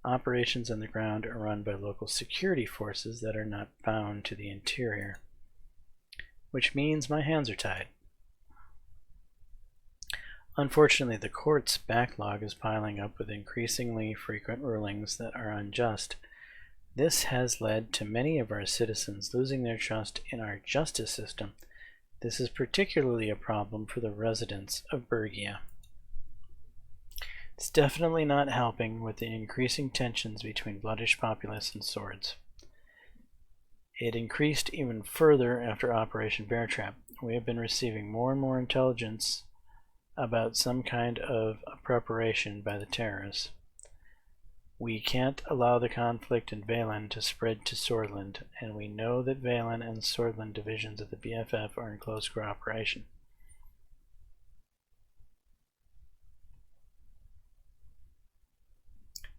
operations on the ground are run by local security forces that are not bound to the interior, which means my hands are tied. Unfortunately, the court's backlog is piling up with increasingly frequent rulings that are unjust. This has led to many of our citizens losing their trust in our justice system. This is particularly a problem for the residents of Bergia. It's definitely not helping with the increasing tensions between Bloodish populace and swords. It increased even further after Operation Bear Trap. We have been receiving more and more intelligence about some kind of preparation by the terrorists. We can't allow the conflict in Valen to spread to Swordland, and we know that Valen and Swordland divisions of the BFF are in close cooperation.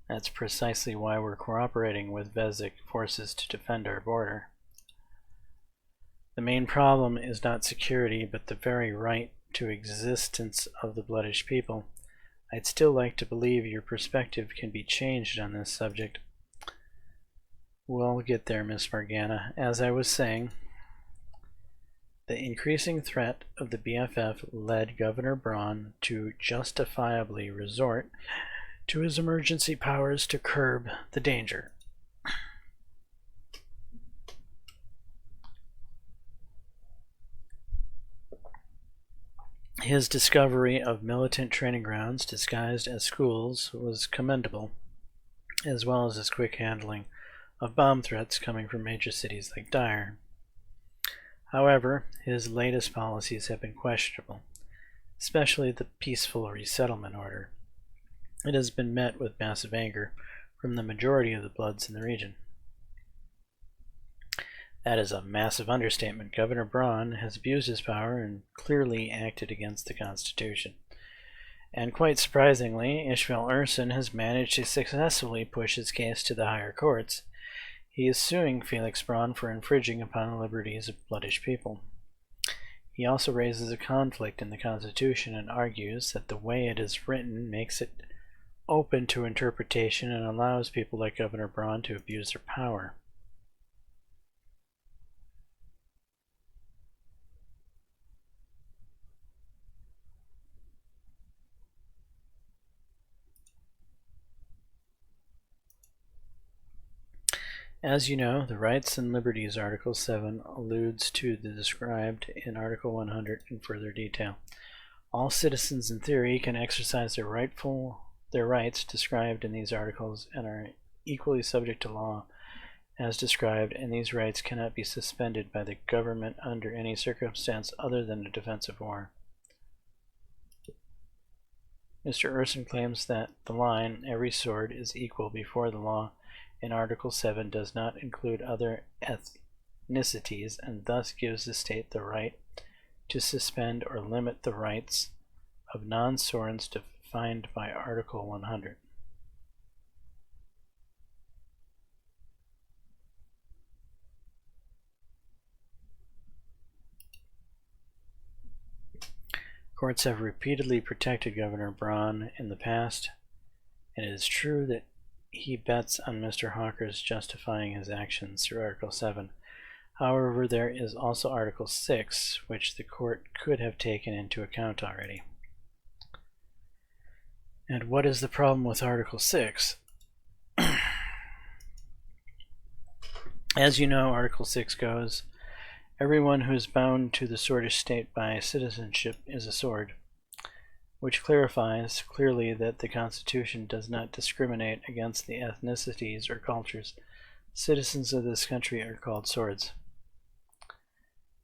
That's precisely why we're cooperating with Vezic forces to defend our border. The main problem is not security, but the very right to existence of the Bloodish people. I'd still like to believe your perspective can be changed on this subject. We'll get there, Miss Morgana. As I was saying, the increasing threat of the BFF led Governor Braun to justifiably resort to his emergency powers to curb the danger. His discovery of militant training grounds disguised as schools was commendable, as well as his quick handling of bomb threats coming from major cities like Dire. However, his latest policies have been questionable, especially the peaceful resettlement order. It has been met with massive anger from the majority of the Bloods in the region. That is a massive understatement. Governor Braun has abused his power and clearly acted against the Constitution. And quite surprisingly, Ishmael Urson has managed to successfully push his case to the higher courts. He is suing Felix Braun for infringing upon the liberties of Bloodish people. He also raises a conflict in the Constitution and argues that the way it is written makes it open to interpretation and allows people like Governor Braun to abuse their power. As you know, the Rights and Liberties Article 7 alludes to the described in Article 100 in further detail. All citizens in theory can exercise their rights described in these articles and are equally subject to law as described, and these rights cannot be suspended by the government under any circumstance other than a defensive war. Mr. Urson claims that the line, every sword is equal before the law, in Article 7 does not include other ethnicities and thus gives the state the right to suspend or limit the rights of non-Sorans defined by Article 100. Courts have repeatedly protected Governor Braun in the past, and it is true that he bets on Mr. Hawker's justifying his actions through Article 7. However, there is also Article 6, which the court could have taken into account already. And what is the problem with Article 6? As you know, Article 6 goes, everyone who is bound to the Swordish state by citizenship is a sword, which clarifies clearly that the Constitution does not discriminate against the ethnicities or cultures. Citizens of this country are called swords.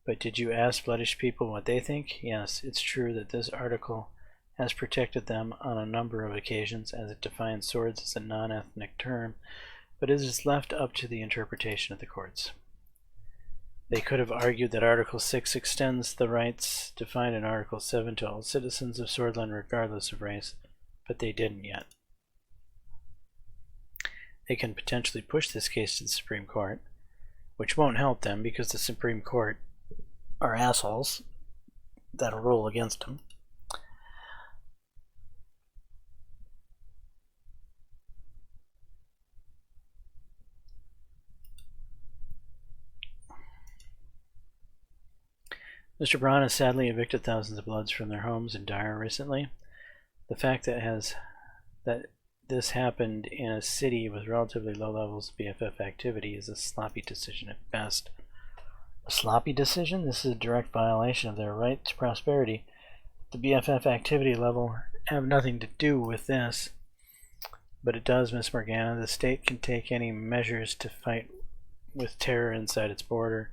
But did you ask Bloodish people what they think? Yes, it's true that this article has protected them on a number of occasions, as it defines swords as a non-ethnic term, but it is left up to the interpretation of the courts. They could have argued that Article 6 extends the rights defined in Article 7 to all citizens of Swordland regardless of race, but they didn't yet. They can potentially push this case to the Supreme Court, which won't help them because the Supreme Court are assholes that'll rule against them. Mr. Braun has sadly evicted thousands of Bloods from their homes in Dyer recently. The fact that this happened in a city with relatively low levels of BFF activity is a sloppy decision at best. A sloppy decision? This is a direct violation of their right to prosperity. The BFF activity level have nothing to do with this. But it does, Miss Morgana. The state can take any measures to fight with terror inside its border.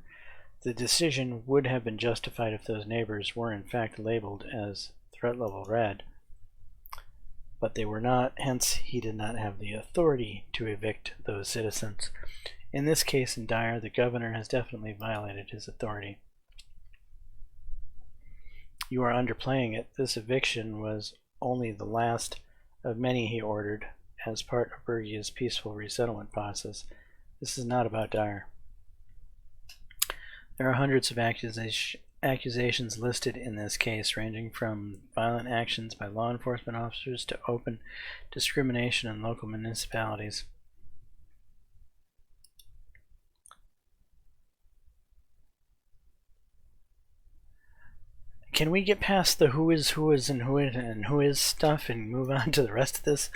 The decision would have been justified if those neighbors were in fact labeled as threat level red. But they were not, hence he did not have the authority to evict those citizens. In this case in Dyer, the governor has definitely violated his authority. You are underplaying it. This eviction was only the last of many he ordered as part of Bergia's peaceful resettlement process. This is not about Dyer. There are hundreds of accusations listed in this case, ranging from violent actions by law enforcement officers to open discrimination in local municipalities. Can we get past the who is and who is stuff and move on to the rest of this?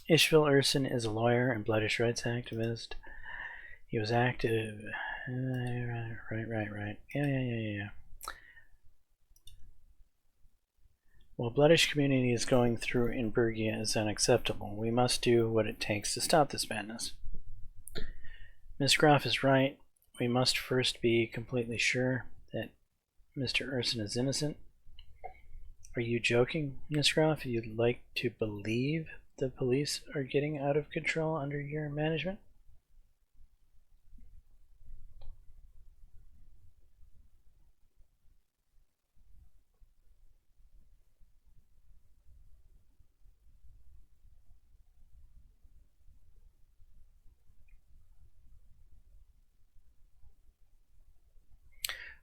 Ishville Urson is a lawyer and Bloodish rights activist. He was active. Right. Yeah. What Bloodish community is going through in Bergia is unacceptable. We must do what it takes to stop this madness. Miss Groff is right. We must first be completely sure that Mr. Urson is innocent. Are you joking, Miss Groff? You'd like to believe the police are getting out of control under your management?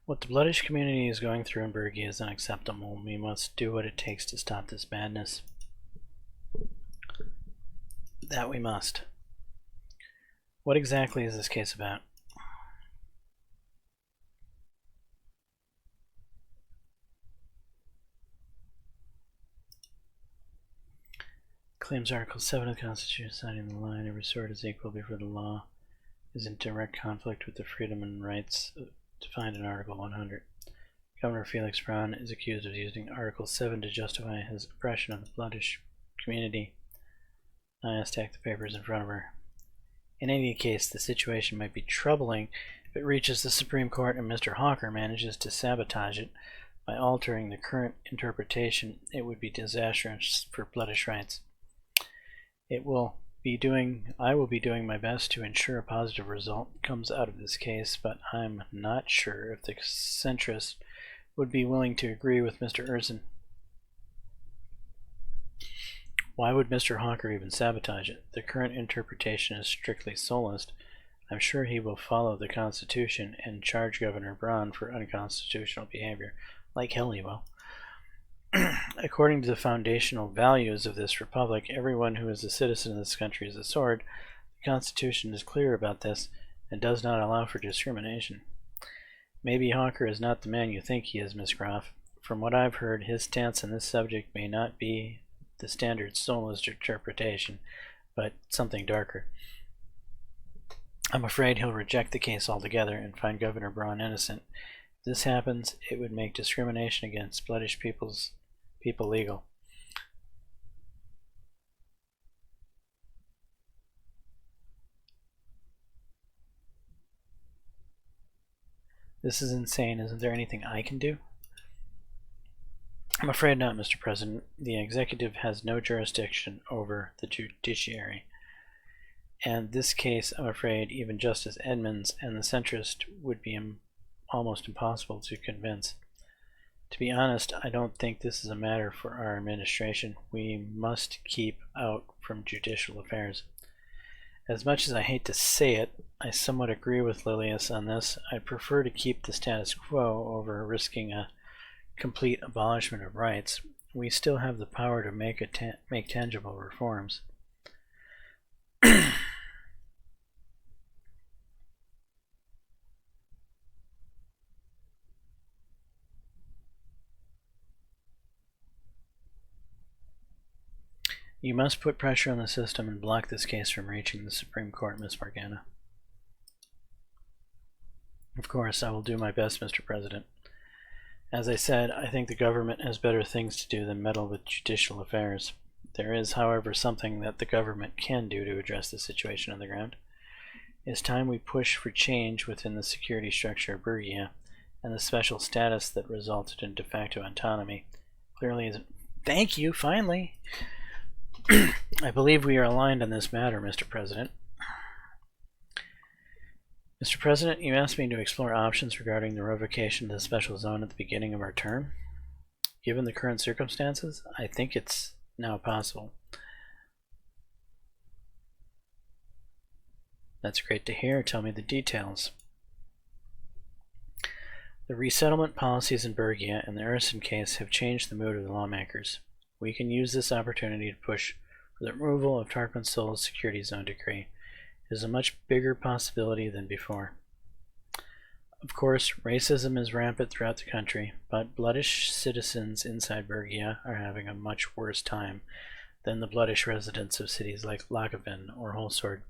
What the Bloodish community is going through in Bergia is unacceptable. We must do what it takes to stop this madness. That we must. What exactly is this case about? claims Article 7 of the Constitution, signing the line, every sword is equal before the law, is in direct conflict with the freedom and rights defined in Article 100. Governor Felix Braun is accused of using Article 7 to justify his oppression of the Bloodish community. Naya stacked the papers in front of her. In any case, the situation might be troubling if it reaches the Supreme Court and Mr. Hawker manages to sabotage it by altering the current interpretation. It would be disastrous for Bloodish rights. I will be doing my best to ensure a positive result comes out of this case, but I'm not sure if the centrists would be willing to agree with Mr. Urson. Why would Mr. Hawker even sabotage it? The current interpretation is strictly solist. I'm sure he will follow the Constitution and charge Governor Braun for unconstitutional behavior. Like hell he will. According to the foundational values of this republic, everyone who is a citizen of this country is a sword. The Constitution is clear about this and does not allow for discrimination. Maybe Hawker is not the man you think he is, Miss Groff. From what I've heard, his stance on this subject may not be the standard solist interpretation, but something darker. I'm afraid he'll reject the case altogether and find Governor Braun innocent. If this happens, it would make discrimination against Bloodish people legal. This is insane. Isn't there anything I can do? I'm afraid not, Mr. President. The executive has no jurisdiction over the judiciary. And this case, I'm afraid, even Justice Edmonds and the centrist would be almost impossible to convince. To be honest, I don't think this is a matter for our administration. We must keep out from judicial affairs. As much as I hate to say it, I somewhat agree with Lilius on this. I prefer to keep the status quo over risking a complete abolishment of rights. We still have the power to make tangible reforms. You must put pressure on the system and block this case from reaching the Supreme Court, Miss Morgana. Of course, I will do my best, Mr. President. As I said, I think the government has better things to do than meddle with judicial affairs. There is, however, something that the government can do to address the situation on the ground. It's time we push for change within the security structure of Bergia, and the special status that resulted in de facto autonomy clearly isn't. Thank you, finally! I believe we are aligned on this matter, Mr. President. Mr. President, you asked me to explore options regarding the revocation of the special zone at the beginning of our term. Given the current circumstances, I think it's now possible. That's great to hear. Tell me the details. The resettlement policies in Bergia and the Urson case have changed the mood of the lawmakers. We can use this opportunity to push for the removal of Tarquin Sol's security zone decree. It is a much bigger possibility than before. Of course, racism is rampant throughout the country, but Bloodish citizens inside Bergia are having a much worse time than the Bloodish residents of cities like Lakaven or Holsword.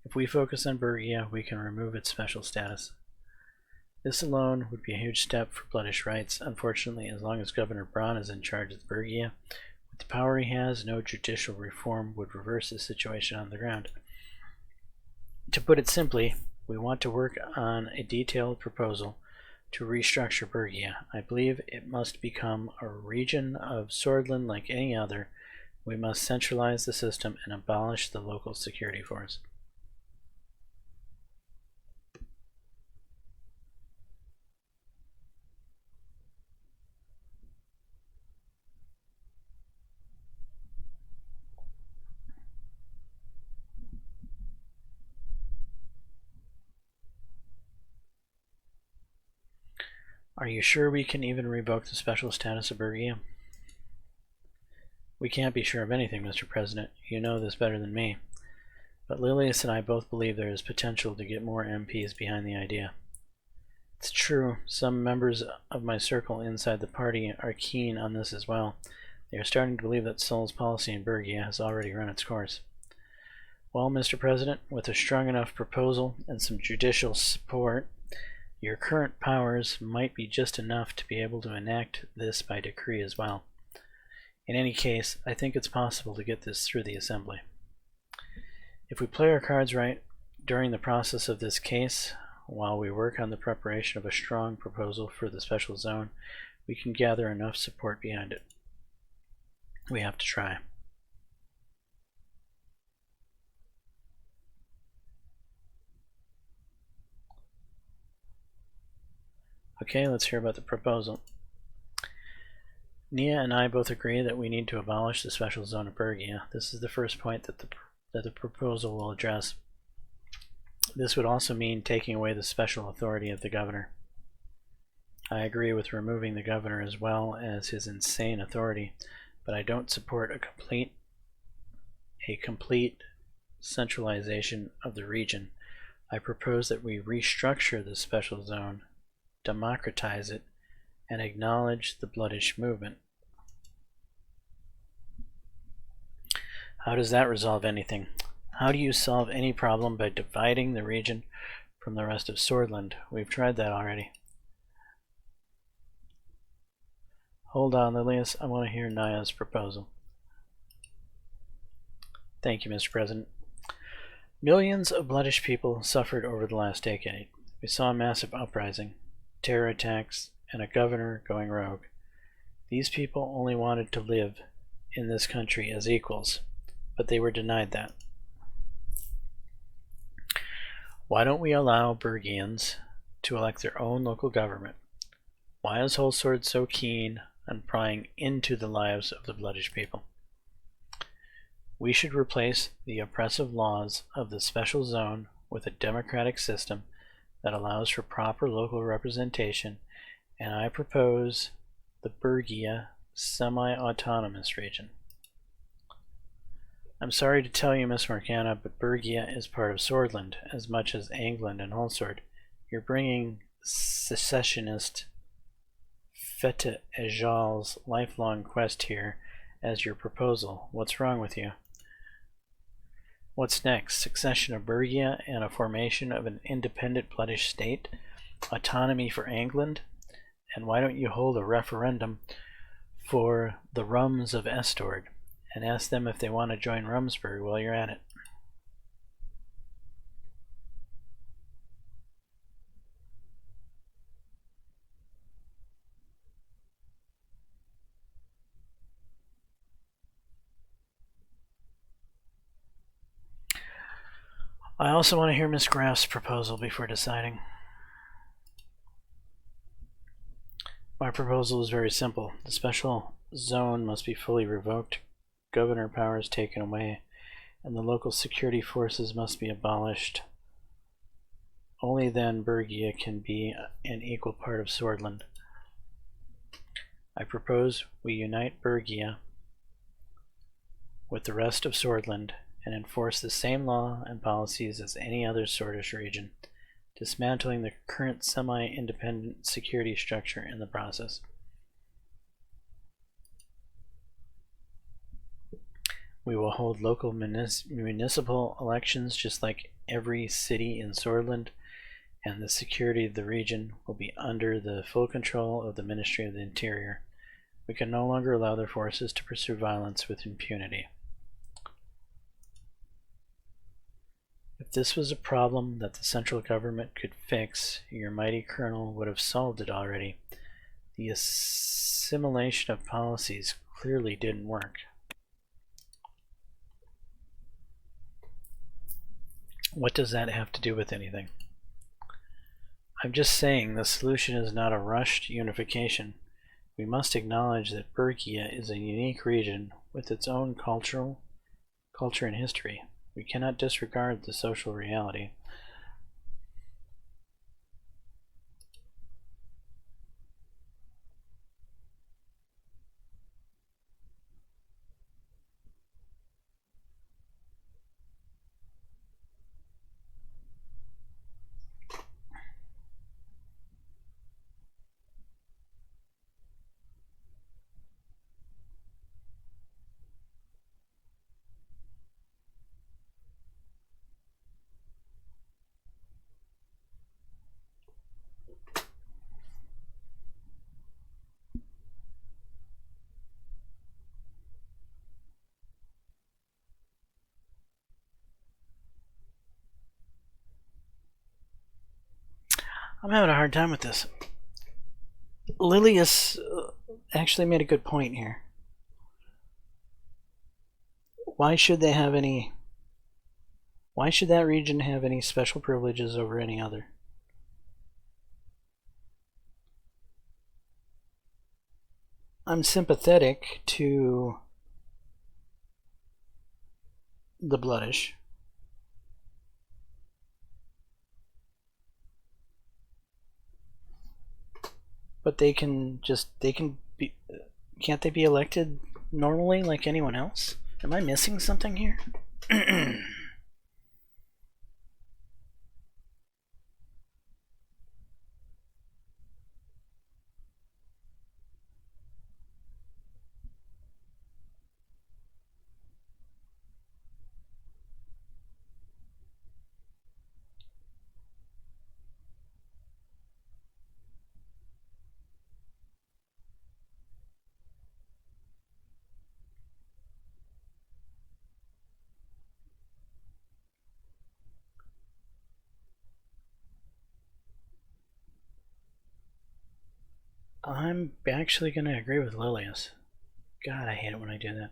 If we focus on Bergia, we can remove its special status. This alone would be a huge step for Bloodish rights. Unfortunately, as long as Governor Braun is in charge of Bergia, with the power he has, no judicial reform would reverse the situation on the ground. To put it simply, we want to work on a detailed proposal to restructure Bergia. I believe it must become a region of Swordland like any other. We must centralize the system and abolish the local security force. Are you sure we can even revoke the special status of Bergia? We can't be sure of anything, Mr. President. You know this better than me. But Lilius and I both believe there is potential to get more MPs behind the idea. It's true, some members of my circle inside the party are keen on this as well. They are starting to believe that Seoul's policy in Bergia has already run its course. Well, Mr. President, with a strong enough proposal and some judicial support, your current powers might be just enough to be able to enact this by decree as well. In any case, I think it's possible to get this through the Assembly. If we play our cards right during the process of this case, while we work on the preparation of a strong proposal for the special zone, we can gather enough support behind it. We have to try. Okay, let's hear about the proposal. Nia and I both agree that we need to abolish the special zone of Bergia. This is the first point that the proposal will address. This would also mean taking away the special authority of the governor. I agree with removing the governor as well as his insane authority, but I don't support a complete centralization of the region. I propose that we restructure the special zone, democratize it, and acknowledge the bloodish movement. How does that resolve anything? How do you solve any problem by dividing the region from the rest of Swordland? We've tried that already. Hold on, Lilius. I want to hear Naya's proposal. Thank you, Mr. President. Millions of bloodish people suffered over the last decade. We saw a massive uprising, terror attacks, and a governor going rogue. These people only wanted to live in this country as equals, but they were denied that. Why don't we allow Bergians to elect their own local government? Why is Holsword so keen on prying into the lives of the bloodish people? We should replace the oppressive laws of the special zone with a democratic system that allows for proper local representation, and I propose the Bergia semi-autonomous region. I'm sorry to tell you, Miss Morgana, but Bergia is part of Swordland as much as England and Holsword. You're bringing secessionist Feta Ejal's lifelong quest here as your proposal. What's wrong with you? What's next? Succession of Bergia and a formation of an independent bloodish state? Autonomy for England? And why don't you hold a referendum for the Rums of Estord and ask them if they want to join Rumsburg while you're at it? I also want to hear Miss Graff's proposal before deciding. My proposal is very simple. The special zone must be fully revoked, governor powers taken away, and the local security forces must be abolished. Only then Bergia can be an equal part of Swordland. I propose we unite Bergia with the rest of Swordland and enforce the same law and policies as any other Swordish region, dismantling the current semi-independent security structure in the process. We will hold local municipal elections just like every city in Swordland, and the security of the region will be under the full control of the Ministry of the Interior. We can no longer allow their forces to pursue violence with impunity. If this was a problem that the central government could fix, your mighty colonel would have solved it already. The assimilation of policies clearly didn't work. What does that have to do with anything? I'm just saying the solution is not a rushed unification. We must acknowledge that Bergia is a unique region with its own culture and history. We cannot disregard the social reality. I'm having a hard time with this. Lilius actually made a good point here. Why should they have any... Why should that region have any special privileges over any other? I'm sympathetic to the Bloodish. But they can be, can't they be elected normally like anyone else? Am I missing something here? I'm actually going to agree with Lilius. God, I hate it when I do that.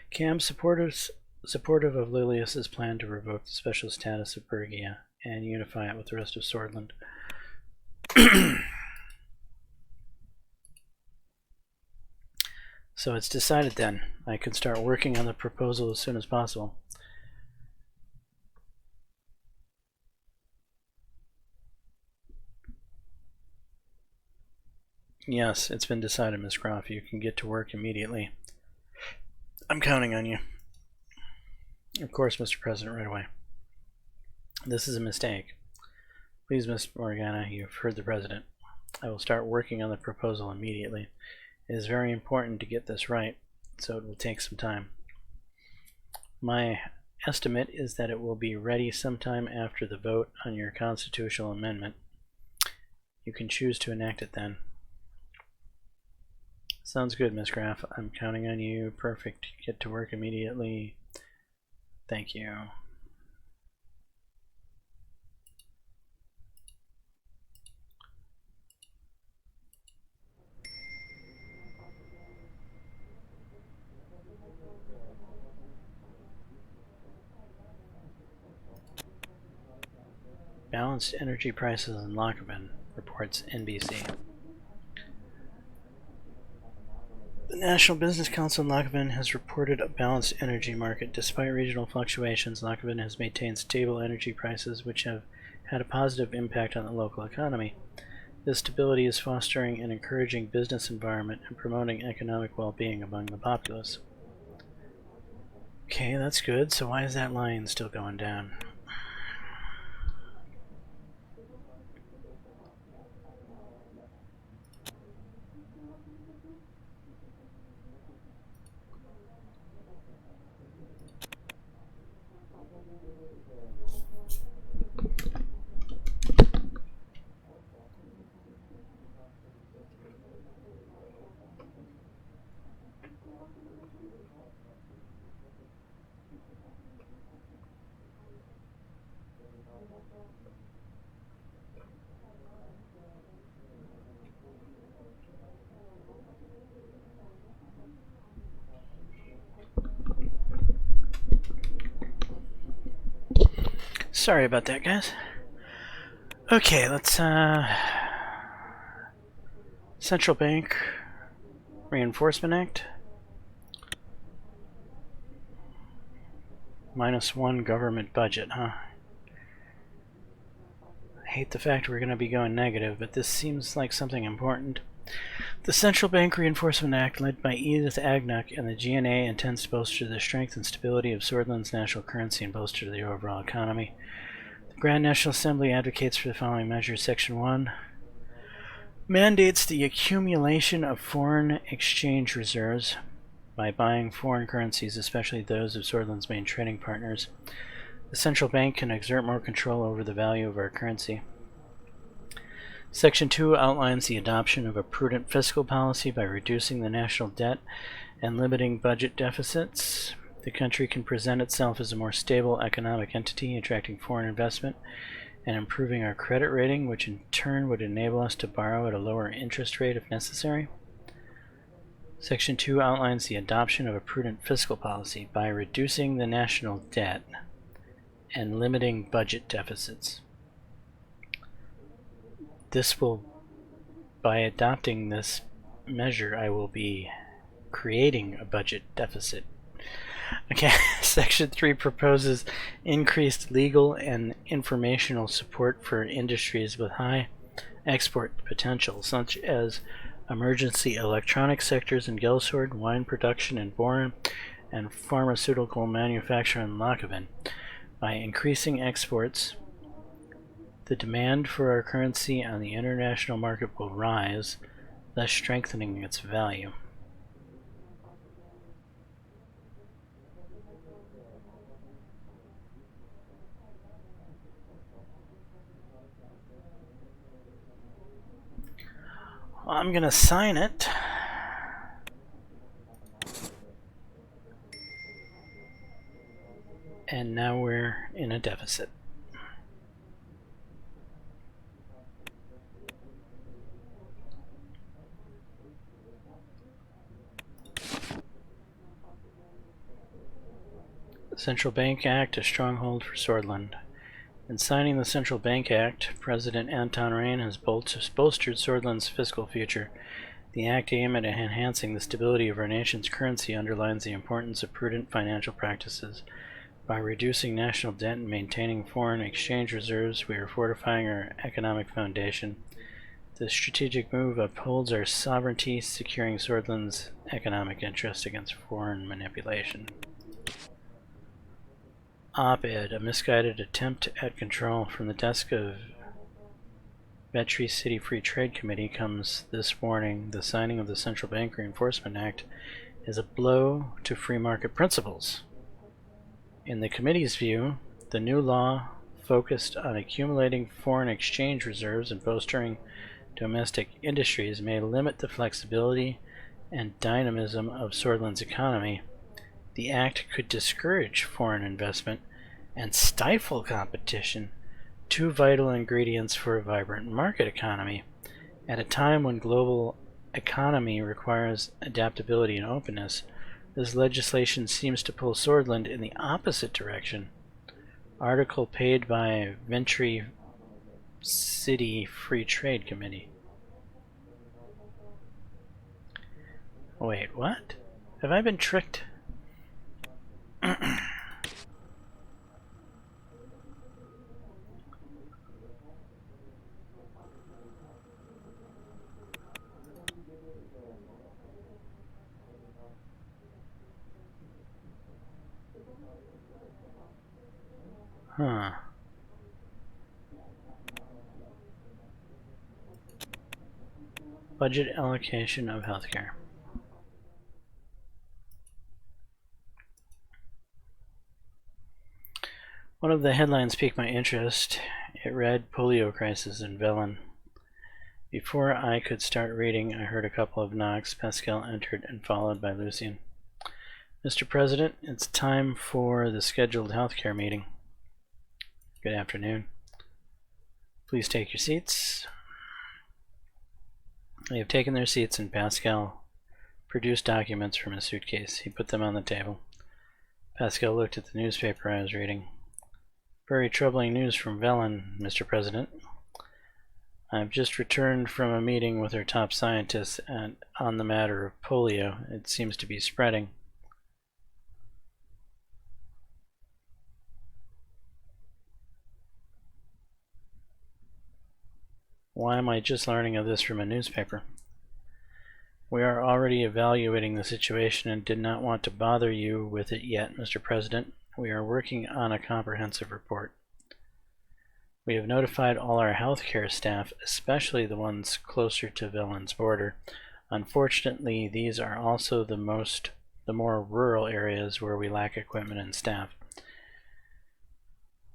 Cam, supportive of Lilius's plan to revoke the special status of Bergia and unify it with the rest of Swordland. So it's decided then. I can start working on the proposal as soon as possible. Yes, it's been decided, Miss Groff. You can get to work immediately. I'm counting on you. Of course, Mr. President, right away. This is a mistake. Please, Miss Morgana, you've heard the President. I will start working on the proposal immediately. It is very important to get this right, so it will take some time. My estimate is that it will be ready sometime after the vote on your constitutional amendment. You can choose to enact it then. Sounds good, Miss Graff. I'm counting on you. Perfect. Get to work immediately. Thank you. Balanced energy prices in Lockman, reports NBC. The National Business Council in Lockman has reported a balanced energy market. Despite regional fluctuations, Lockman has maintained stable energy prices, which have had a positive impact on the local economy. This stability is fostering an encouraging business environment and promoting economic well-being among the populace. Okay, that's good. So why is that line still going down? Sorry about that, guys. Okay, let's Central Bank Reinforcement Act. -1 government budget, huh? I hate the fact we're going to be going negative, but this seems like something important. The Central Bank Reinforcement Act, led by Edith Agnock and the GNA, intends to bolster the strength and stability of Swordland's national currency and bolster the overall economy. The Grand National Assembly advocates for the following measures. Section 1 mandates the accumulation of foreign exchange reserves by buying foreign currencies, especially those of Swordland's main trading partners. The central bank can exert more control over the value of our currency. Section 2 outlines the adoption of a prudent fiscal policy by reducing the national debt and limiting budget deficits. The country can present itself as a more stable economic entity, attracting foreign investment and improving our credit rating, which in turn would enable us to borrow at a lower interest rate if necessary. Section 2 outlines the adoption of a prudent fiscal policy by reducing the national debt and limiting budget deficits. By adopting this measure, I will be creating a budget deficit. Okay, Section 3 proposes increased legal and informational support for industries with high export potential, such as emergency electronics sectors in Gelsord, wine production in Boren, and pharmaceutical manufacture in Lochhaven. By increasing exports, the demand for our currency on the international market will rise, thus strengthening its value. Well, I'm going to sign it. And now we're in a deficit. Central Bank Act, a stronghold for Swordland. In signing the Central Bank Act, President Anton Rain has bolstered Swordland's fiscal future. The act aimed at enhancing the stability of our nation's currency underlines the importance of prudent financial practices. By reducing national debt and maintaining foreign exchange reserves, we are fortifying our economic foundation. This strategic move upholds our sovereignty, securing Swordland's economic interest against foreign manipulation. Op-ed, a misguided attempt at control from the desk of Vetri City Free Trade Committee comes this morning. The signing of the Central Bank Reinforcement Act is a blow to free market principles. In the committee's view, the new law focused on accumulating foreign exchange reserves and bolstering domestic industries may limit the flexibility and dynamism of Swordland's economy. The act could discourage foreign investment and stifle competition, two vital ingredients for a vibrant market economy. At a time when global economy requires adaptability and openness, this legislation seems to pull Swordland in the opposite direction. Article paid by Ventry City Free Trade Committee. Wait, what? Have I been tricked? Huh. Budget allocation of healthcare. One of the headlines piqued my interest. It read, "Polio Crisis in Velen." Before I could start reading, I heard a couple of knocks. Pascal entered and followed by Lucien. "Mr. President, it's time for the scheduled healthcare meeting." "Good afternoon. Please take your seats." They have taken their seats, and Pascal produced documents from his suitcase. He put them on the table. Pascal looked at the newspaper I was reading. "Very troubling news from Velen, Mr. President. I've just returned from a meeting with our top scientists on the matter of polio. It seems to be spreading." "Why am I just learning of this from a newspaper?" "We are already evaluating the situation and did not want to bother you with it yet, Mr. President. We are working on a comprehensive report. We have notified all our healthcare staff, especially the ones closer to Velen's border. Unfortunately, these are also the more rural areas where we lack equipment and staff.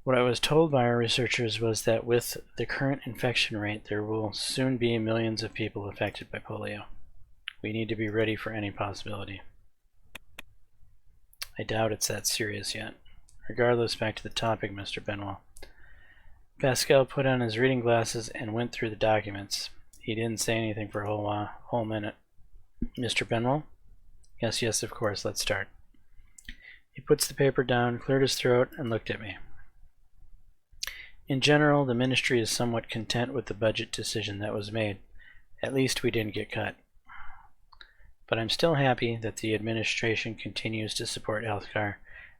What I was told by our researchers was that with the current infection rate, there will soon be millions of people affected by polio. We need to be ready for any possibility." "I doubt it's that serious yet. Regardless, back to the topic, Mr. Benoit. Pascal put on his reading glasses and went through the documents. He didn't say anything for a whole minute. Mr. Benwell? Yes, of course. Let's start. He puts the paper down, cleared his throat, and looked at me. In general, the ministry is somewhat content with the budget decision that was made. At least we didn't get cut. But I'm still happy that the administration continues to support healthcare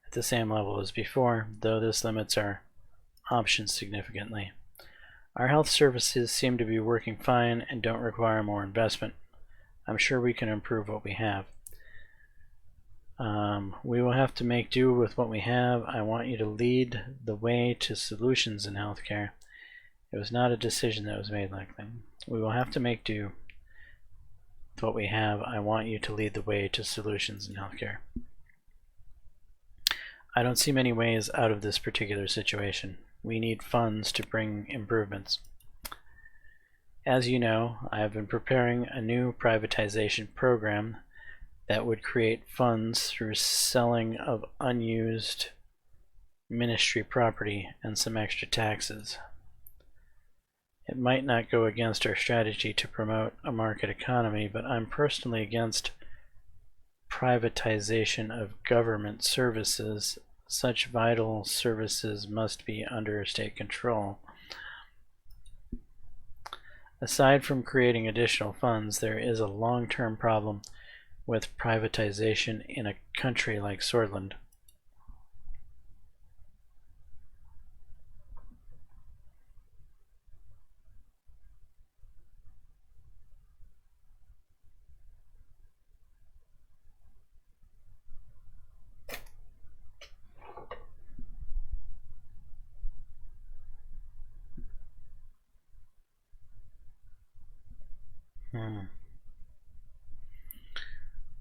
at the same level as before, though this limits our options significantly. Our health services seem to be working fine and don't require more investment. I'm sure we can improve what we have. We will have to make do with what we have. I want you to lead the way to solutions in healthcare. It was not a decision that was made lightly. We will have to make do with what we have. I want you to lead the way to solutions in healthcare. I don't see many ways out of this particular situation. We need funds to bring improvements. As you know, I have been preparing a new privatization program that would create funds through selling of unused ministry property and some extra taxes. It might not go against our strategy to promote a market economy, but I'm personally against privatization of government services. Such vital services must be under state control. Aside from creating additional funds, there is a long-term problem with privatization in a country like Swordland.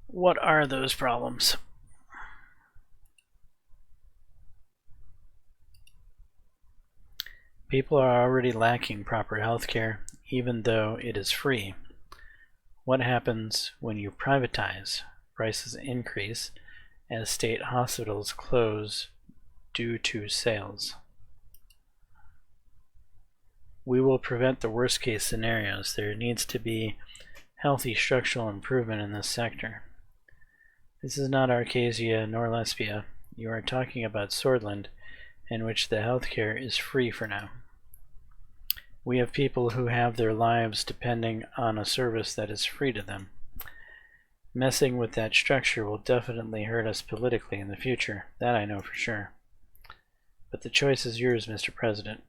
What are those problems? People are already lacking proper health care, even though it is free. What happens when you privatize? Prices increase as state hospitals close due to sales. We will prevent the worst case scenarios. There needs to be healthy structural improvement in this sector. This is not Arcasia nor Lesbia. You are talking about Swordland, in which the healthcare is free for now. We have people who have their lives depending on a service that is free to them. Messing with that structure will definitely hurt us politically in the future. That I know for sure. But the choice is yours, Mr. President.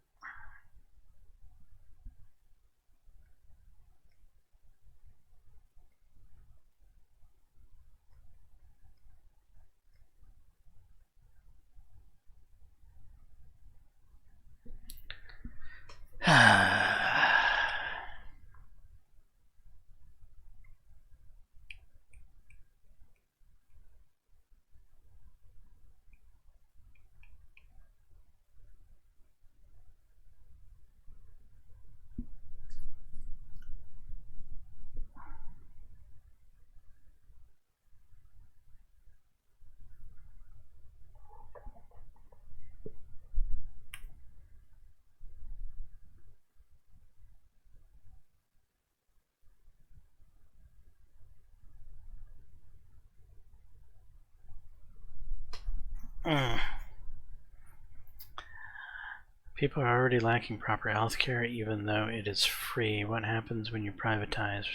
People are already lacking proper health care, even though it is free. What happens when you privatize?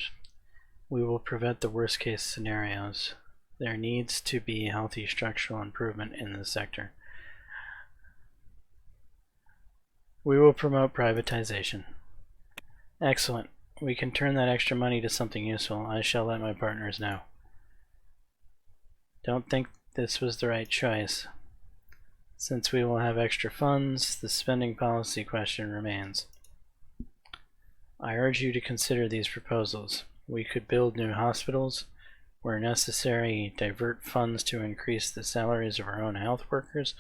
We will prevent the worst case scenarios. There needs to be healthy structural improvement in this sector. We will promote privatization. Excellent. We can turn that extra money to something useful. I shall let my partners know. Don't think this was the right choice. Since we will have extra funds, the spending policy question remains. I urge you to consider these proposals. We could build new hospitals, where necessary, divert funds to increase the salaries of our own health workers,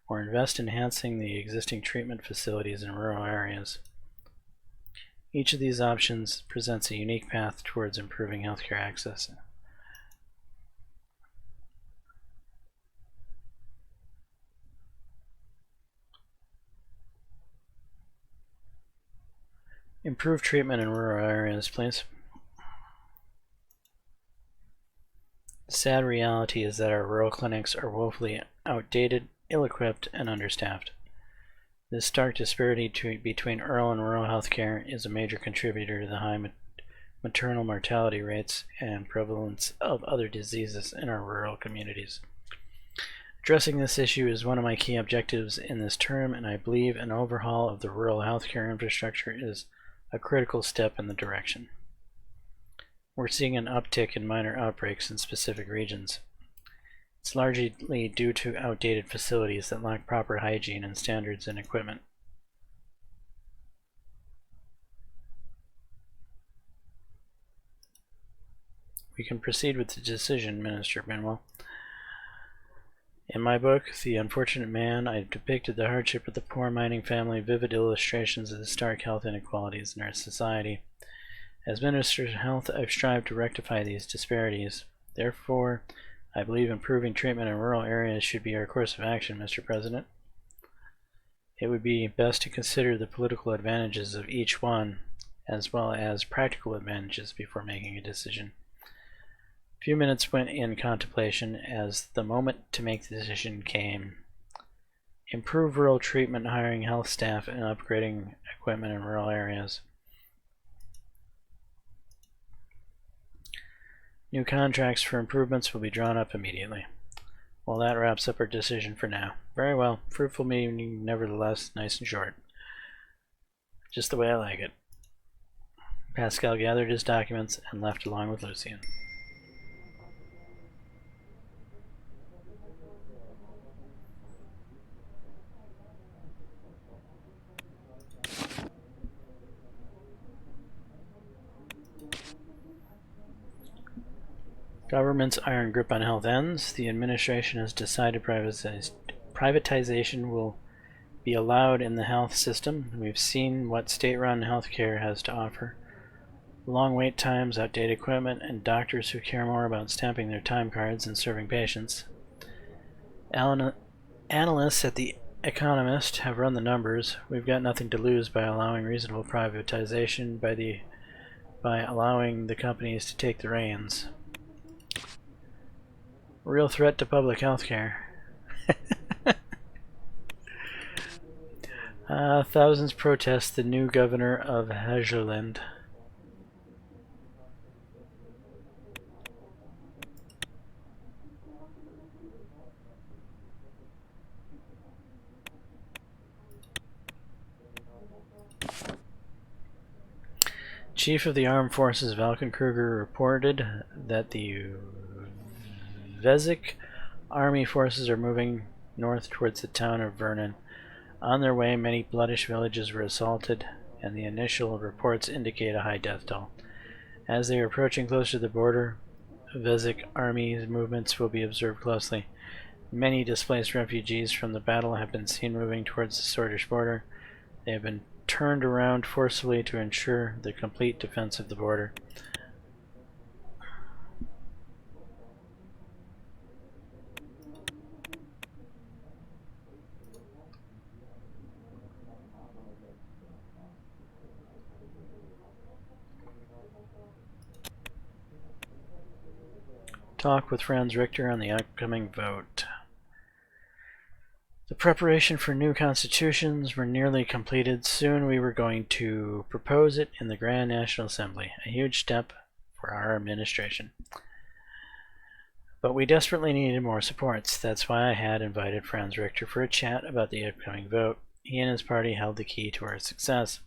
or invest in enhancing the existing treatment facilities in rural areas. Each of these options presents a unique path towards improving healthcare access. Improve treatment in rural areas, please. The sad reality is that our rural clinics are woefully outdated, ill-equipped, and understaffed. This stark disparity between urban and rural healthcare is a major contributor to the high maternal mortality rates and prevalence of other diseases in our rural communities. Addressing this issue is one of my key objectives in this term, and I believe an overhaul of the rural healthcare infrastructure is a critical step in the direction. We're seeing an uptick in minor outbreaks in specific regions. It's largely due to outdated facilities that lack proper hygiene and standards and equipment. We can proceed with the decision, Minister Benwell. In my book, The Unfortunate Man, I depicted the hardship of the poor mining family, vivid illustrations of the stark health inequalities in our society. As Minister of Health, I've strived to rectify these disparities. Therefore, I believe improving treatment in rural areas should be our course of action, Mr. President. It would be best to consider the political advantages of each one, as well as practical advantages before making a decision. A few minutes went in contemplation as the moment to make the decision came. Improve rural treatment, hiring health staff, and upgrading equipment in rural areas. New contracts for improvements will be drawn up immediately. Well, that wraps up our decision for now. Very well. Fruitful meeting, nevertheless, nice and short. Just the way I like it. Pascal gathered his documents and left along with Lucien. Government's iron grip on health ends. The administration has decided privatization will be allowed in the health system. We've seen what state-run healthcare has to offer. Long wait times, outdated equipment, and doctors who care more about stamping their time cards than serving patients. Analysts at The Economist have run the numbers. We've got nothing to lose by allowing reasonable privatization by allowing the companies to take the reins. Real threat to public health care. Thousands protest the new governor of Helgoland. Chief of the Armed Forces Valken Kruger reported that the Vezek army forces are moving north towards the town of Vernon. On their way, many bloodish villages were assaulted, and the initial reports indicate a high death toll. As they are approaching closer to the border, Vezek army's movements will be observed closely. Many displaced refugees from the battle have been seen moving towards the Swedish border. They have been turned around forcibly to ensure the complete defense of the border. Talk with Franz Richter on the upcoming vote. The preparation for new constitutions were nearly completed. Soon we were going to propose it in the Grand National Assembly, a huge step for our administration. But we desperately needed more supports. That's why I had invited Franz Richter for a chat about the upcoming vote. He and his party held the key to our success.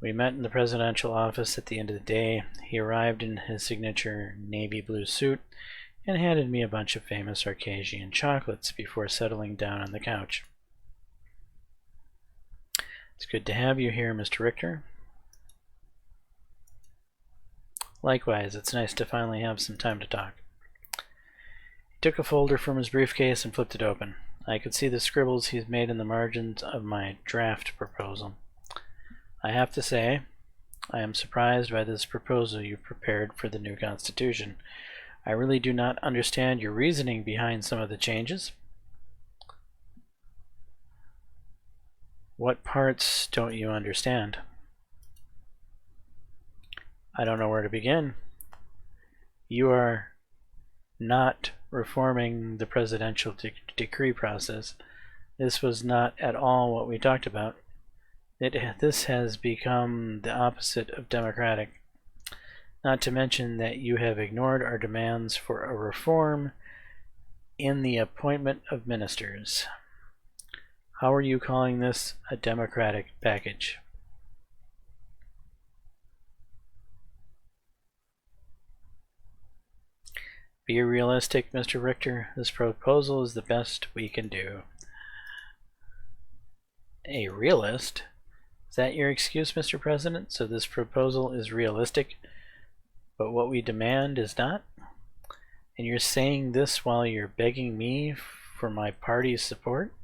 We met in the presidential office at the end of the day. He arrived in his signature navy blue suit and handed me a bunch of famous Arcasian chocolates before settling down on the couch. It's good to have you here, Mr. Richter. Likewise, it's nice to finally have some time to talk. He took a folder from his briefcase and flipped it open. I could see the scribbles he's made in the margins of my draft proposal. I have to say, I am surprised by this proposal you prepared for the new Constitution. I really do not understand your reasoning behind some of the changes. What parts don't you understand? I don't know where to begin. You are not reforming the presidential decree process. This was not at all what we talked about. This has become the opposite of democratic. Not to mention that you have ignored our demands for a reform in the appointment of ministers. How are you calling this a democratic package? Be realistic, Mr. Richter. This proposal is the best we can do. A realist? Is that your excuse, Mr. President? So this proposal is realistic, but what we demand is not? And you're saying this while you're begging me for my party's support?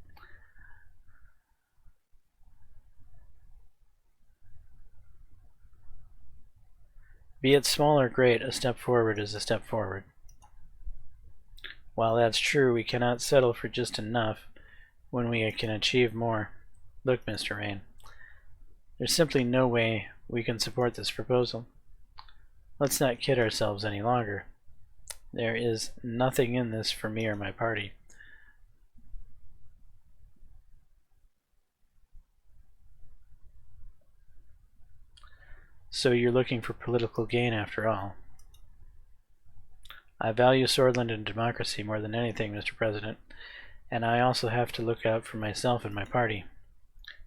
Be it small or great, a step forward is a step forward. While that's true, we cannot settle for just enough when we can achieve more. Look, Mr. Rain, there's simply no way we can support this proposal. Let's not kid ourselves any longer. There is nothing in this for me or my party. So you're looking for political gain after all. I value Swordland and democracy more than anything, Mr. President, and I also have to look out for myself and my party.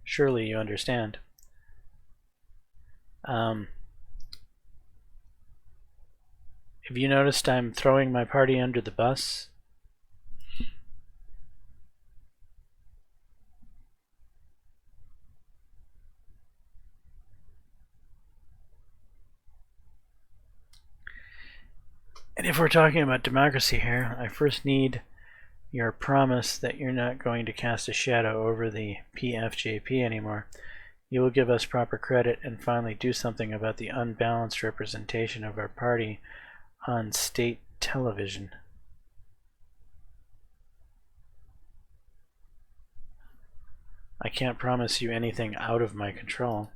Surely you understand. Have you noticed I'm throwing my party under the bus? And if we're talking about democracy here, I first need your promise that you're not going to cast a shadow over the PFJP anymore. You will give us proper credit and finally do something about the unbalanced representation of our party on state television. I can't promise you anything out of my control.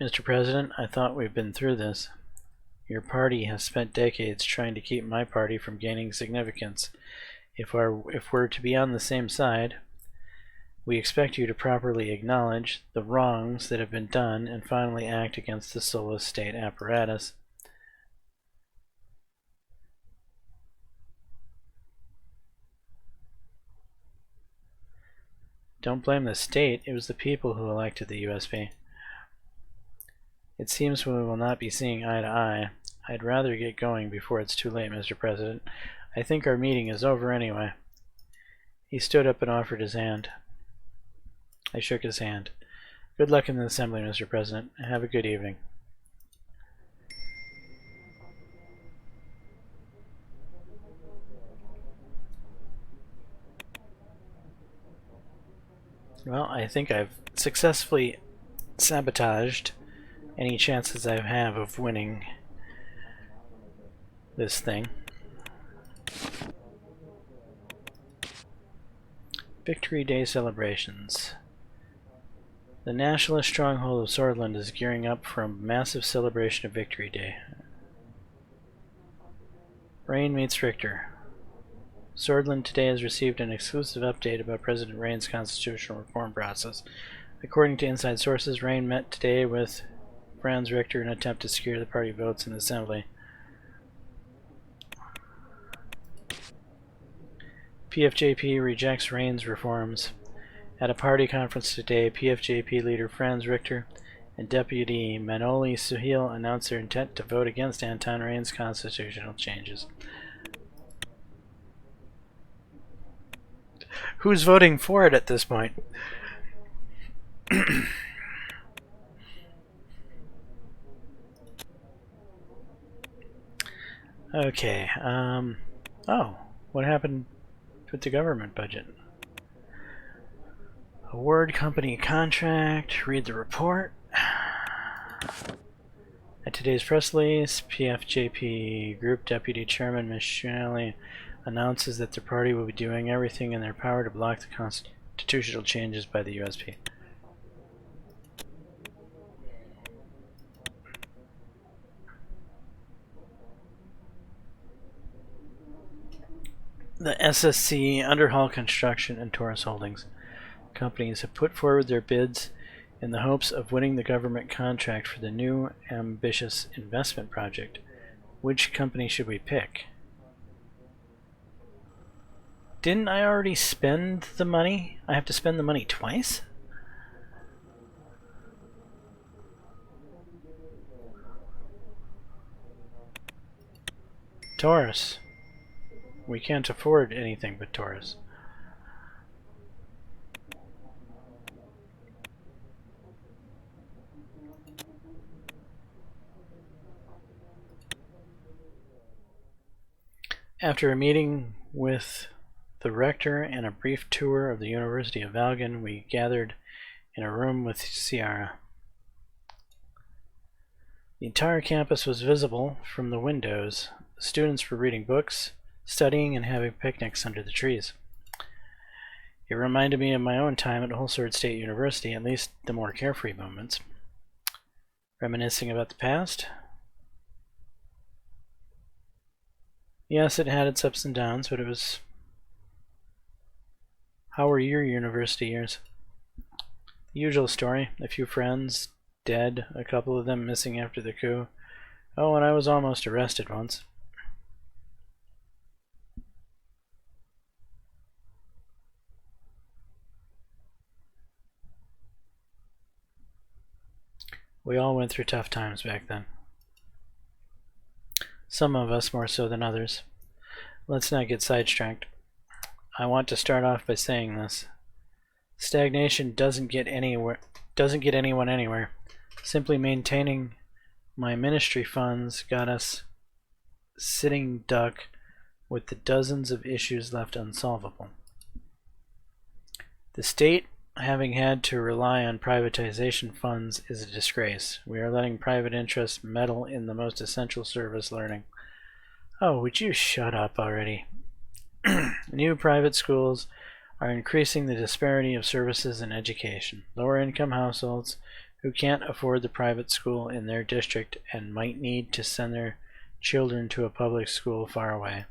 Mr. President, I thought we've been through this. Your party has spent decades trying to keep my party from gaining significance. If we're to be on the same side, we expect you to properly acknowledge the wrongs that have been done and finally act against the soulless state apparatus. Don't blame the state, it was the people who elected the USB. It seems we will not be seeing eye to eye. I'd rather get going before it's too late, Mr. President. I think our meeting is over anyway. He stood up and offered his hand. I shook his hand. Good luck in the assembly, Mr. President. Have a good evening. Well, I think I've successfully sabotaged any chances I have of winning this thing. Victory Day celebrations. The nationalist stronghold of Swordland is gearing up for a massive celebration of Victory Day. Rain meets Richter. Swordland today has received an exclusive update about President Rain's constitutional reform process. According to inside sources, Rain met today with Franz Richter in an attempt to secure the party votes in the assembly. PFJP rejects Rain's reforms. At a party conference today, PFJP leader Franz Richter and Deputy Manoli Suhail announced their intent to vote against Anton Rain's constitutional changes. Who's voting for it at this point? Okay, oh, what happened with the government budget? Award company contract, read the report. At today's press release, PFJP Group Deputy Chairman Ms. Shalley announces that their party will be doing everything in their power to block the constitutional changes by the USP. The SSC, Underhall Construction, and Taurus Holdings companies have put forward their bids in the hopes of winning the government contract for the new ambitious investment project. Which company should we pick? Didn't I already spend the money? I have to spend the money twice? Taurus. We can't afford anything but Taurus. After a meeting with the rector and a brief tour of the University of Valgan, we gathered in a room with Ciara. The entire campus was visible from the windows. The students were reading books, studying, and having picnics under the trees. It reminded me of my own time at Whole Sword State University, at least the more carefree moments. Reminiscing about the past? Yes, it had its ups and downs, but it was... How were your university years? The usual story. A few friends dead, a couple of them missing after the coup. Oh, and I was almost arrested once. We all went through tough times back then. Some of us more so than others. Let's not get sidetracked. I want to start off by saying this. Stagnation doesn't get anyone anywhere. Simply maintaining my ministry funds got us sitting duck with the dozens of issues left unsolvable. The state, having had to rely on privatization funds, is a disgrace. We are letting private interests meddle in the most essential service, learning. Oh, would you shut up already? New private schools are increasing the disparity of services and education. Lower income households who can't afford the private school in their district and might need to send their children to a public school far away.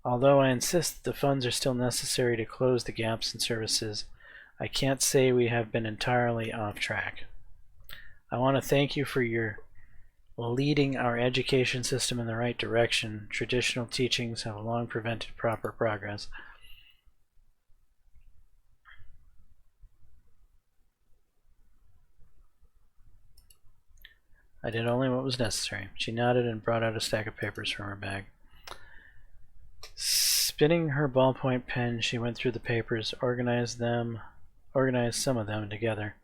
Although I insist the funds are still necessary to close the gaps in services, I can't say we have been entirely off track. I want to thank you for your leading our education system in the right direction. Traditional teachings have long prevented proper progress. I did only what was necessary. She nodded and brought out a stack of papers from her bag. Spinning her ballpoint pen, she went through the papers, organized some of them together.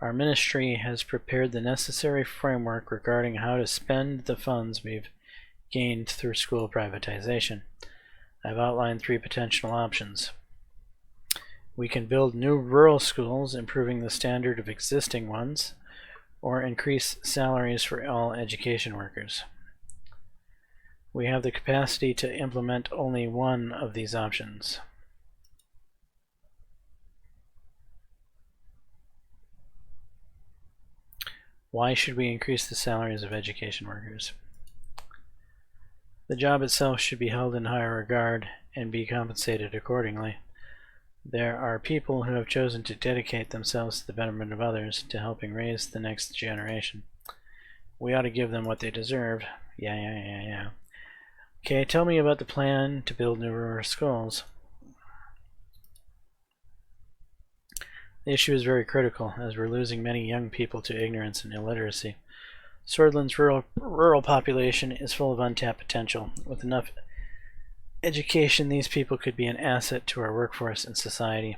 Our ministry has prepared the necessary framework regarding how to spend the funds we've gained through school privatization. I've outlined 3 potential options. We can build new rural schools, improving the standard of existing ones, or increase salaries for all education workers. We have the capacity to implement only one of these options. Why should we increase the salaries of education workers? The job itself should be held in higher regard and be compensated accordingly. There are people who have chosen to dedicate themselves to the betterment of others, to helping raise the next generation. We ought to give them what they deserve. Yeah. Okay, tell me about the plan to build new rural schools. The issue is very critical, as we're losing many young people to ignorance and illiteracy. Swordland's rural population is full of untapped potential. With enough education, these people could be an asset to our workforce and society.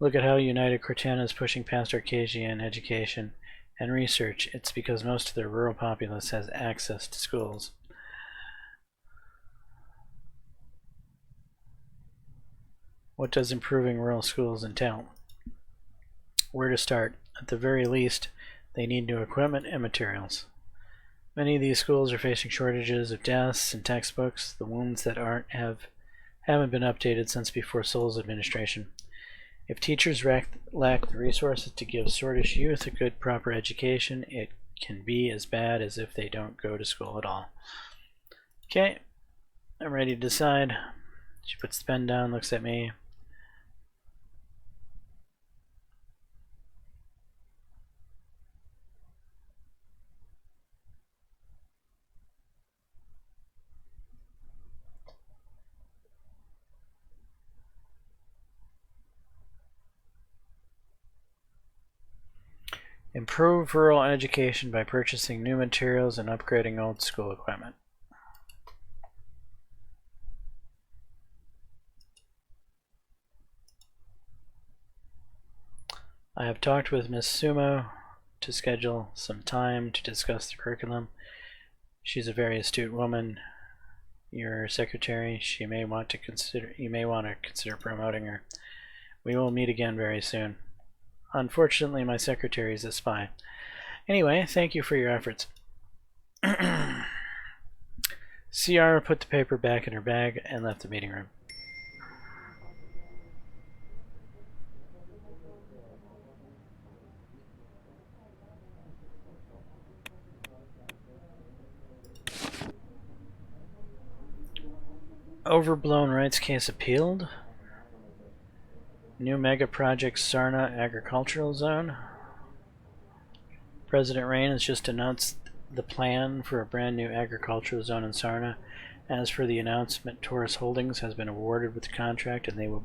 Look at how United Cortana is pushing past Arcadia in education and research. It's because most of their rural populace has access to schools. What does improving rural schools entail? Where to start? At the very least, they need new equipment and materials. Many of these schools are facing shortages of desks and textbooks. The ones that haven't been updated since before Sol's administration. If teachers lack the resources to give Swordish youth a good, proper education, it can be as bad as if they don't go to school at all. Okay, I'm ready to decide. She puts the pen down, looks at me. Improve rural education by purchasing new materials and upgrading old school equipment. I have talked with Ms. Sumo to schedule some time to discuss the curriculum. She's a very astute woman. Your secretary, you may want to consider promoting her. We will meet again very soon. Unfortunately, my secretary is a spy. Anyway, thank you for your efforts. Ciara put the paper back in her bag and left the meeting room. Overblown rights case appealed. New mega project Sarna agricultural zone. President Rain has just announced the plan for a brand new agricultural zone in Sarna. As for the announcement, Taurus Holdings has been awarded with the contract, and they will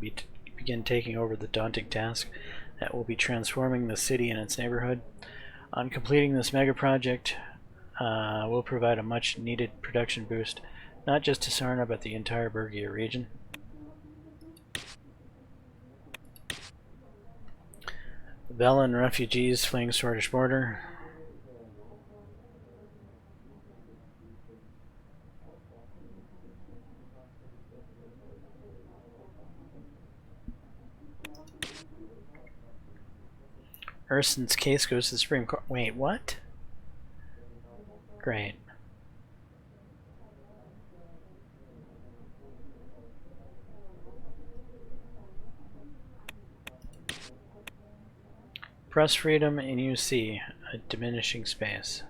begin taking over the daunting task that will be transforming the city and its neighborhood. On completing this mega project, will provide a much needed production boost, not just to Sarna but the entire Bergia region. Velen refugees fleeing Swedish border. Urson's case goes to the Supreme Court. Wait, what? Great. Press freedom in UC, a diminishing space.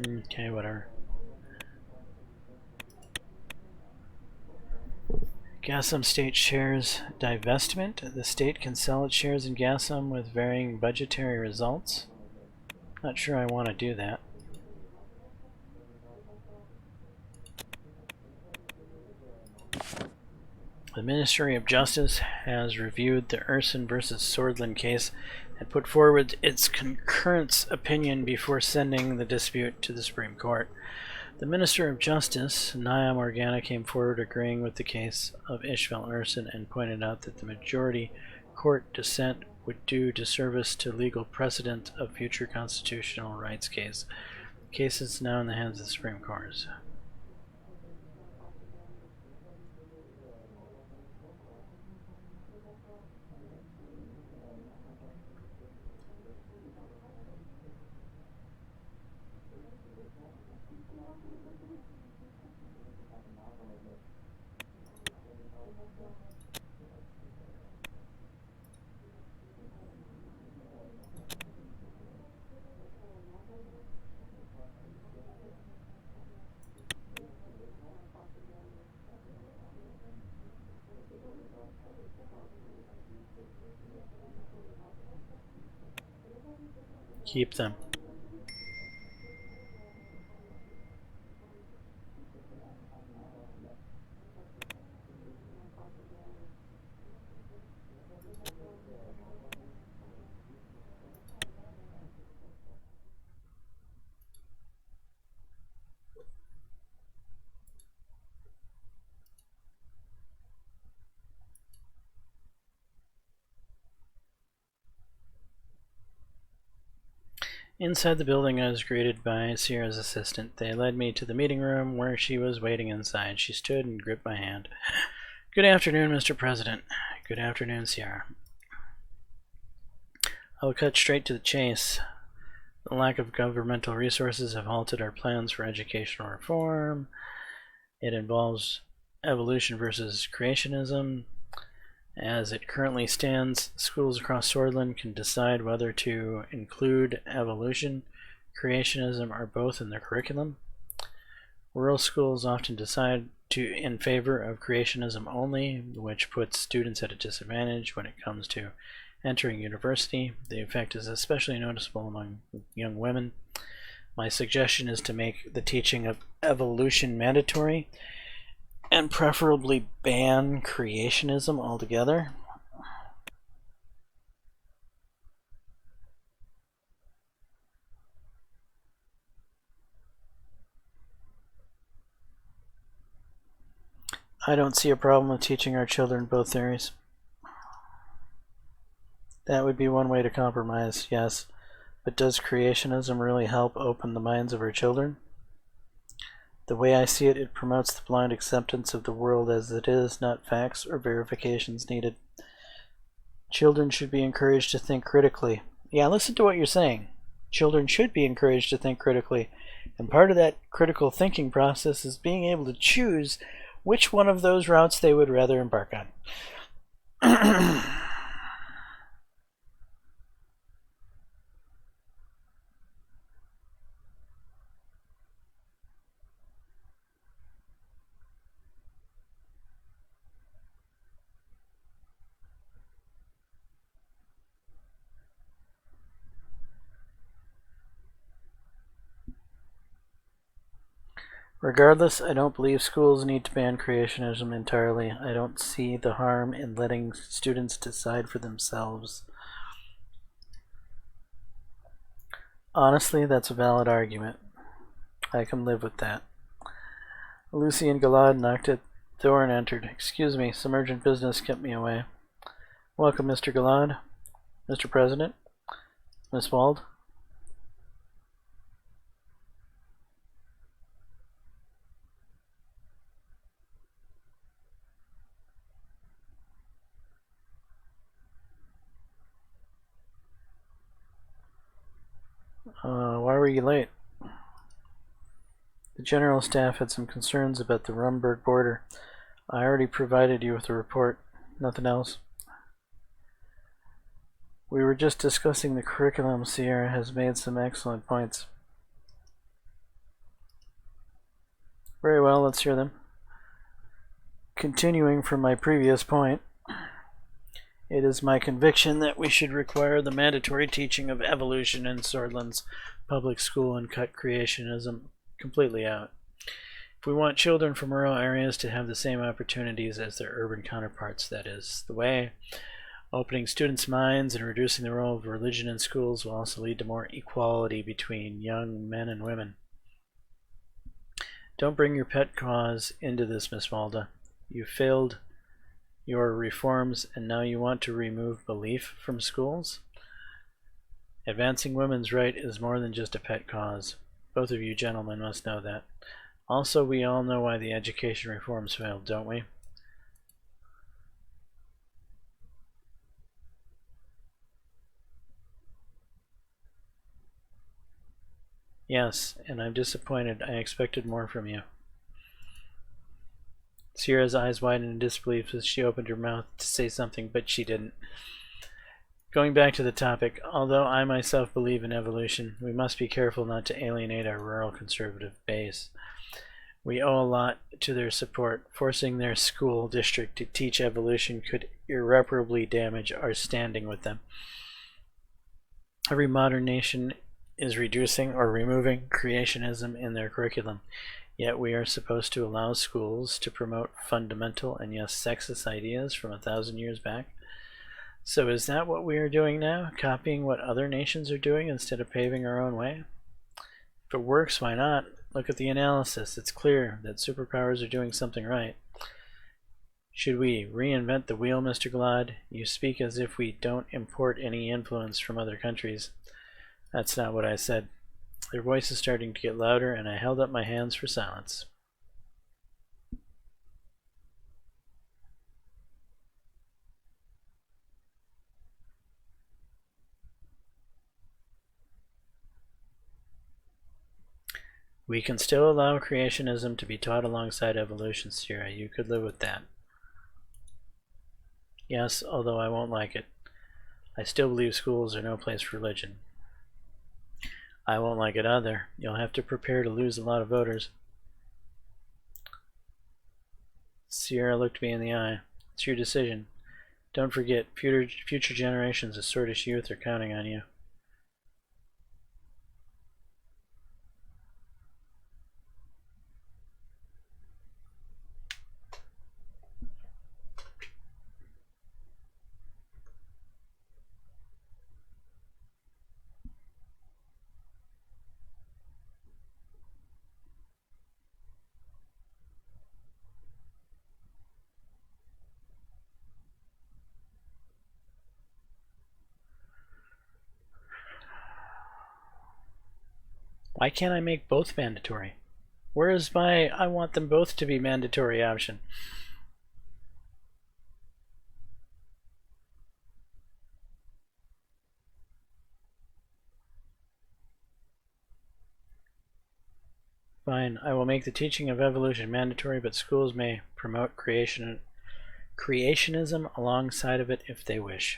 Okay, whatever. Gasum state shares divestment. The state can sell its shares in Gasum with varying budgetary results. Not sure I want to do that. The Ministry of Justice has reviewed the Urson versus Swordland case and put forward its concurrence opinion before sending the dispute to the Supreme Court. The Minister of Justice, Naya Morgana, came forward agreeing with the case of Ishmael Urson and pointed out that the majority court dissent would do disservice to legal precedent of future constitutional rights case. The case is now in the hands of the Supreme Court. Keep them. Inside the building, I was greeted by Sierra's assistant. They led me to the meeting room where she was waiting inside. She stood and gripped my hand. Good afternoon, Mr. President. Good afternoon, Sierra. I'll cut straight to the chase. The lack of governmental resources have halted our plans for educational reform. It involves evolution versus creationism. As it currently stands, schools across Swordland can decide whether to include evolution, creationism, or both in their curriculum. Rural schools often decide in favor of creationism only, which puts students at a disadvantage when it comes to entering university. The effect is especially noticeable among young women. My suggestion is to make the teaching of evolution mandatory and preferably ban creationism altogether. I don't see a problem with teaching our children both theories. That would be one way to compromise, yes. But does creationism really help open the minds of our children? The way I see it, it promotes the blind acceptance of the world as it is, not facts or verifications needed. Children should be encouraged to think critically. Yeah, listen to what you're saying. Children should be encouraged to think critically. And part of that critical thinking process is being able to choose which one of those routes they would rather embark on. Regardless, I don't believe schools need to ban creationism entirely. I don't see the harm in letting students decide for themselves. Honestly, that's a valid argument. I can live with that. Lucy and Galad knocked at the door and entered. Excuse me, some urgent business kept me away. Welcome, Mr. Galad. Mr. President. Miss Wald. Why were you late? The General Staff had some concerns about the Rumburg border. I already provided you with a report. Nothing else. We were just discussing the curriculum. Sierra has made some excellent points. Very well, let's hear them. Continuing from my previous point, it is my conviction that we should require the mandatory teaching of evolution in Swordland's public school and cut creationism completely out. If we want children from rural areas to have the same opportunities as their urban counterparts, that is the way. Opening students' minds and reducing the role of religion in schools will also lead to more equality between young men and women. Don't bring your pet cause into this, Miss Walda. You failed your reforms, and now you want to remove belief from schools? Advancing women's right is more than just a pet cause. Both of you gentlemen must know that. Also, we all know why the education reforms failed, don't we? Yes, and I'm disappointed. I expected more from you. Sierra's eyes widened in disbelief as she opened her mouth to say something, but she didn't. Going back to the topic, although I myself believe in evolution, we must be careful not to alienate our rural conservative base. We owe a lot to their support. Forcing their school district to teach evolution could irreparably damage our standing with them. Every modern nation is reducing or removing creationism in their curriculum. Yet we are supposed to allow schools to promote fundamental and yes, sexist ideas from 1,000 years back. So is that what we are doing now? Copying what other nations are doing instead of paving our own way? If it works, why not? Look at the analysis. It's clear that superpowers are doing something right. Should we reinvent the wheel, Mr. Glad? You speak as if we don't import any influence from other countries. That's not what I said. Their voice is starting to get louder, and I held up my hands for silence. We can still allow creationism to be taught alongside evolution, Sierra. You could live with that. Yes, although I won't like it. I still believe schools are no place for religion. I won't like it either. You'll have to prepare to lose a lot of voters. Sierra looked me in the eye. It's your decision. Don't forget, future generations of Swordish youth are counting on you. Why can't I make both mandatory? Where is my I want them both to be mandatory option? Fine, I will make the teaching of evolution mandatory, but schools may promote creationism alongside of it if they wish.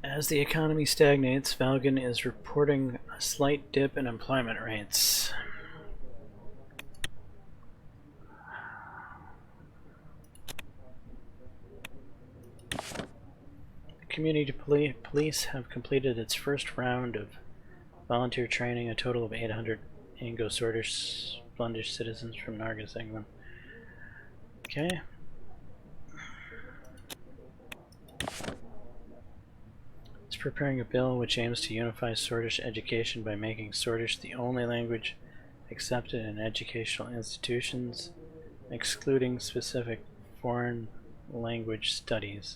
As the economy stagnates, Valgan is reporting a slight dip in employment rates. Community police have completed its first round of volunteer training, a total of 800 Anglo-Swordish Blundish citizens from Nargis, England. Okay. It's preparing a bill which aims to unify Swordish education by making Swordish the only language accepted in educational institutions, excluding specific foreign language studies.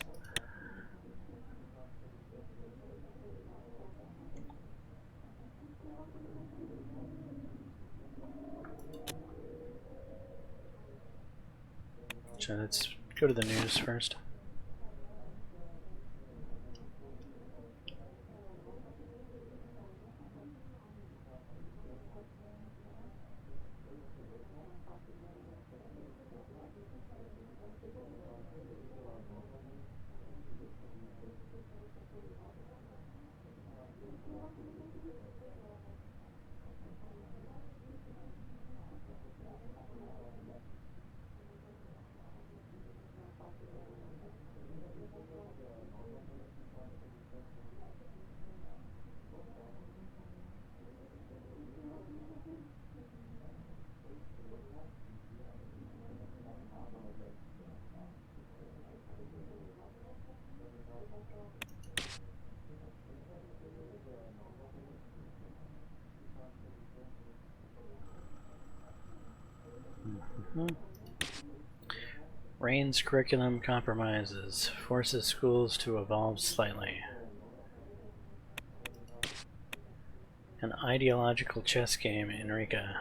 So let's go to the news first. Rain's curriculum compromises, forces schools to evolve slightly. An ideological chess game in Rika.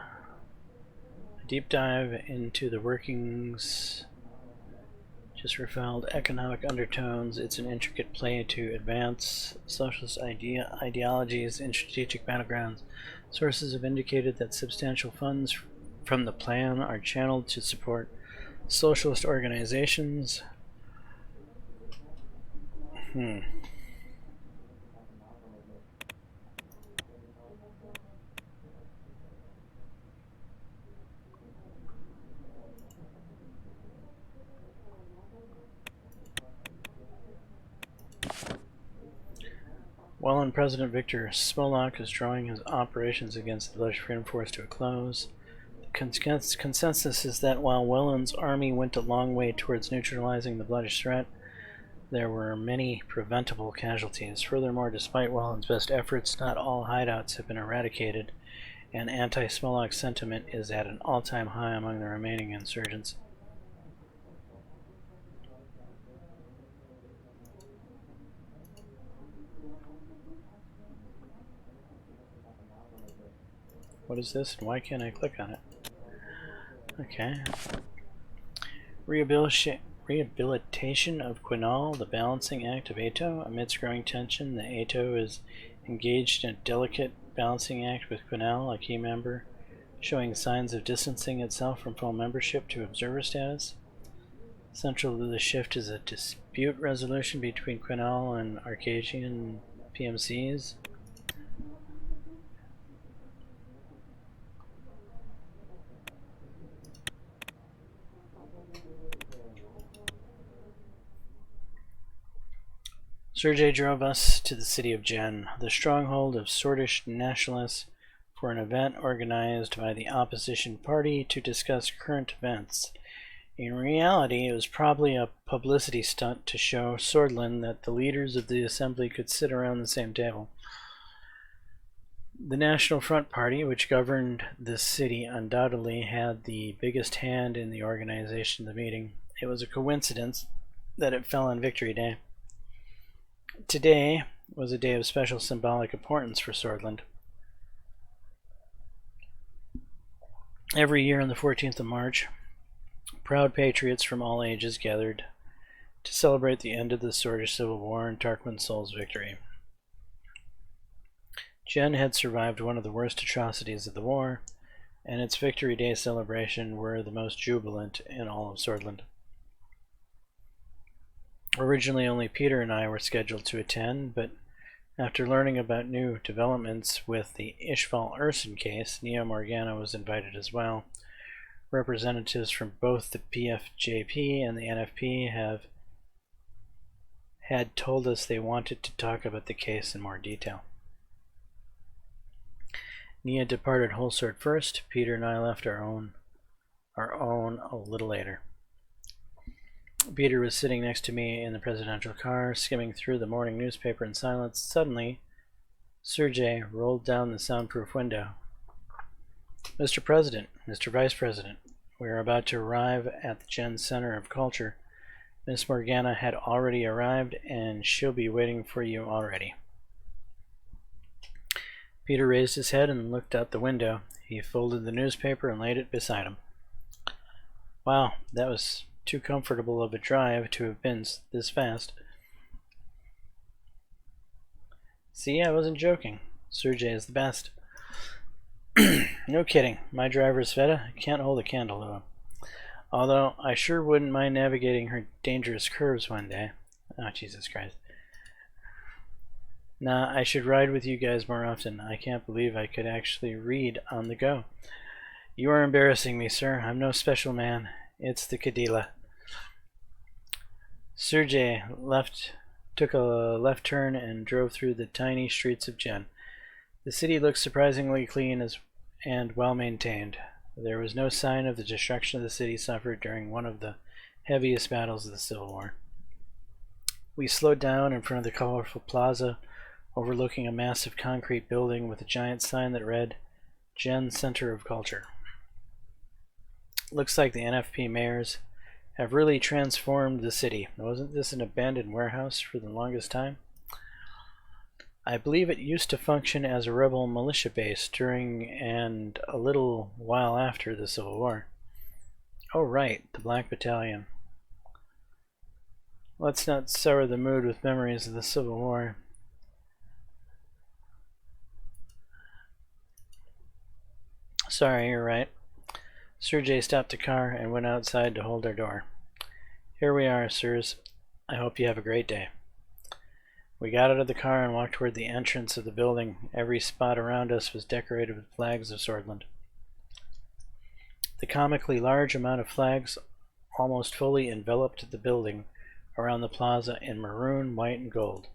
A deep dive into the workings, just revealed economic undertones. It's an intricate play to advance socialist ideologies in strategic battlegrounds. Sources have indicated that substantial funds from the plan are channeled to support socialist organizations. While President Victor Smolak is drawing his operations against the British Freedom Force to a close, the consensus is that while Welland's army went a long way towards neutralizing the British threat, there were many preventable casualties. Furthermore, despite Wallen's best efforts, not all hideouts have been eradicated, and anti-Smolak sentiment is at an all-time high among the remaining insurgents. What is this, and why can't I click on it? Okay. Rehabilitation of Quinal, the balancing act of Ato. Amidst growing tension, the Ato is engaged in a delicate balancing act with Quinal, a key member, showing signs of distancing itself from full membership to observer status. Central to the shift is a dispute resolution between Quinal and Arcadian PMCs. Sergei drove us to the city of Gen, the stronghold of Sordish nationalists, for an event organized by the opposition party to discuss current events. In reality, it was probably a publicity stunt to show Swordland that the leaders of the assembly could sit around the same table. The National Front Party, which governed the city, undoubtedly had the biggest hand in the organization of the meeting. It was a coincidence that it fell on Victory Day. Today was a day of special symbolic importance for Swordland. Every year on the 14th of March, proud patriots from all ages gathered to celebrate the end of the Sordish Civil War and Tarquin Sol's victory. Gen had survived one of the worst atrocities of the war, and its Victory Day celebration were the most jubilant in all of Swordland. Originally, only Peter and I were scheduled to attend, but after learning about new developments with the Ishval Urson case, Neo Morgana was invited as well. Representatives from both the PFJP and the NFP had told us they wanted to talk about the case in more detail. Nia departed Wholesword first. Peter and I left our own a little later. Peter was sitting next to me in the presidential car, skimming through the morning newspaper in silence. Suddenly, Sergei rolled down the soundproof window. Mr. President, Mr. Vice President, we are about to arrive at the Gen Center of Culture. Miss Morgana had already arrived, and she'll be waiting for you already. Peter raised his head and looked out the window. He folded the newspaper and laid it beside him. Wow, that was too comfortable of a drive to have been this fast. See, I wasn't joking. Sergei is the best. No kidding. My driver is Sveta. Can't hold a candle to him. Although, I sure wouldn't mind navigating her dangerous curves one day. Oh, Jesus Christ. Nah, I should ride with you guys more often. I can't believe I could actually read on the go. You are embarrassing me, sir. I'm no special man. It's the Kadila. Sergei took a left turn and drove through the tiny streets of Gen. The city looked surprisingly clean and well maintained. There was no sign of the destruction of the city suffered during one of the heaviest battles of the Civil War. We slowed down in front of the colorful plaza, overlooking a massive concrete building with a giant sign that read, Gen Center of Culture. Looks like the NFP mayors have really transformed the city. Wasn't this an abandoned warehouse for the longest time? I believe it used to function as a rebel militia base during and a little while after the Civil War. Oh right, the Black Battalion. Let's not sour the mood with memories of the Civil War. Sorry, you're right. Sergei stopped the car and went outside to hold our door. Here we are, sirs. I hope you have a great day. We got out of the car and walked toward the entrance of the building. Every spot around us was decorated with flags of Swordland. The comically large amount of flags almost fully enveloped the building around the plaza in maroon, white, and gold.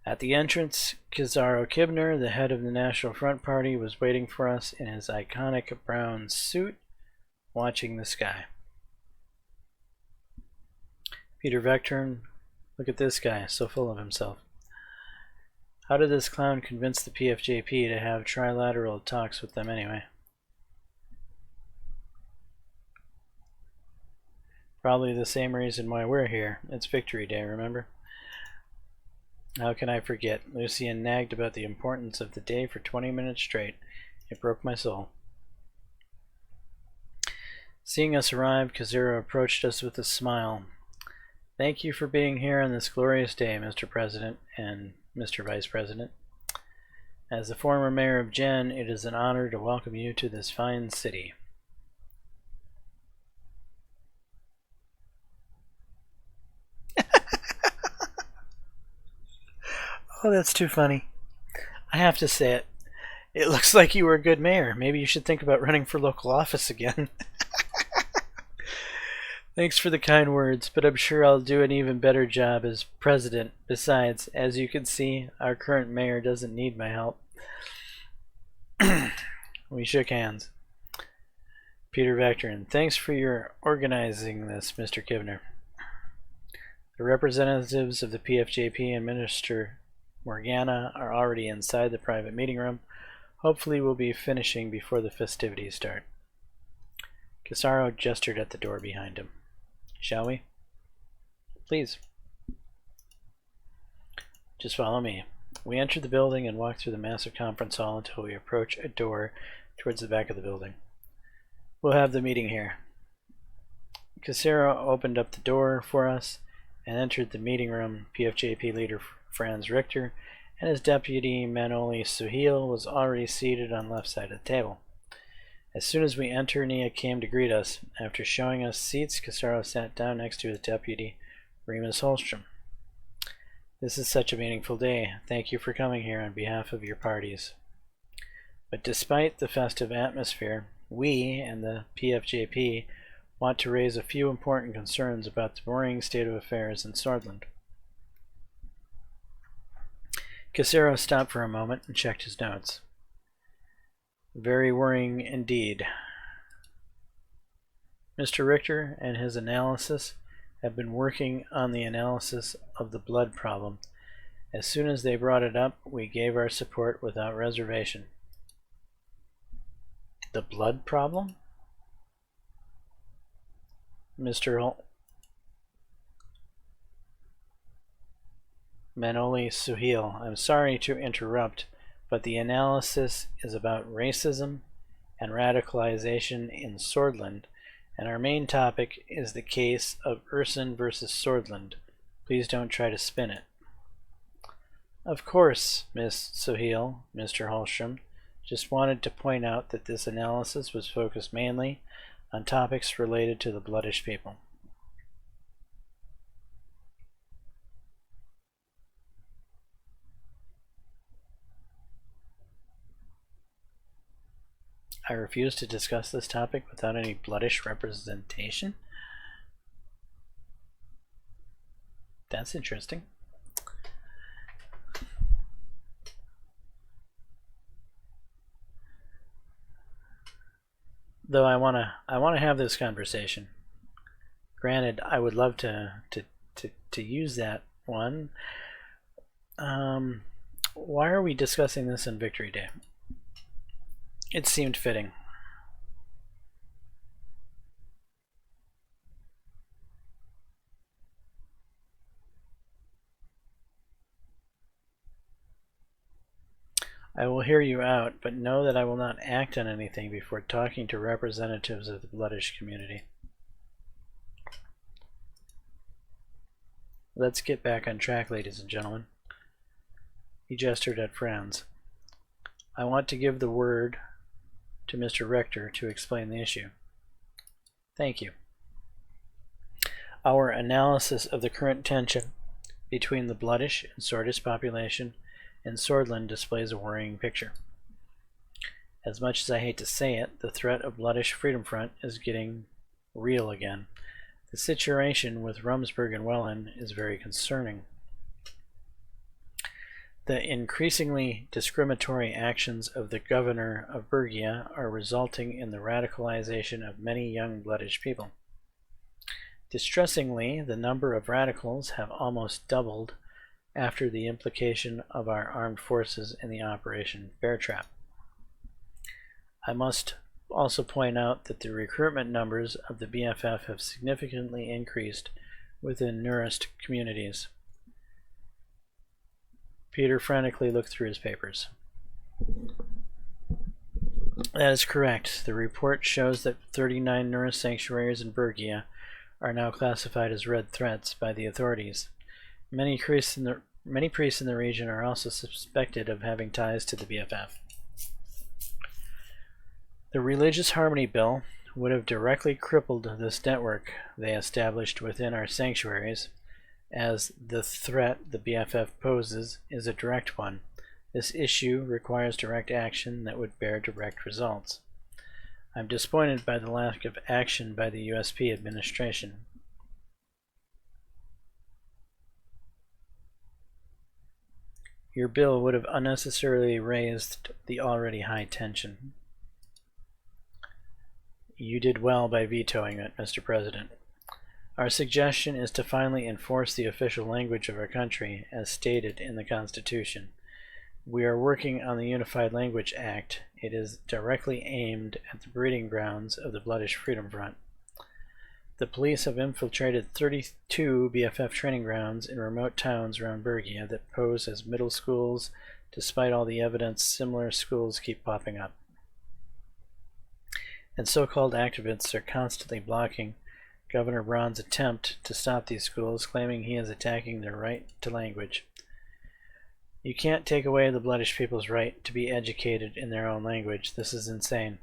At the entrance, Kizaro Kibner, the head of the National Front Party, was waiting for us in his iconic brown suit, watching the sky. Peter Vectern, look at this guy, so full of himself. How did this clown convince the PFJP to have trilateral talks with them anyway? Probably the same reason why we're here. It's Victory Day, remember? How can I forget? Lucian nagged about the importance of the day for 20 minutes straight. It broke my soul. Seeing us arrive, Kazero approached us with a smile. Thank you for being here on this glorious day, Mr. President and Mr. Vice President. As the former mayor of Gen, it is an honor to welcome you to this fine city. Oh, that's too funny. I have to say it. It looks like you were a good mayor. Maybe you should think about running for local office again. Thanks for the kind words, but I'm sure I'll do an even better job as president. Besides, as you can see, our current mayor doesn't need my help. We shook hands. Peter Vectern, thanks for your organizing this, Mr. Kivner. The representatives of the PFJP and Minister Morgana are already inside the private meeting room. Hopefully we'll be finishing before the festivities start. Casaro gestured at the door behind him. Shall we? Please. Just follow me. We entered the building and walked through the massive conference hall until we approach a door towards the back of the building. We'll have the meeting here. Casero opened up the door for us and entered the meeting room. PFJP leader Franz Richter and his deputy Manoli Suhail was already seated on the left side of the table. As soon as we entered, Nia came to greet us. After showing us seats, Casaro sat down next to his deputy, Remus Holstrom. This is such a meaningful day. Thank you for coming here on behalf of your parties. But despite the festive atmosphere, we and the PFJP want to raise a few important concerns about the worrying state of affairs in Swordland. Casero stopped for a moment and checked his notes. Very worrying indeed. Mr. Richter and his analysis have been working on the analysis of the blood problem. As soon as they brought it up, we gave our support without reservation. The blood problem? Mr. Manoli Suhail, I'm sorry to interrupt, but the analysis is about racism and radicalization in Swordland, and our main topic is the case of Urson versus Swordland. Please don't try to spin it. Of course, Miss Suhail, Mr. Holstrom. Just wanted to point out that this analysis was focused mainly on topics related to the Bloodish people. I refuse to discuss this topic without any Bloodish representation. That's interesting. Though I wanna have this conversation. Granted, I would love to use that one. Why are we discussing this on Victory Day? It seemed fitting. I will hear you out, but know that I will not act on anything before talking to representatives of the Bloodish community. Let's get back on track, ladies and gentlemen. He gestured at Franz. I want to give the word to Mr. Richter to explain the issue. Thank you. Our analysis of the current tension between the Bloodish and Swordist population in Swordland displays a worrying picture. As much as I hate to say it, the threat of Bloodish Freedom Front is getting real again. The situation with Rumsburg and Welland is very concerning. The increasingly discriminatory actions of the governor of Bergia are resulting in the radicalization of many young Bloodish people. Distressingly, the number of radicals have almost doubled after the implication of our armed forces in the Operation Bear Trap. I must also point out that the recruitment numbers of the BFF have significantly increased within Nurist communities. Peter frantically looked through his papers. That is correct. The report shows that 39 Nurist sanctuaries in Bergia are now classified as red threats by the authorities. Many priests in the region are also suspected of having ties to the BFF. The Religious Harmony Bill would have directly crippled this network they established within our sanctuaries, as the threat the BFF poses is a direct one. This issue requires direct action that would bear direct results. I'm disappointed by the lack of action by the USP administration. Your bill would have unnecessarily raised the already high tension. You did well by vetoing it, Mr. President. Our suggestion is to finally enforce the official language of our country as stated in the Constitution. We are working on the Unified Language Act. It is directly aimed at the breeding grounds of the Bloodish Freedom Front. The police have infiltrated 32 BFF training grounds in remote towns around Bergia that pose as middle schools. Despite all the evidence, similar schools keep popping up. And so-called activists are constantly blocking Governor Braun's attempt to stop these schools, claiming he is attacking their right to language. You can't take away the Bloodish people's right to be educated in their own language. This is insane.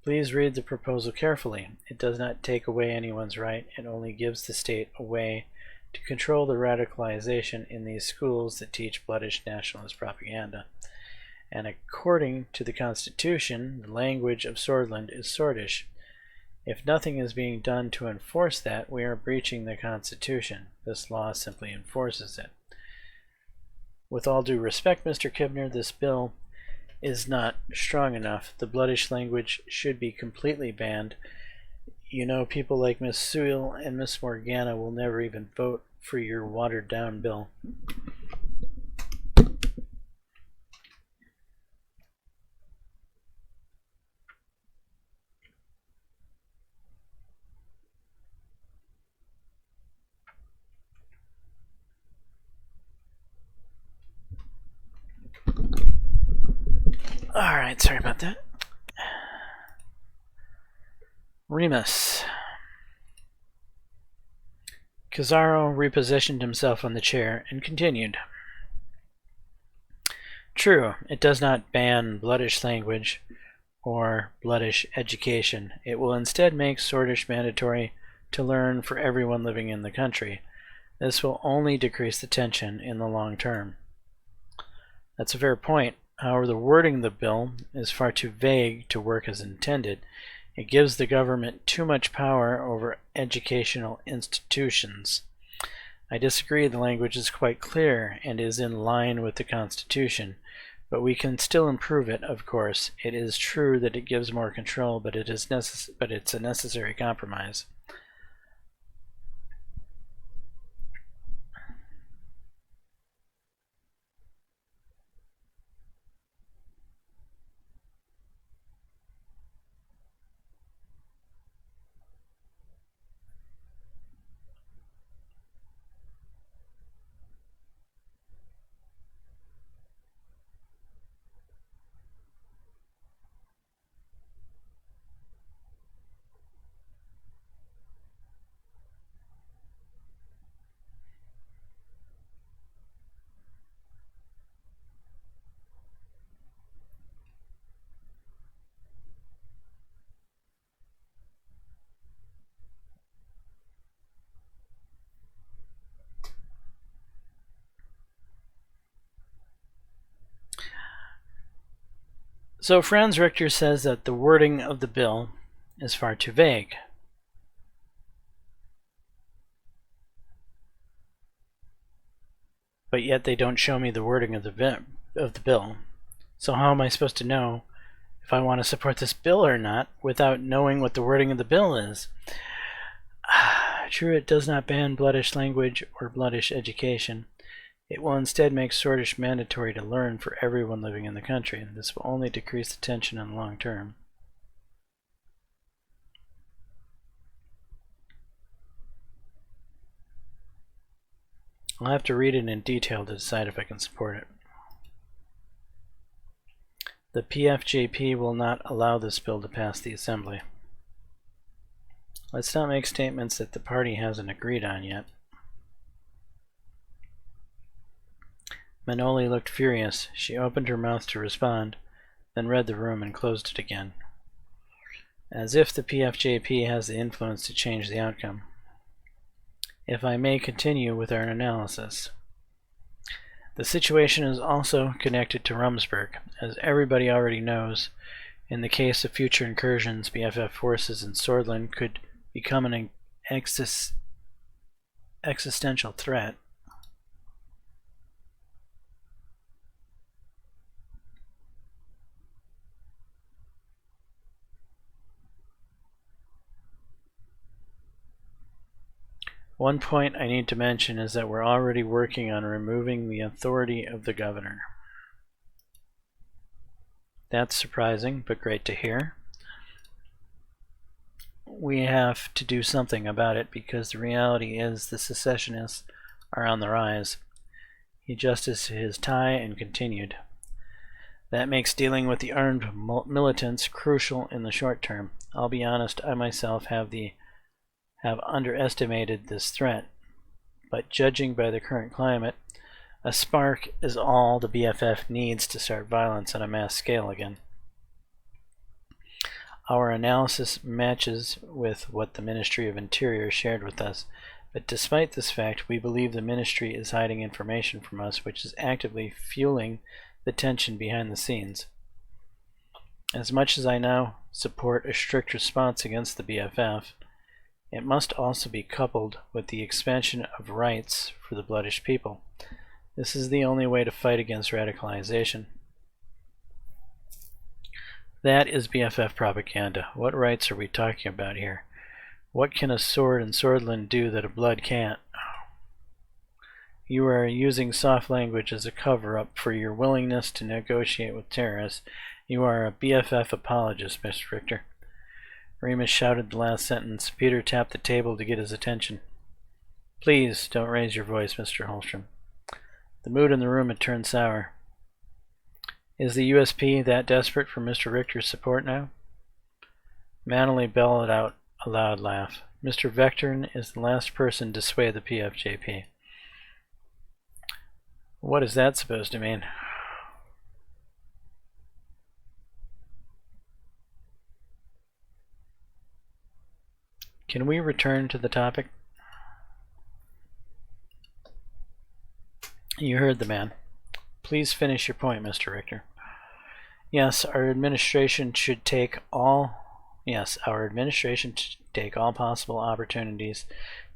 Please read the proposal carefully. It does not take away anyone's right. It only gives the state a way to control the radicalization in these schools that teach Bloodish nationalist propaganda. And according to the Constitution, the language of Swordland is Swordish. If nothing is being done to enforce that, we are breaching the Constitution. This law simply enforces it. With all due respect, Mr. Kibner, this bill is not strong enough. The Bloodish language should be completely banned. You know, people like Miss Sewell and Miss Morgana will never even vote for your watered-down bill. Alright, sorry about that. Remus. Cesaro repositioned himself on the chair and continued. True, it does not ban Bloodish language or Bloodish education. It will instead make Swordish mandatory to learn for everyone living in the country. This will only decrease the tension in the long term. That's a fair point. However, the wording of the bill is far too vague to work as intended. It gives the government too much power over educational institutions. I disagree. The language is quite clear and is in line with the Constitution, but we can still improve it, of course. It is true that it gives more control, but it's a necessary compromise. So Franz Richter says that the wording of the bill is far too vague. But yet they don't show me the wording of the bill. So how am I supposed to know if I want to support this bill or not without knowing what the wording of the bill is? True, it does not ban bloodish language or bloodish education. It will instead make Swordish mandatory to learn for everyone living in the country. This will only decrease the tension in the long term. I'll have to read it in detail to decide if I can support it. The PFJP will not allow this bill to pass the Assembly. Let's not make statements that the party hasn't agreed on yet. Manoli looked furious. She opened her mouth to respond, then read the room and closed it again. As if the PFJP has the influence to change the outcome. If I may continue with our analysis. The situation is also connected to Rumsburg. As everybody already knows, in the case of future incursions, BFF forces in Swordland could become an existential threat. One point I need to mention is that we're already working on removing the authority of the governor. That's surprising, but great to hear. We have to do something about it because the reality is the secessionists are on the rise. He adjusted his tie and continued. That makes dealing with the armed militants crucial in the short term. I'll be honest, I myself have underestimated this threat, but judging by the current climate, a spark is all the BFF needs to start violence on a mass scale again. Our analysis matches with what the Ministry of Interior shared with us, but despite this fact, we believe the Ministry is hiding information from us which is actively fueling the tension behind the scenes. As much as I now support a strict response against the BFF, it must also be coupled with the expansion of rights for the bloodish people. This is the only way to fight against radicalization. That is BFF propaganda. What rights are we talking about here? What can a sword in Swordland do that a blood can't? You are using soft language as a cover-up for your willingness to negotiate with terrorists. You are a BFF apologist, Mr. Richter. Remus shouted the last sentence. Peter tapped the table to get his attention. Please, don't raise your voice, Mr. Holstrom. The mood in the room had turned sour. Is the USP that desperate for Mr. Richter's support now? Manley bellowed out a loud laugh. Mr. Vectorn is the last person to sway the PFJP. What is that supposed to mean? Can we return to the topic? You heard the man. Please finish your point, Mr. Richter. Yes, our administration should take all possible opportunities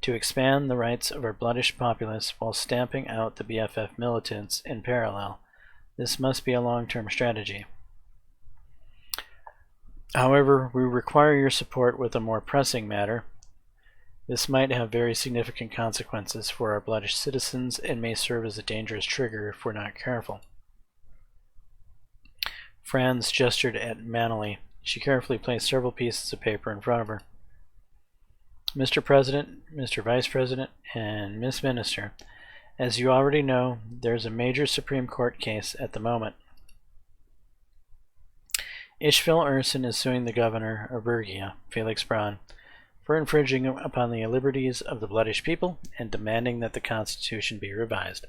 to expand the rights of our bloodish populace while stamping out the BFF militants in parallel. This must be a long-term strategy. However, we require your support with a more pressing matter. This might have very significant consequences for our bloodish citizens and may serve as a dangerous trigger if we're not careful. Franz gestured at Manley. She carefully placed several pieces of paper in front of her. Mr. President, Mr. Vice President, and Miss Minister, as you already know, there's a major Supreme Court case at the moment. Ishvil Urson is suing the governor of Bergia, Felix Braun, for infringing upon the liberties of the bloodish people and demanding that the Constitution be revised.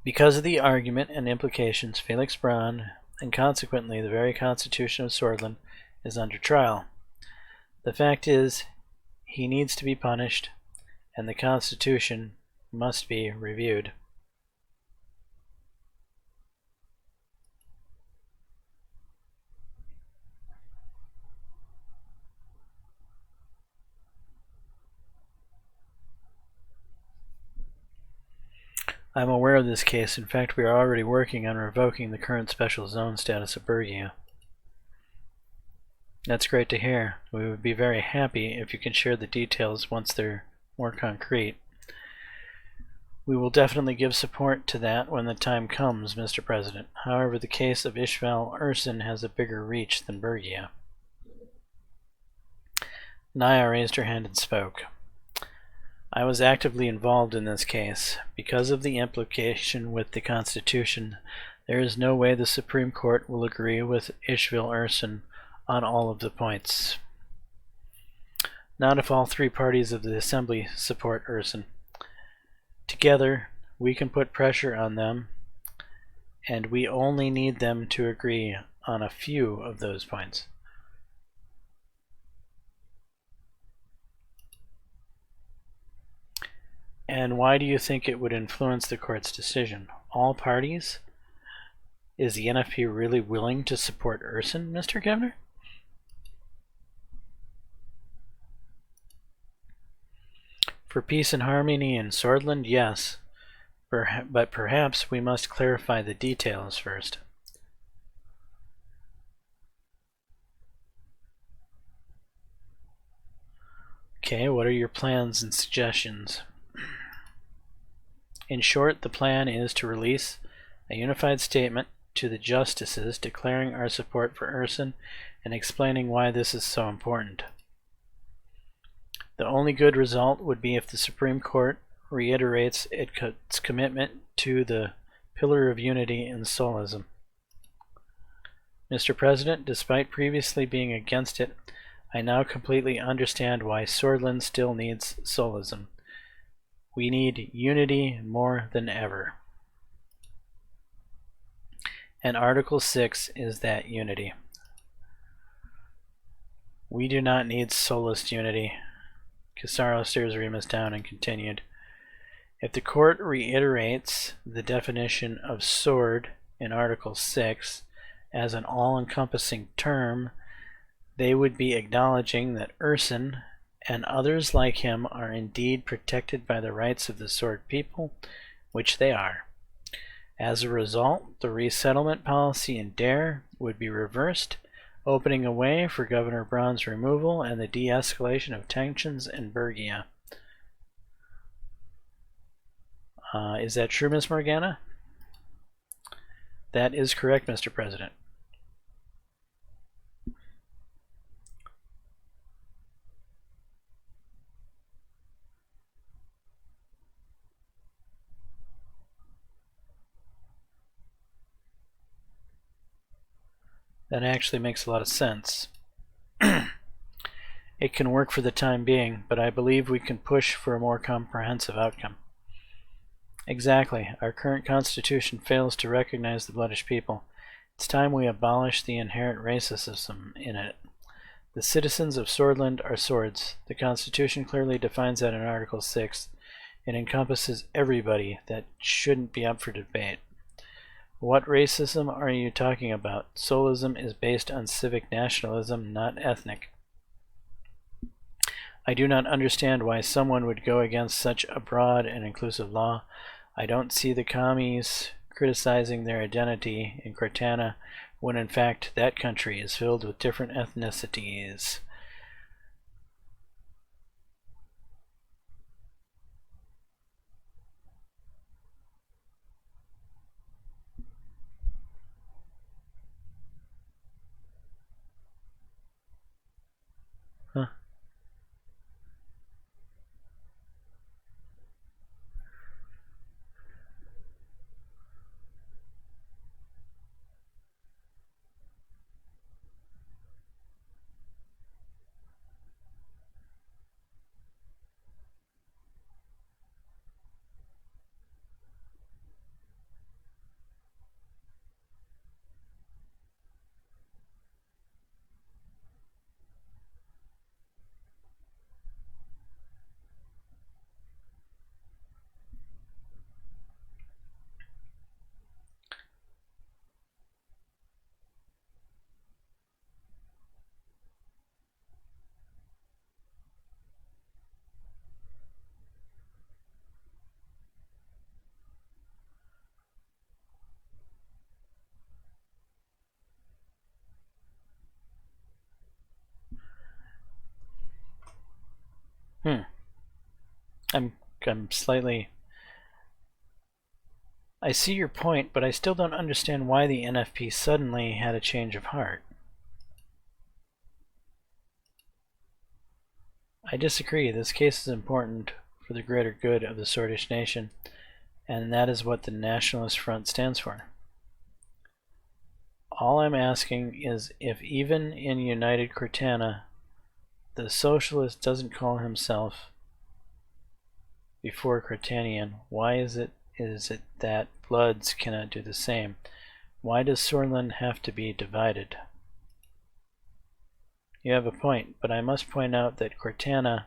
Because of the argument and implications, Felix Braun, and consequently the very Constitution of Swordland, is under trial. The fact is, he needs to be punished, and the Constitution must be reviewed. I'm aware of this case. In fact, we are already working on revoking the current special zone status of Bergia. That's great to hear. We would be very happy if you can share the details once they're more concrete. We will definitely give support to that when the time comes, Mr. President. However, the case of Ishval Ursin has a bigger reach than Bergia. Naya raised her hand and spoke. I was actively involved in this case. Because of the implication with the Constitution, there is no way the Supreme Court will agree with Ishval Ursin on all of the points. Not if all three parties of the Assembly support Ursin. Together, we can put pressure on them, and we only need them to agree on a few of those points. And why do you think it would influence the court's decision? All parties? Is the NFP really willing to support Ursin, Mr. Governor? For peace and harmony in Swordland, yes. But perhaps we must clarify the details first. Okay, what are your plans and suggestions? In short, the plan is to release a unified statement to the justices declaring our support for Ursin and explaining why this is so important. The only good result would be if the Supreme Court reiterates its commitment to the Pillar of Unity in Solism. Mr. President, despite previously being against it, I now completely understand why Swordland still needs Solism. We need unity more than ever. And Article 6 is that unity. We do not need Solist unity. Casaro stares Remus down and continued. If the court reiterates the definition of sword in Article 6 as an all-encompassing term, they would be acknowledging that Ursin and others like him are indeed protected by the rights of the sword people, which they are. As a result, the resettlement policy in Dare would be reversed, opening a way for Governor Braun's removal and the de-escalation of tensions in Bergia. Is that true, Ms. Morgana? That is correct, Mr. President. That actually makes a lot of sense. It can work for the time being, but I believe we can push for a more comprehensive outcome. Exactly. Our current constitution fails to recognize the Bloodish people. It's time we abolish the inherent racism in it. The citizens of Swordland are swords. The Constitution clearly defines that in Article 6. It encompasses everybody. That shouldn't be up for debate. What racism are you talking about? Solism is based on civic nationalism, not ethnic. I do not understand why someone would go against such a broad and inclusive law. I don't see the commies criticizing their identity in Cortana when in fact that country is filled with different ethnicities. Huh. I'm slightly... I see your point, but I still don't understand why the NFP suddenly had a change of heart. I disagree. This case is important for the greater good of the Swordish nation, and that is what the Nationalist Front stands for. All I'm asking is if even in United Cortana, the socialist doesn't call himself before Cortanian, why is it that Bloods cannot do the same? Why does Swordland have to be divided? You have a point, but I must point out that Cortana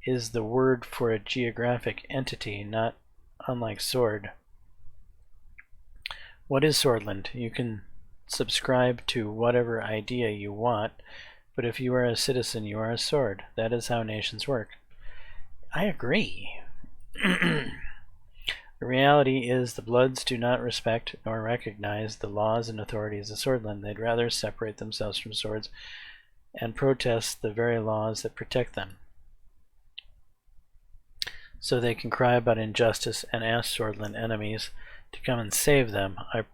is the word for a geographic entity, not unlike Sword. What is Swordland? You can subscribe to whatever idea you want, but if you are a citizen, you are a sword. That is how nations work. I agree. The reality is the Bloods do not respect nor recognize the laws and authorities of Swordland. They'd rather separate themselves from swords and protest the very laws that protect them, so they can cry about injustice and ask Swordland enemies to come and save them. I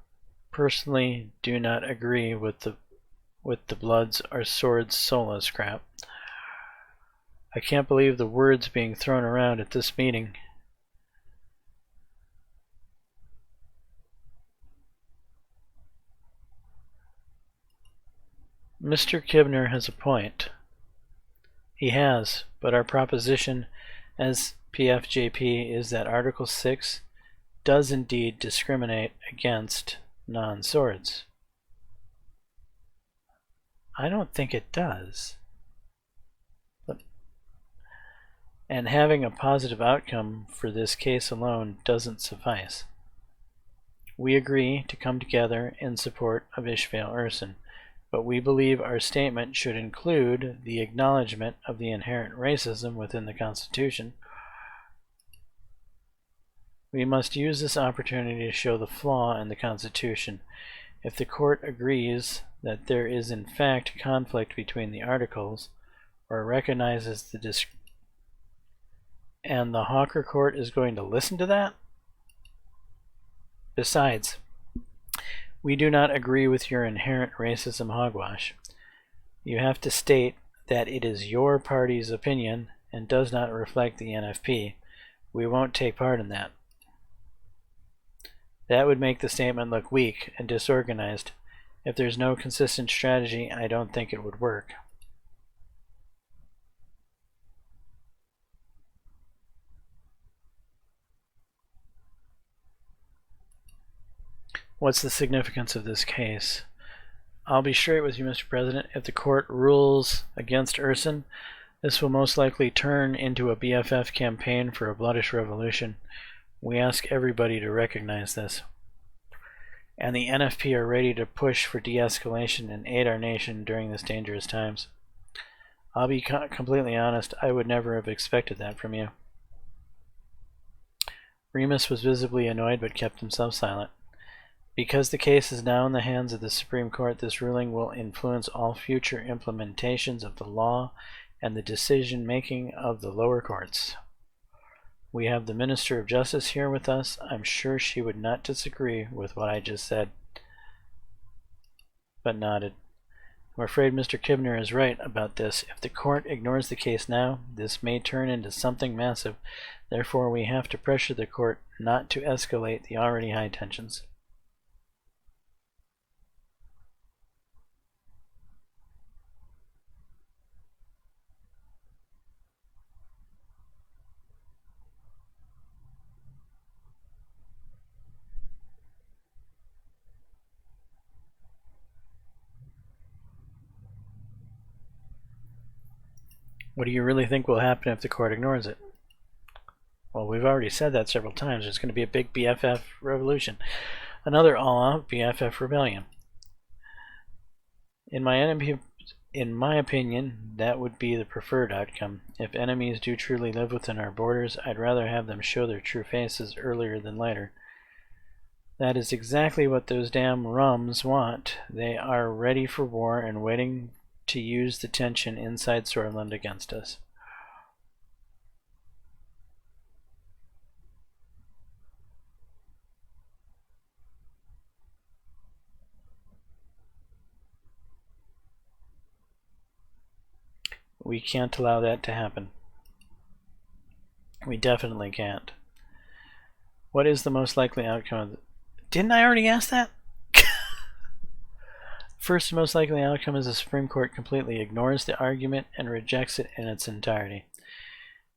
personally do not agree with the Bloods or Swords solo scrap. I can't believe the words being thrown around at this meeting. Mr. Kibner has a point. He has, but our proposition as PFJP is that Article 6 does indeed discriminate against non-swords. I don't think it does. And having a positive outcome for this case alone doesn't suffice. We agree to come together in support of Ishvail Urson, but we believe our statement should include the acknowledgement of the inherent racism within the Constitution. We must use this opportunity to show the flaw in the Constitution. If the court agrees that there is in fact conflict between the articles, or recognizes the and the Hawker Court is going to listen to that? Besides, we do not agree with your inherent racism hogwash. You have to state that it is your party's opinion and does not reflect the NFP. We won't take part in that. That would make the statement look weak and disorganized. If there's no consistent strategy, I don't think it would work. What's the significance of this case? I'll be straight with you, Mr. President. If the court rules against Urson, this will most likely turn into a BFF campaign for a bloodish revolution. We ask everybody to recognize this. And the NFP are ready to push for de-escalation and aid our nation during this dangerous times. I'll be completely honest, I would never have expected that from you. Remus was visibly annoyed but kept himself silent. Because the case is now in the hands of the Supreme Court, this ruling will influence all future implementations of the law and the decision-making of the lower courts. We have the Minister of Justice here with us. I'm sure she would not disagree with what I just said, but nodded. I'm afraid Mr. Kibner is right about this. If the court ignores the case now, this may turn into something massive. Therefore, we have to pressure the court not to escalate the already high tensions. What do you really think will happen if the court ignores it? Well, we've already said that several times. There's going to be a big BFF revolution. Another all-out BFF rebellion. In my opinion, that would be the preferred outcome. If enemies do truly live within our borders, I'd rather have them show their true faces earlier than later. That is exactly what those damn rums want. They are ready for war and waiting to use the tension inside Swordland against us. We can't allow that to happen. We definitely can't. What is the most likely outcome of Didn't I already ask that? First most likely outcome is the Supreme Court completely ignores the argument and rejects it in its entirety.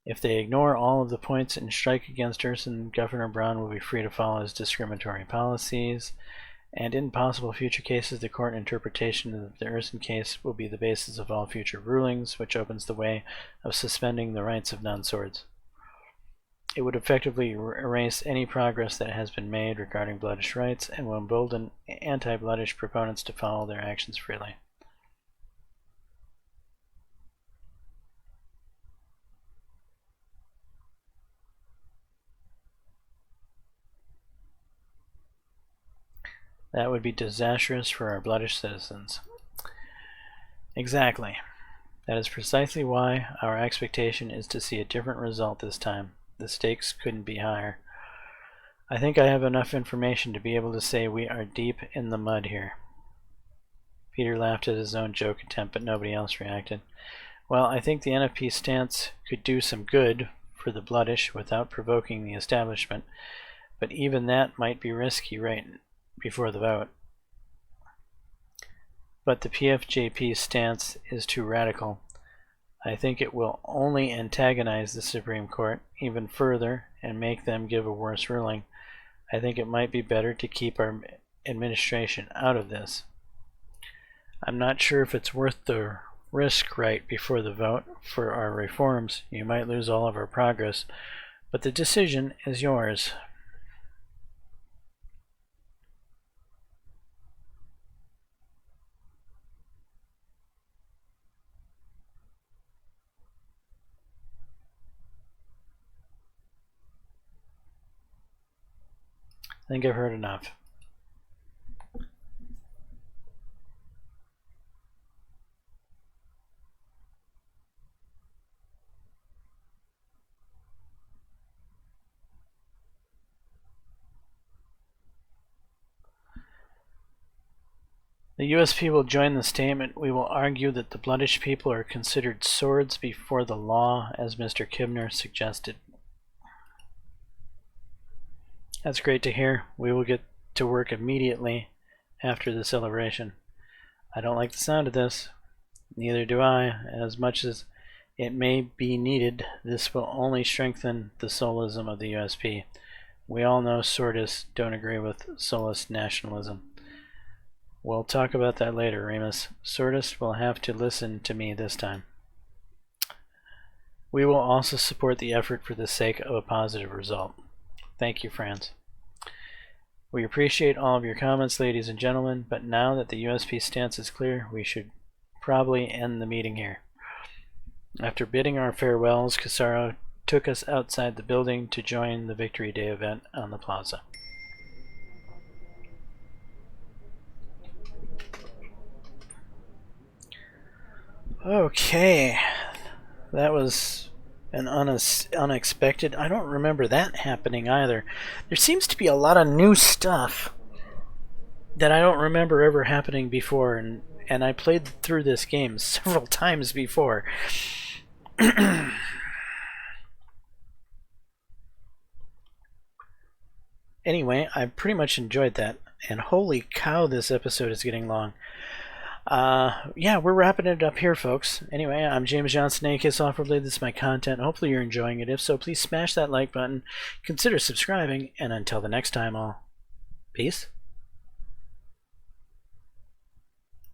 If they ignore all of the points and strike against Urson, Governor Brown will be free to follow his discriminatory policies, and in possible future cases, the court interpretation of the Urson case will be the basis of all future rulings, which opens the way of suspending the rights of non-swords. It would effectively erase any progress that has been made regarding bloodish rights and will embolden anti-bloodish proponents to follow their actions freely. That would be disastrous for our bloodish citizens. Exactly. That is precisely why our expectation is to see a different result this time. The stakes couldn't be higher. I think I have enough information to be able to say we are deep in the mud here. Peter laughed at his own joke attempt, but nobody else reacted. Well, I think the NFP stance could do some good for the bloodish without provoking the establishment, but even that might be risky right before the vote. But the PFJP stance is too radical. I think it will only antagonize the Supreme Court even further and make them give a worse ruling. I think it might be better to keep our administration out of this. I'm not sure if it's worth the risk right before the vote for our reforms. You might lose all of our progress, but the decision is yours. I think I've heard enough. The USP will join the statement. We will argue that the bloodish people are considered swords before the law, as Mr. Kibner suggested. That's great to hear. We will get to work immediately after the celebration. I don't like the sound of this. Neither do I. As much as it may be needed, this will only strengthen the soulism of the USP. We all know swordists don't agree with soulist nationalism. We'll talk about that later, Remus. Swordists will have to listen to me this time. We will also support the effort for the sake of a positive result. Thank you, Franz. We appreciate all of your comments, ladies and gentlemen, but now that the USP stance is clear, we should probably end the meeting here. After bidding our farewells, Casaro took us outside the building to join the Victory Day event on the plaza. Okay, that was an unexpected. I don't remember that happening either. There seems to be a lot of new stuff that I don't remember ever happening before, and I played through this game several times before. Anyway, I pretty much enjoyed that, and holy cow, this episode is getting long. Yeah, we're wrapping it up here, folks. Anyway, I'm James Johnson, aka Softwareblade. This is my content. Hopefully you're enjoying it. If so, please smash that like button, consider subscribing, and until the next time, all, peace.